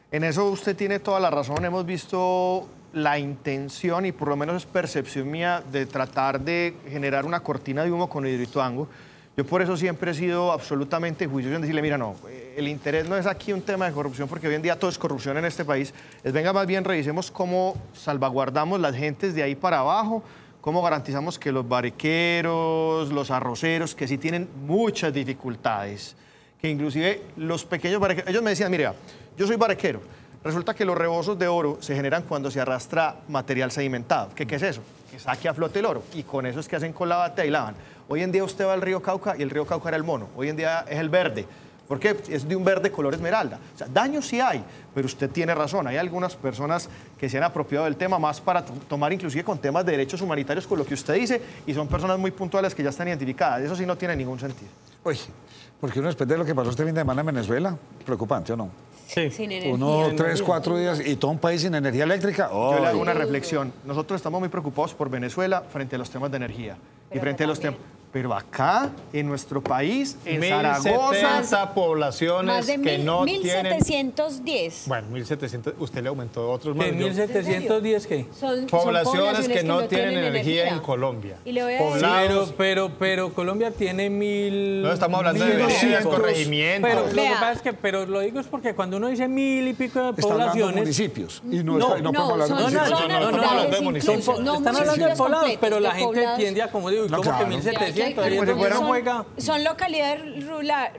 Speaker 7: En eso usted tiene toda la razón. Hemos visto la intención, y por lo menos es percepción mía, de tratar de generar una cortina de humo con Hidroituango. Yo por eso siempre he sido absolutamente juicioso en decirle, mira, no, el interés no es aquí un tema de corrupción, porque hoy en día todo es corrupción en este país. Venga, más bien revisemos cómo salvaguardamos las gentes de ahí para abajo, cómo garantizamos que los barqueros, los arroceros, que sí tienen muchas dificultades, que inclusive los pequeños barqueros, ellos me decían, mira, yo soy barquero, resulta que los rebozos de oro se generan cuando se arrastra material sedimentado. ¿Qué es eso? Que saque a flote el oro, y con eso es que hacen con la batea y lavan. Hoy en día usted va al río Cauca y el río Cauca era el mono, hoy en día es el verde. ¿Por qué? Es de un verde color esmeralda. O sea, daños sí hay, pero usted tiene razón. Hay algunas personas que se han apropiado del tema más para tomar inclusive con temas de derechos humanitarios con lo que usted dice, y son personas muy puntuales que ya están identificadas. Eso sí no tiene ningún sentido.
Speaker 1: Oye, porque uno después de lo que pasó este fin de semana en Venezuela, preocupante, ¿o no?
Speaker 3: Sí.
Speaker 5: Sin energía.
Speaker 1: 1, 3, 4 días y todo un país sin energía eléctrica.
Speaker 7: Yo le hago una reflexión. Nosotros estamos muy preocupados por Venezuela frente a los temas de energía.
Speaker 5: Pero
Speaker 7: y frente a los temas... Pero acá, en nuestro país, en
Speaker 4: 1070
Speaker 7: Zaragoza...
Speaker 4: poblaciones
Speaker 5: más de
Speaker 4: que no tienen...
Speaker 5: 1710.
Speaker 4: Bueno, 1700, usted le aumentó otros más.
Speaker 3: ¿Qué, 1710 qué?
Speaker 5: Son
Speaker 4: Poblaciones que no tienen energía en Colombia.
Speaker 5: Y le voy a decir,
Speaker 4: Poblados.
Speaker 3: Pero Colombia tiene 1000...
Speaker 4: No, estamos hablando de veredas, corregimientos.
Speaker 3: Pero lo que
Speaker 5: Vea.
Speaker 3: pasa es que, pero lo digo es porque cuando uno dice 1000 y pico de
Speaker 1: Está hablando de
Speaker 3: poblaciones...
Speaker 1: municipios. Y no,
Speaker 3: No,
Speaker 1: no
Speaker 5: no,
Speaker 1: podemos hablar de
Speaker 5: son
Speaker 1: municipios.
Speaker 5: zonas
Speaker 4: no,
Speaker 5: rurales
Speaker 4: hablando de
Speaker 5: incluso.
Speaker 4: municipios.
Speaker 5: No,
Speaker 3: Están hablando de
Speaker 5: municipios
Speaker 3: poblados,
Speaker 5: completos,
Speaker 3: pero la
Speaker 5: de
Speaker 3: gente
Speaker 5: poblados.
Speaker 3: tiende a, como digo,
Speaker 1: No,
Speaker 3: como
Speaker 1: claro.
Speaker 3: que 1700,
Speaker 5: Hay
Speaker 3: ahí
Speaker 5: que
Speaker 3: es donde
Speaker 7: fuera
Speaker 3: uno juega...
Speaker 5: Son localidades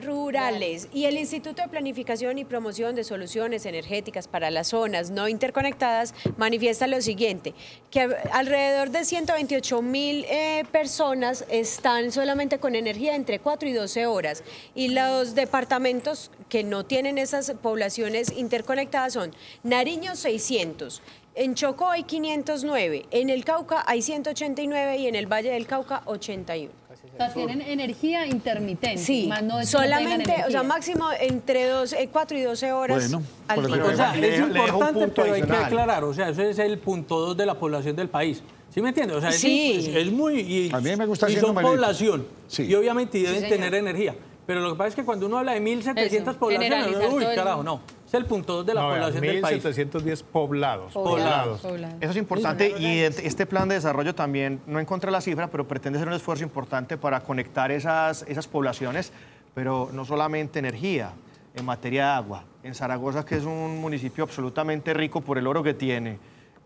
Speaker 5: rurales, y el Instituto de Planificación y Promoción de Soluciones Energéticas para las Zonas No Interconectadas manifiesta lo siguiente, que alrededor de 128.000 personas están solamente con energía entre 4 y 12 horas, y los departamentos que no tienen esas poblaciones interconectadas son Nariño 600, en Chocó hay 509, en el Cauca hay 189 y en el Valle del Cauca 81.
Speaker 2: O sea, tienen energía intermitente.
Speaker 5: Sí,
Speaker 2: más no es que no tengan
Speaker 5: solamente, o sea,
Speaker 2: energía.
Speaker 5: máximo entre 4 y 12 horas
Speaker 1: Bueno,
Speaker 5: al
Speaker 1: por eso
Speaker 5: día.
Speaker 3: O sea,
Speaker 7: Le
Speaker 3: es
Speaker 7: dejo un
Speaker 3: importante,
Speaker 7: punto
Speaker 3: pero hay que
Speaker 7: adicional.
Speaker 3: aclarar, o sea, eso es el punto 2 de la población del país. ¿Sí me entiendes? O sea,
Speaker 5: Sí.
Speaker 3: es muy... Y,
Speaker 1: A mí me gusta
Speaker 3: y
Speaker 1: hacer
Speaker 3: son
Speaker 1: numeritos.
Speaker 3: población,
Speaker 1: Sí.
Speaker 3: y obviamente deben
Speaker 5: señor.
Speaker 3: tener energía. Pero lo que pasa es que cuando uno habla de 1700
Speaker 2: Eso,
Speaker 3: poblaciones,
Speaker 2: generalizar
Speaker 3: uy,
Speaker 2: todo el-
Speaker 3: carajo, no. Es el punto 2 de la
Speaker 4: No,
Speaker 3: población del país.
Speaker 4: 1710 poblados.
Speaker 5: Poblados.
Speaker 7: Eso es importante, y este plan de desarrollo también, no encontré la cifra, pero pretende ser un esfuerzo importante para conectar esas poblaciones, pero no solamente energía, en materia de agua. En Zaragoza, que es un municipio absolutamente rico por el oro que tiene,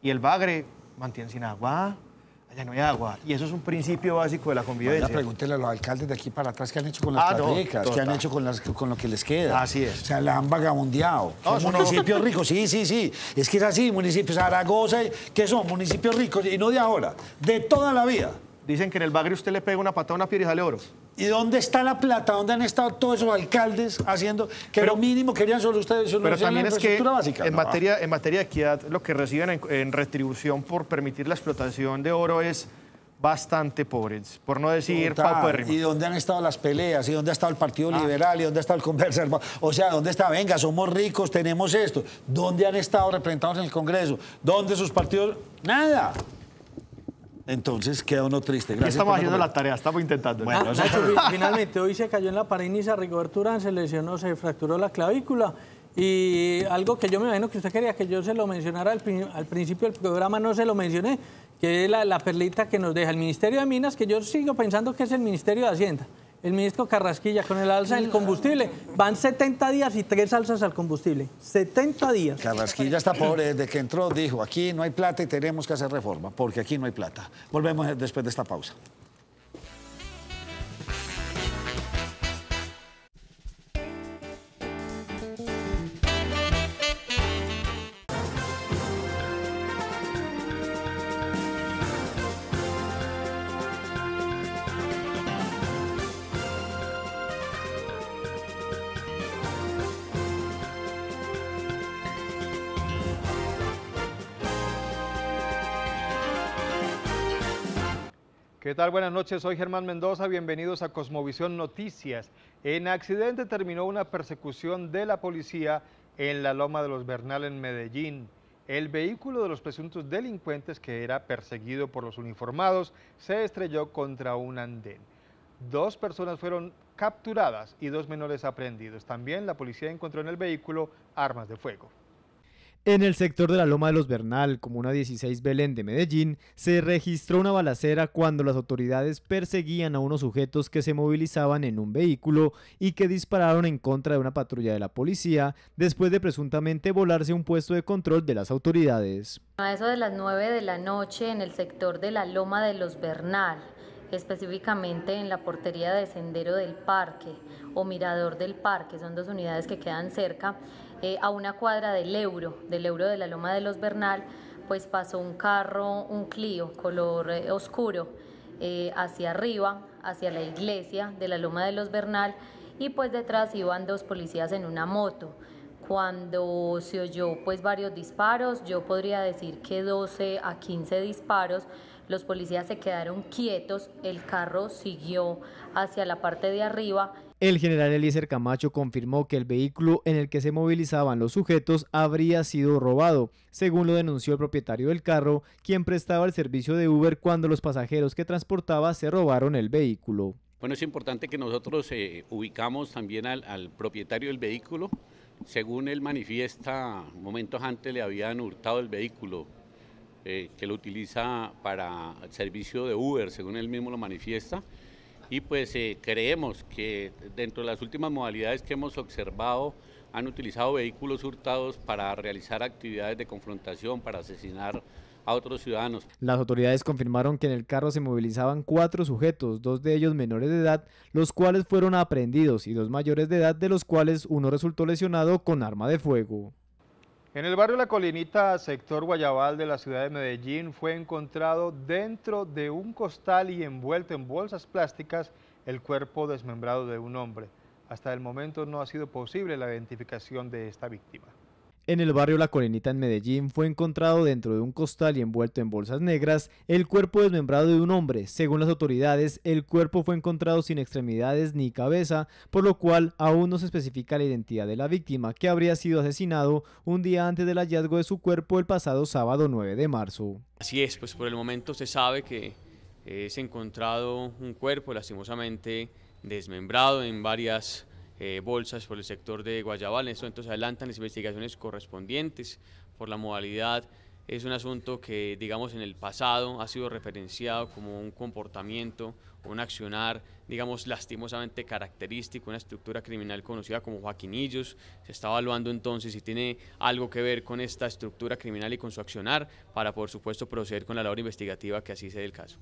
Speaker 7: y el Bagre mantiene sin agua, allá no hay agua, y eso es un principio básico de la
Speaker 1: Ya
Speaker 7: convivencia.
Speaker 1: pregúntele a los alcaldes de aquí para atrás qué han hecho con las
Speaker 7: Ah, no,
Speaker 1: platicas, qué han
Speaker 7: total.
Speaker 1: hecho con lo que les queda.
Speaker 7: Así es.
Speaker 1: O sea, la han vagabundeado.
Speaker 7: No,
Speaker 1: Son
Speaker 7: eso no.
Speaker 1: municipios ricos, sí. Es que es así, municipios Zaragoza, que son municipios ricos, y no de ahora, de toda la vida.
Speaker 7: Dicen que en el Bagre usted le pega una patada a una piedra y sale oro.
Speaker 1: ¿Y dónde está la plata? ¿Dónde han estado todos esos alcaldes haciendo que
Speaker 7: Pero-
Speaker 1: lo mínimo querían solucionar
Speaker 7: Pero también
Speaker 1: la
Speaker 7: es que
Speaker 1: infraestructura básica?
Speaker 7: en
Speaker 1: No.
Speaker 7: materia de equidad, lo que reciben en retribución por permitir la explotación de oro es bastante pobre, por no decir
Speaker 1: Total.
Speaker 7: paupérrimo.
Speaker 1: ¿Y dónde han estado las peleas? ¿Y dónde ha estado el Partido Liberal? ¿Y dónde ha estado el Conservador? O sea, ¿dónde está? Venga, somos ricos, tenemos esto. ¿Dónde han estado representados en el Congreso? ¿Dónde sus partidos? Nada. Entonces queda uno triste.
Speaker 7: Aquí
Speaker 1: Gracias
Speaker 7: estamos
Speaker 1: por
Speaker 7: haciendo
Speaker 1: la
Speaker 7: la tarea, estamos intentando.
Speaker 1: Bueno, eso-
Speaker 3: Nacho, finalmente, hoy se cayó en la pared Niza Rigoberto Urán, se lesionó, se fracturó la clavícula. Y algo que yo me imagino que usted quería que yo se lo mencionara al principio del programa, no se lo mencioné, que es la perlita que nos deja el Ministerio de Minas, que yo sigo pensando que es el Ministerio de Hacienda. el ministro Carrasquilla, con el alza del combustible. Van 70 días y 3 alzas al combustible. 70 días.
Speaker 1: Carrasquilla está pobre, desde que entró dijo, aquí no hay plata y tenemos que hacer reforma, porque aquí no hay plata. Volvemos después de esta pausa.
Speaker 4: ¿Qué tal? Buenas noches, soy Germán Mendoza, bienvenidos a Cosmovisión Noticias. En accidente terminó una persecución de la policía en la Loma de los Bernal en Medellín. El vehículo de los presuntos delincuentes, que era perseguido por los uniformados, se estrelló contra un andén. 2 personas fueron capturadas y 2 menores aprehendidos. También la policía encontró en el vehículo armas de fuego.
Speaker 8: En el sector de la Loma de los Bernal, comuna 16 Belén de Medellín, se registró una balacera cuando las autoridades perseguían a unos sujetos que se movilizaban en un vehículo y que dispararon en contra de una patrulla de la policía después de presuntamente volarse un puesto de control de las autoridades.
Speaker 9: A eso de las 9 de la noche en el sector de la Loma de los Bernal, específicamente en la portería de Sendero del Parque o Mirador del Parque, son 2 unidades que quedan cerca, a una cuadra del Euro de la Loma de los Bernal, pues pasó un carro, un Clio color oscuro, hacia arriba, hacia la iglesia de la Loma de los Bernal, y pues detrás iban 2 policías en una moto. Cuando se oyó pues varios disparos, yo podría decir que 12 a 15 disparos, los policías se quedaron quietos, el carro siguió hacia la parte de arriba.
Speaker 8: El general Eliezer Camacho confirmó que el vehículo en el que se movilizaban los sujetos habría sido robado, según lo denunció el propietario del carro, quien prestaba el servicio de Uber cuando los pasajeros que transportaba se robaron el vehículo.
Speaker 10: Bueno, es importante que nosotros ubicamos también al propietario del vehículo. Según él manifiesta, momentos antes le habían hurtado el vehículo, que lo utiliza para el servicio de Uber, según él mismo lo manifiesta. Y pues creemos que dentro de las últimas modalidades que hemos observado, han utilizado vehículos hurtados para realizar actividades de confrontación, para asesinar a otros ciudadanos.
Speaker 8: Las autoridades confirmaron que en el carro se movilizaban 4 sujetos, 2 de ellos menores de edad, los cuales fueron aprehendidos, y 2 mayores de edad, de los cuales uno resultó lesionado con arma de fuego.
Speaker 4: En el barrio La Colinita, sector Guayabal de la ciudad de Medellín, fue encontrado dentro de un costal y envuelto en bolsas plásticas el cuerpo desmembrado de un hombre. Hasta el momento no ha sido posible la identificación de esta víctima.
Speaker 8: En el barrio La Colinita en Medellín fue encontrado dentro de un costal y envuelto en bolsas negras el cuerpo desmembrado de un hombre. Según las autoridades, el cuerpo fue encontrado sin extremidades ni cabeza, por lo cual aún no se especifica la identidad de la víctima, que habría sido asesinado un día antes del hallazgo de su cuerpo el pasado sábado 9 de marzo.
Speaker 11: Así es, pues por el momento se sabe que es encontrado un cuerpo lastimosamente desmembrado en varias bolsas por el sector de Guayabal. En estos momentos se adelantan las investigaciones correspondientes por la modalidad. Es un asunto que, digamos, en el pasado ha sido referenciado como un comportamiento, un accionar, digamos, lastimosamente característico, una estructura criminal conocida como Joaquinillos. Se está evaluando entonces si tiene algo que ver con esta estructura criminal y con su accionar, para, por supuesto, proceder con la labor investigativa que así sea el caso.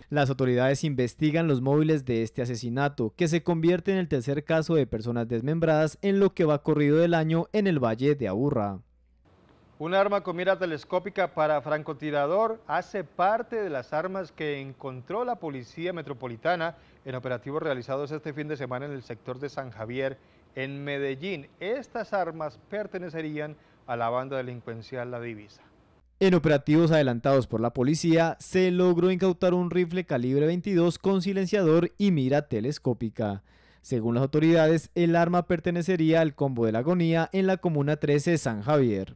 Speaker 8: Las autoridades investigan los móviles de este asesinato, que se convierte en el tercer caso de personas desmembradas en lo que va corrido del año en el Valle de Aburrá.
Speaker 4: Un arma con mira telescópica para francotirador hace parte de las armas que encontró la Policía Metropolitana en operativos realizados este fin de semana en el sector de San Javier, en Medellín. Estas armas pertenecerían a la banda delincuencial La Divisa.
Speaker 8: En operativos adelantados por la policía, se logró incautar un rifle calibre 22 con silenciador y mira telescópica. Según las autoridades, el arma pertenecería al Combo de la Agonía en la comuna 13 San Javier.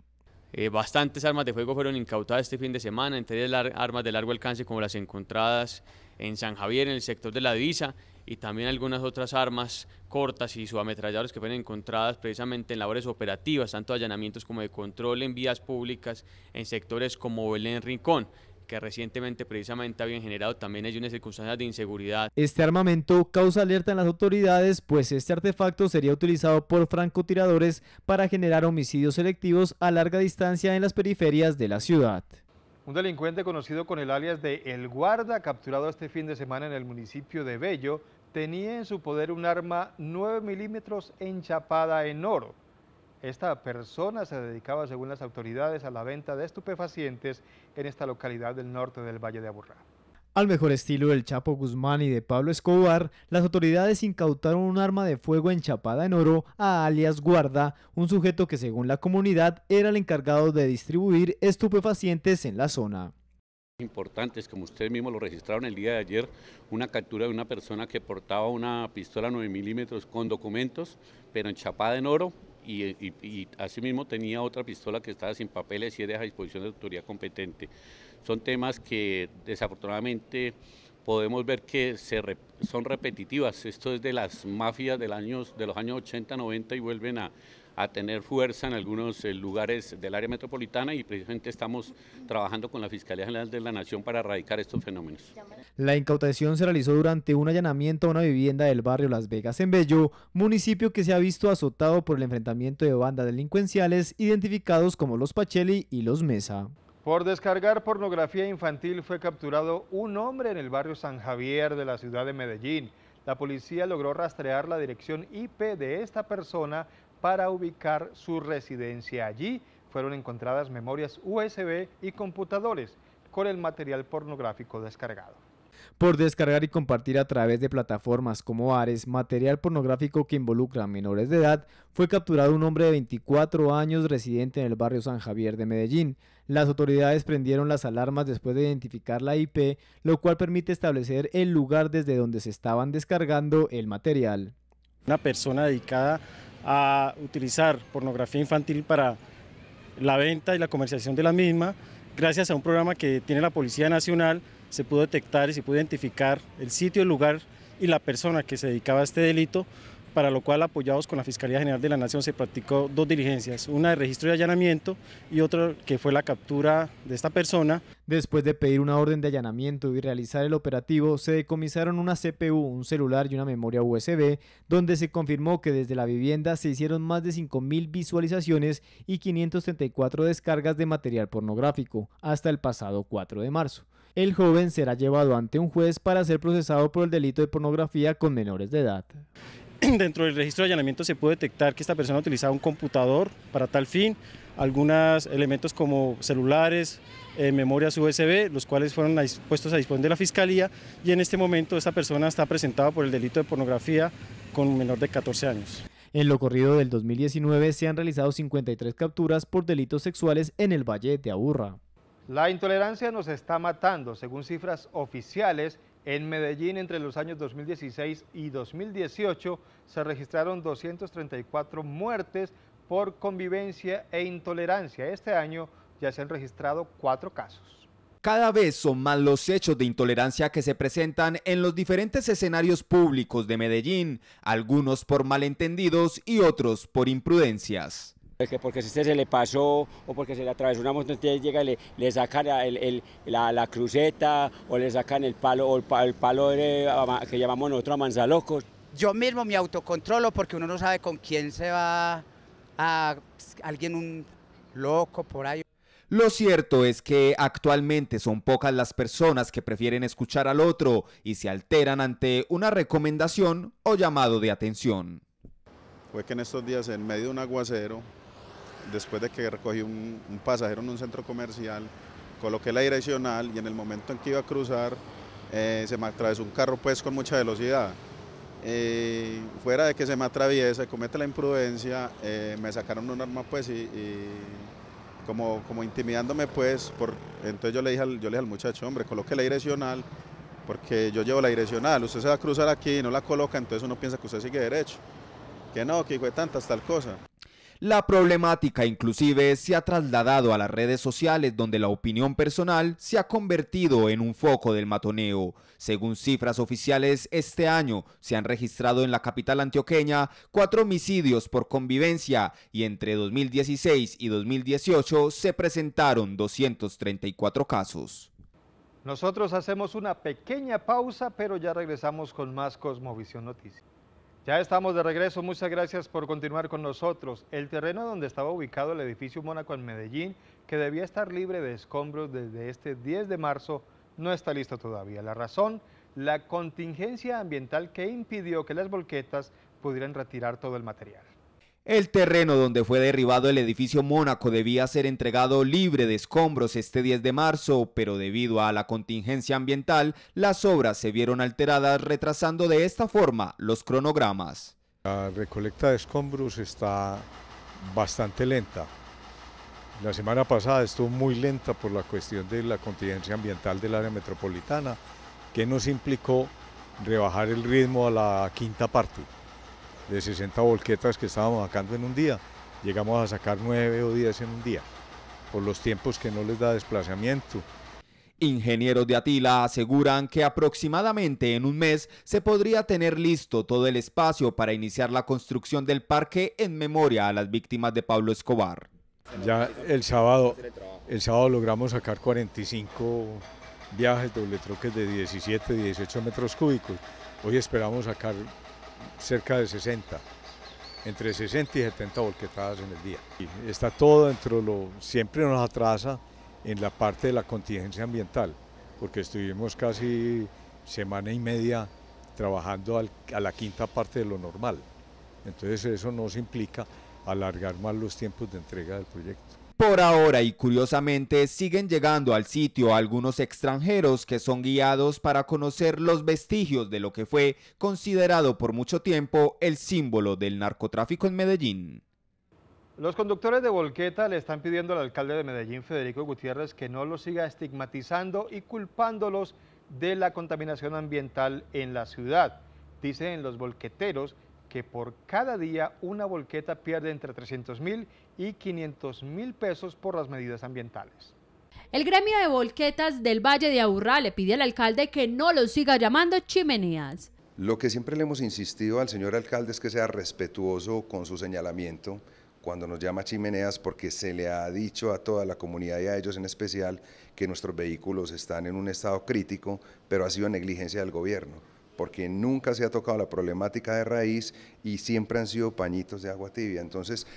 Speaker 11: Bastantes armas de fuego fueron incautadas este fin de semana, entre ellas armas de largo alcance como las encontradas en San Javier, en el sector de La Divisa, y también algunas otras armas cortas y subametralladoras que fueron encontradas precisamente en labores operativas, tanto allanamientos como de control en vías públicas en sectores como Belén Rincón, que recientemente precisamente habían generado también hay unas circunstancias de inseguridad.
Speaker 8: Este armamento causa alerta en las autoridades, pues este artefacto sería utilizado por francotiradores para generar homicidios selectivos a larga distancia en las periferias de la ciudad.
Speaker 4: Un delincuente conocido con el alias de El Guarda, capturado este fin de semana en el municipio de Bello, tenía en su poder un arma 9 milímetros enchapada en oro. Esta persona se dedicaba, según las autoridades, a la venta de estupefacientes en esta localidad del norte del Valle de Aburrá.
Speaker 8: Al mejor estilo del Chapo Guzmán y de Pablo Escobar, las autoridades incautaron un arma de fuego enchapada en oro a alias Guarda, un sujeto que según la comunidad era el encargado de distribuir estupefacientes en la zona.
Speaker 10: Importantes, como ustedes mismos lo registraron el día de ayer, una captura de una persona que portaba una pistola 9 milímetros con documentos, pero enchapada en oro, y asimismo tenía otra pistola que estaba sin papeles y es de a disposición de autoridad competente. Son temas que desafortunadamente podemos ver que son repetitivas. Esto es de las mafias de los años 80, 90 y vuelven a tener fuerza en algunos lugares del área metropolitana, y precisamente estamos trabajando con la Fiscalía General de la Nación para erradicar estos fenómenos.
Speaker 8: La incautación se realizó durante un allanamiento a una vivienda del barrio Las Vegas en Bello, municipio que se ha visto azotado por el enfrentamiento de bandas delincuenciales identificados como los Pacheli y los Mesa.
Speaker 4: Por descargar pornografía infantil fue capturado un hombre en el barrio San Javier de la ciudad de Medellín. La policía logró rastrear la dirección IP de esta persona para ubicar su residencia. Allí fueron encontradas memorias USB y computadores con el material pornográfico descargado.
Speaker 8: Por descargar y compartir a través de plataformas como Ares material pornográfico que involucra a menores de edad, fue capturado un hombre de 24 años residente en el barrio San Javier de Medellín. Las autoridades prendieron las alarmas después de identificar la IP, lo cual permite establecer el lugar desde donde se estaban descargando el material.
Speaker 12: Una persona dedicada a utilizar pornografía infantil para la venta y la comercialización de la misma, gracias a un programa que tiene la Policía Nacional, se pudo detectar y se pudo identificar el sitio, el lugar y la persona que se dedicaba a este delito, para lo cual, apoyados con la Fiscalía General de la Nación, se practicó 2 diligencias, una de registro y allanamiento y otra que fue la captura de esta persona.
Speaker 8: Después de pedir una orden de allanamiento y realizar el operativo, se decomisaron una CPU, un celular y una memoria USB, donde se confirmó que desde la vivienda se hicieron más de 5.000 visualizaciones y 534 descargas de material pornográfico, hasta el pasado 4 de marzo. El joven será llevado ante un juez para ser procesado por el delito de pornografía con menores de edad.
Speaker 12: Dentro del registro de allanamiento se pudo detectar que esta persona utilizaba un computador para tal fin, algunos elementos como celulares, memorias USB, los cuales fueron puestos a disposición de la Fiscalía, y en este momento esta persona está presentada por el delito de pornografía con un menor de 14 años.
Speaker 8: En lo corrido del 2019 se han realizado 53 capturas por delitos sexuales en el Valle de Aburrá.
Speaker 4: La intolerancia nos está matando, según cifras oficiales. En Medellín, entre los años 2016 y 2018, se registraron 234 muertes por convivencia e intolerancia. Este año ya se han registrado 4 casos.
Speaker 13: Cada vez son más los hechos de intolerancia que se presentan en los diferentes escenarios públicos de Medellín, algunos por malentendidos y otros por imprudencias.
Speaker 14: Porque si se le pasó o porque se le atravesó una moto, entonces llega y le sacan la cruceta o le sacan el palo, o el palo que llamamos nosotros a manzalocos.
Speaker 15: Yo mismo me autocontrolo porque uno no sabe con quién se va alguien, un loco por ahí.
Speaker 13: Lo cierto es que actualmente son pocas las personas que prefieren escuchar al otro y se alteran ante una recomendación o llamado de atención.
Speaker 16: Fue que en estos días, en medio de un aguacero, después de que recogí un pasajero en un centro comercial, coloqué la direccional y en el momento en que iba a cruzar se me atravesó un carro pues con mucha velocidad. Fuera de que se me atraviese, comete la imprudencia, me sacaron un arma pues y como intimidándome pues, entonces yo le dije al muchacho, hombre, coloque la direccional porque yo llevo la direccional, usted se va a cruzar aquí y no la coloca, entonces uno piensa que usted sigue derecho. Que no, que fue tantas tal cosa.
Speaker 13: La problemática inclusive se ha trasladado a las redes sociales, donde la opinión personal se ha convertido en un foco del matoneo. Según cifras oficiales, este año se han registrado en la capital antioqueña 4 homicidios por convivencia y entre 2016 y 2018 se presentaron 234 casos.
Speaker 4: Nosotros hacemos una pequeña pausa, pero ya regresamos con más Cosmovisión Noticias. Ya estamos de regreso, muchas gracias por continuar con nosotros. El terreno donde estaba ubicado el edificio Mónaco en Medellín, que debía estar libre de escombros desde este 10 de marzo, no está listo todavía. La razón, la contingencia ambiental que impidió que las volquetas pudieran retirar todo el material.
Speaker 13: El terreno donde fue derribado el edificio Mónaco debía ser entregado libre de escombros este 10 de marzo, pero debido a la contingencia ambiental, las obras se vieron alteradas, retrasando de esta forma los cronogramas.
Speaker 17: La recolecta de escombros está bastante lenta. La semana pasada estuvo muy lenta por la cuestión de la contingencia ambiental del área metropolitana, que nos implicó rebajar el ritmo a la quinta parte. De 60 volquetas que estábamos sacando en un día, llegamos a sacar 9 o 10 en un día, por los tiempos que no les da desplazamiento.
Speaker 13: Ingenieros de Atila aseguran que aproximadamente en un mes se podría tener listo todo el espacio para iniciar la construcción del parque en memoria a las víctimas de Pablo Escobar.
Speaker 17: Ya el sábado logramos sacar 45 viajes doble troques de 17, 18 metros cúbicos. Hoy esperamos sacar cerca de 60, entre 60 y 70 volquetadas en el día. Y está todo siempre nos atrasa en la parte de la contingencia ambiental, porque estuvimos casi semana y media trabajando a la quinta parte de lo normal. Entonces eso nos implica alargar más los tiempos de entrega del proyecto.
Speaker 13: Por ahora y curiosamente siguen llegando al sitio algunos extranjeros que son guiados para conocer los vestigios de lo que fue considerado por mucho tiempo el símbolo del narcotráfico en Medellín.
Speaker 4: Los conductores de volqueta le están pidiendo al alcalde de Medellín, Federico Gutiérrez, que no los siga estigmatizando y culpándolos de la contaminación ambiental en la ciudad. Dicen los volqueteros que por cada día una volqueta pierde entre 300.000 y 500.000 pesos por las medidas ambientales.
Speaker 18: El gremio de volquetas del Valle de Aburrá le pide al alcalde que no los siga llamando chimeneas.
Speaker 19: Lo que siempre le hemos insistido al señor alcalde es que sea respetuoso con su señalamiento cuando nos llama chimeneas, porque se le ha dicho a toda la comunidad y a ellos en especial que nuestros vehículos están en un estado crítico, pero ha sido negligencia del gobierno, porque nunca se ha tocado la problemática de raíz y siempre han sido pañitos de agua tibia. Entonces,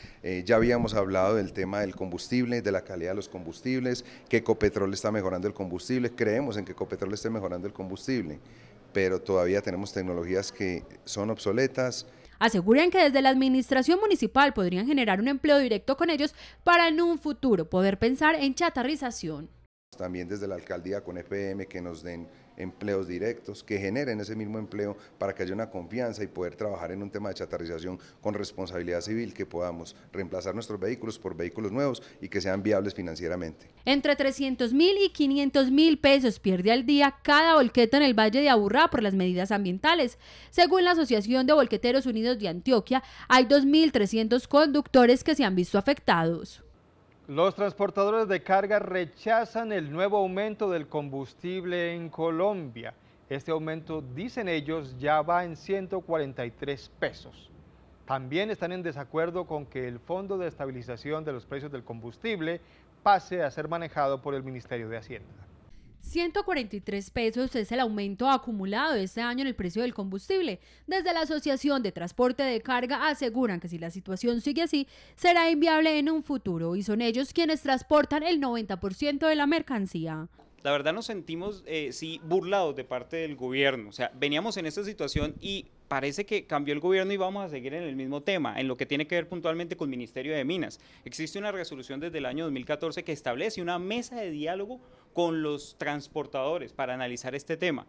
Speaker 19: ya habíamos hablado del tema del combustible, de la calidad de los combustibles, que Ecopetrol está mejorando el combustible, creemos en que Ecopetrol esté mejorando el combustible, pero todavía tenemos tecnologías que son obsoletas.
Speaker 18: Aseguran que desde la administración municipal podrían generar un empleo directo con ellos para en un futuro poder pensar en chatarrización.
Speaker 19: También desde la alcaldía con EPM que nos den empleos directos, que generen ese mismo empleo para que haya una confianza y poder trabajar en un tema de chatarrización con responsabilidad civil, que podamos reemplazar nuestros vehículos por vehículos nuevos y que sean viables financieramente.
Speaker 18: Entre 300.000 y 500.000 pesos pierde al día cada volqueta en el Valle de Aburrá por las medidas ambientales. Según la Asociación de Volqueteros Unidos de Antioquia, hay 2.300 conductores que se han visto afectados.
Speaker 4: Los transportadores de carga rechazan el nuevo aumento del combustible en Colombia. Este aumento, dicen ellos, ya va en 143 pesos. También están en desacuerdo con que el Fondo de Estabilización de los Precios del Combustible pase a ser manejado por el Ministerio de Hacienda.
Speaker 18: 143 pesos es el aumento acumulado este año en el precio del combustible. Desde la Asociación de Transporte de Carga aseguran que si la situación sigue así, será inviable en un futuro y son ellos quienes transportan el 90% de la mercancía.
Speaker 20: La verdad nos sentimos sí burlados de parte del gobierno, o sea, veníamos en esta situación y parece que cambió el gobierno y vamos a seguir en el mismo tema, en lo que tiene que ver puntualmente con el Ministerio de Minas. Existe una resolución desde el año 2014 que establece una mesa de diálogo con los transportadores para analizar este tema.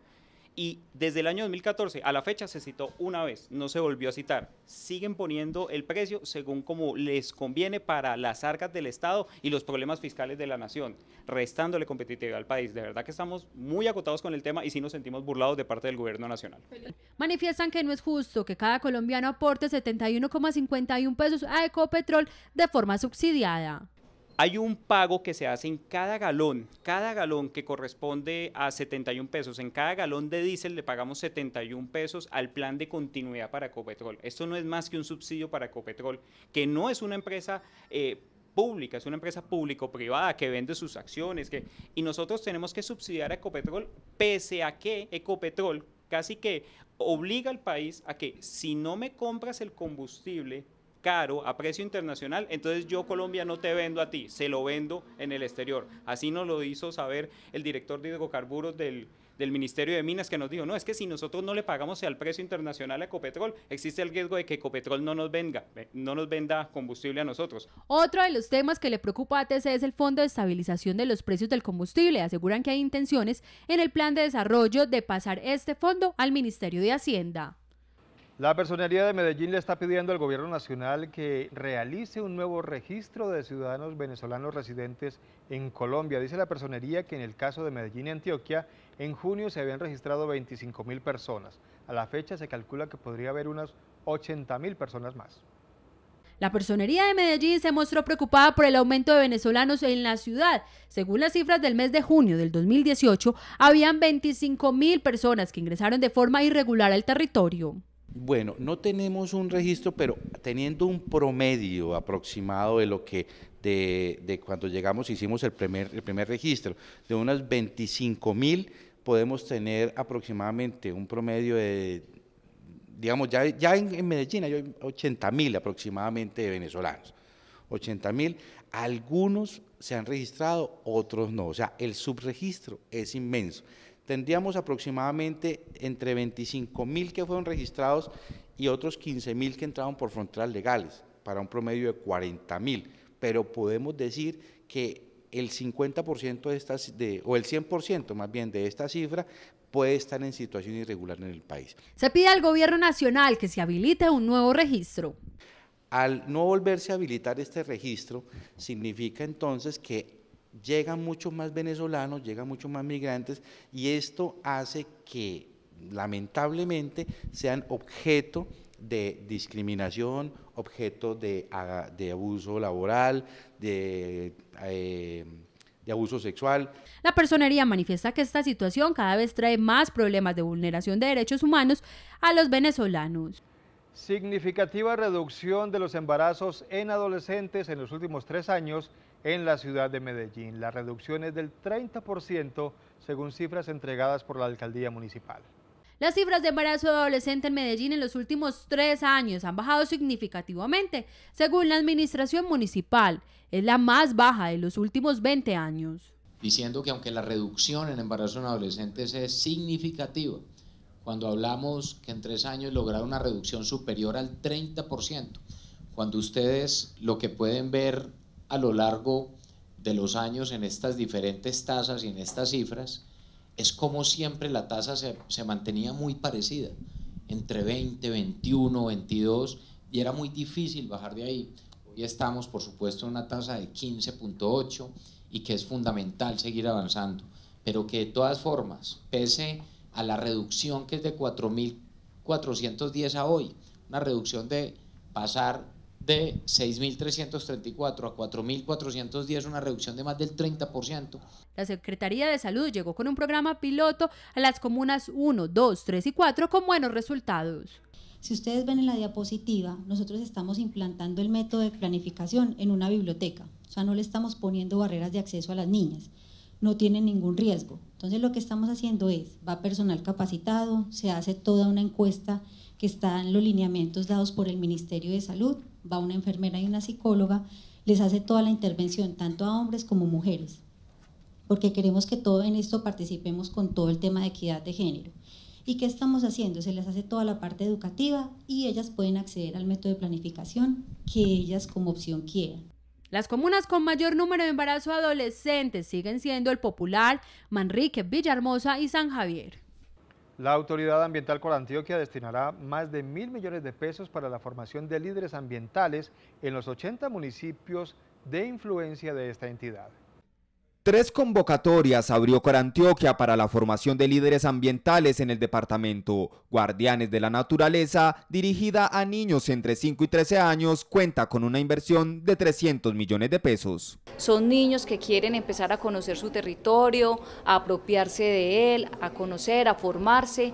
Speaker 20: Y desde el año 2014 a la fecha se citó una vez, no se volvió a citar. Siguen poniendo el precio según como les conviene para las arcas del Estado y los problemas fiscales de la nación, restándole competitividad al país. De verdad que estamos muy agotados con el tema y sí nos sentimos burlados de parte del gobierno nacional.
Speaker 18: Manifiestan que no es justo que cada colombiano aporte 71,51 pesos a Ecopetrol de forma subsidiada.
Speaker 20: Hay un pago que se hace en cada galón que corresponde a 71 pesos. En cada galón de diésel le pagamos 71 pesos al plan de continuidad para Ecopetrol. Esto no es más que un subsidio para Ecopetrol, que no es una empresa pública, es una empresa público-privada que vende sus acciones, y nosotros tenemos que subsidiar a Ecopetrol, pese a que Ecopetrol casi que obliga al país a que si no me compras el combustible caro a precio internacional, entonces yo, Colombia, no te vendo a ti, se lo vendo en el exterior. Así nos lo hizo saber el director de hidrocarburos del Ministerio de Minas, que nos dijo, no, es que si nosotros no le pagamos al precio internacional a Ecopetrol, existe el riesgo de que Ecopetrol no nos venda combustible a nosotros.
Speaker 18: Otro de los temas que le preocupa a ATC es el Fondo de Estabilización de los Precios del Combustible. Aseguran que hay intenciones en el plan de desarrollo de pasar este fondo al Ministerio de Hacienda.
Speaker 4: La Personería de Medellín le está pidiendo al gobierno nacional que realice un nuevo registro de ciudadanos venezolanos residentes en Colombia. Dice la Personería que en el caso de Medellín y Antioquia, en junio se habían registrado 25.000 personas. A la fecha se calcula que podría haber unas 80.000 personas más.
Speaker 18: La Personería de Medellín se mostró preocupada por el aumento de venezolanos en la ciudad. Según las cifras del mes de junio del 2018, habían 25.000 personas que ingresaron de forma irregular al territorio.
Speaker 21: Bueno, no tenemos un registro, pero teniendo un promedio aproximado de lo que de cuando llegamos hicimos el primer registro, de unas 25.000 podemos tener aproximadamente un promedio de, digamos, ya en Medellín hay 80.000 aproximadamente de venezolanos, 80.000, algunos se han registrado, otros no, o sea, el subregistro es inmenso. Tendríamos aproximadamente entre 25.000 que fueron registrados y otros 15.000 que entraron por fronteras legales, para un promedio de 40.000, pero podemos decir que el 50% de estas, o el 100% más bien de esta cifra puede estar en situación irregular en el país.
Speaker 18: Se pide al gobierno nacional que se habilite un nuevo registro.
Speaker 21: Al no volverse a habilitar este registro, significa entonces que llegan muchos más venezolanos, llegan muchos más migrantes, y esto hace que lamentablemente sean objeto de discriminación, objeto de abuso laboral, de abuso sexual.
Speaker 18: La Personería manifiesta que esta situación cada vez trae más problemas de vulneración de derechos humanos a los venezolanos.
Speaker 4: Significativa reducción de los embarazos en adolescentes en los últimos 3 años en la ciudad de Medellín. La reducción es del 30% según cifras entregadas por la alcaldía municipal.
Speaker 18: Las cifras de embarazo de adolescente en Medellín en los últimos 3 años han bajado significativamente. Según la administración municipal, es la más baja de los últimos 20 años.
Speaker 22: Diciendo que aunque la reducción en embarazo en adolescentes es significativa, cuando hablamos que en 3 años lograron una reducción superior al 30%, cuando ustedes lo que pueden ver a lo largo de los años en estas diferentes tasas y en estas cifras, es como siempre la tasa se mantenía muy parecida, entre 20, 21, 22, y era muy difícil bajar de ahí. Hoy estamos, por supuesto, en una tasa de 15.8 y que es fundamental seguir avanzando, pero que de todas formas, pese a la reducción que es de 4.410 a hoy, una reducción de pasar de 6.334 a 4.410, una reducción de más del 30%.
Speaker 18: La Secretaría de Salud llegó con un programa piloto a las comunas 1, 2, 3 y 4 con buenos resultados.
Speaker 23: Si ustedes ven en la diapositiva, nosotros estamos implantando el método de planificación en una biblioteca, o sea, no le estamos poniendo barreras de acceso a las niñas, no tienen ningún riesgo. Entonces lo que estamos haciendo es, va personal capacitado, se hace toda una encuesta que está en los lineamientos dados por el Ministerio de Salud, va una enfermera y una psicóloga, les hace toda la intervención, tanto a hombres como mujeres, porque queremos que todo en esto participemos con todo el tema de equidad de género. ¿Y qué estamos haciendo? Se les hace toda la parte educativa y ellas pueden acceder al método de planificación que ellas como opción quieran.
Speaker 18: Las comunas con mayor número de embarazo adolescentes siguen siendo El Popular, Manrique, Villahermosa y San Javier.
Speaker 4: La Autoridad Ambiental Corantioquia destinará más de 1.000 millones de pesos para la formación de líderes ambientales en los 80 municipios de influencia de esta entidad.
Speaker 13: 3 convocatorias abrió Corantioquia para la formación de líderes ambientales en el departamento. Guardianes de la Naturaleza, dirigida a niños entre 5 y 13 años, cuenta con una inversión de 300 millones de pesos.
Speaker 24: Son niños que quieren empezar a conocer su territorio, a apropiarse de él, a conocer, a formarse.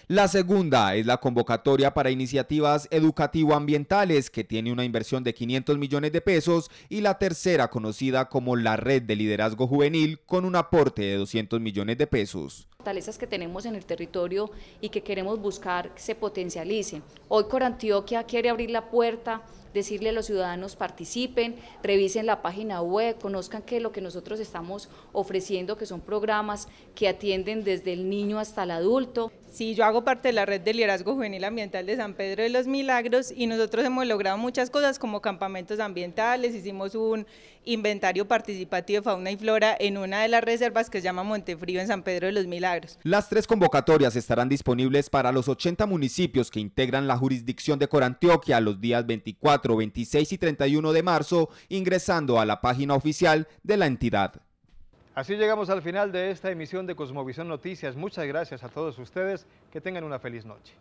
Speaker 13: La segunda es la convocatoria para iniciativas educativo-ambientales, que tiene una inversión de 500 millones de pesos, y la tercera, conocida como la Red de Liderazgo Juvenil, con un aporte de 200 millones de pesos.
Speaker 24: Fortalezas que tenemos en el territorio y que queremos buscar se potencialicen. Hoy Corantioquia quiere abrir la puerta, decirle a los ciudadanos participen, revisen la página web, conozcan que lo que nosotros estamos ofreciendo, que son programas que atienden desde el niño hasta el adulto.
Speaker 2: Sí, yo hago parte de la Red de Liderazgo Juvenil Ambiental de San Pedro de los Milagros y nosotros hemos logrado muchas cosas como campamentos ambientales, hicimos un inventario participativo de fauna y flora en una de las reservas que se llama Montefrío en San Pedro de los Milagros.
Speaker 13: Las 3 convocatorias estarán disponibles para los 80 municipios que integran la jurisdicción de Corantioquia los días 24, 26 y 31 de marzo, ingresando a la página oficial de la entidad.
Speaker 4: Así llegamos al final de esta emisión de Cosmovisión Noticias. Muchas gracias a todos ustedes. Que tengan una feliz noche.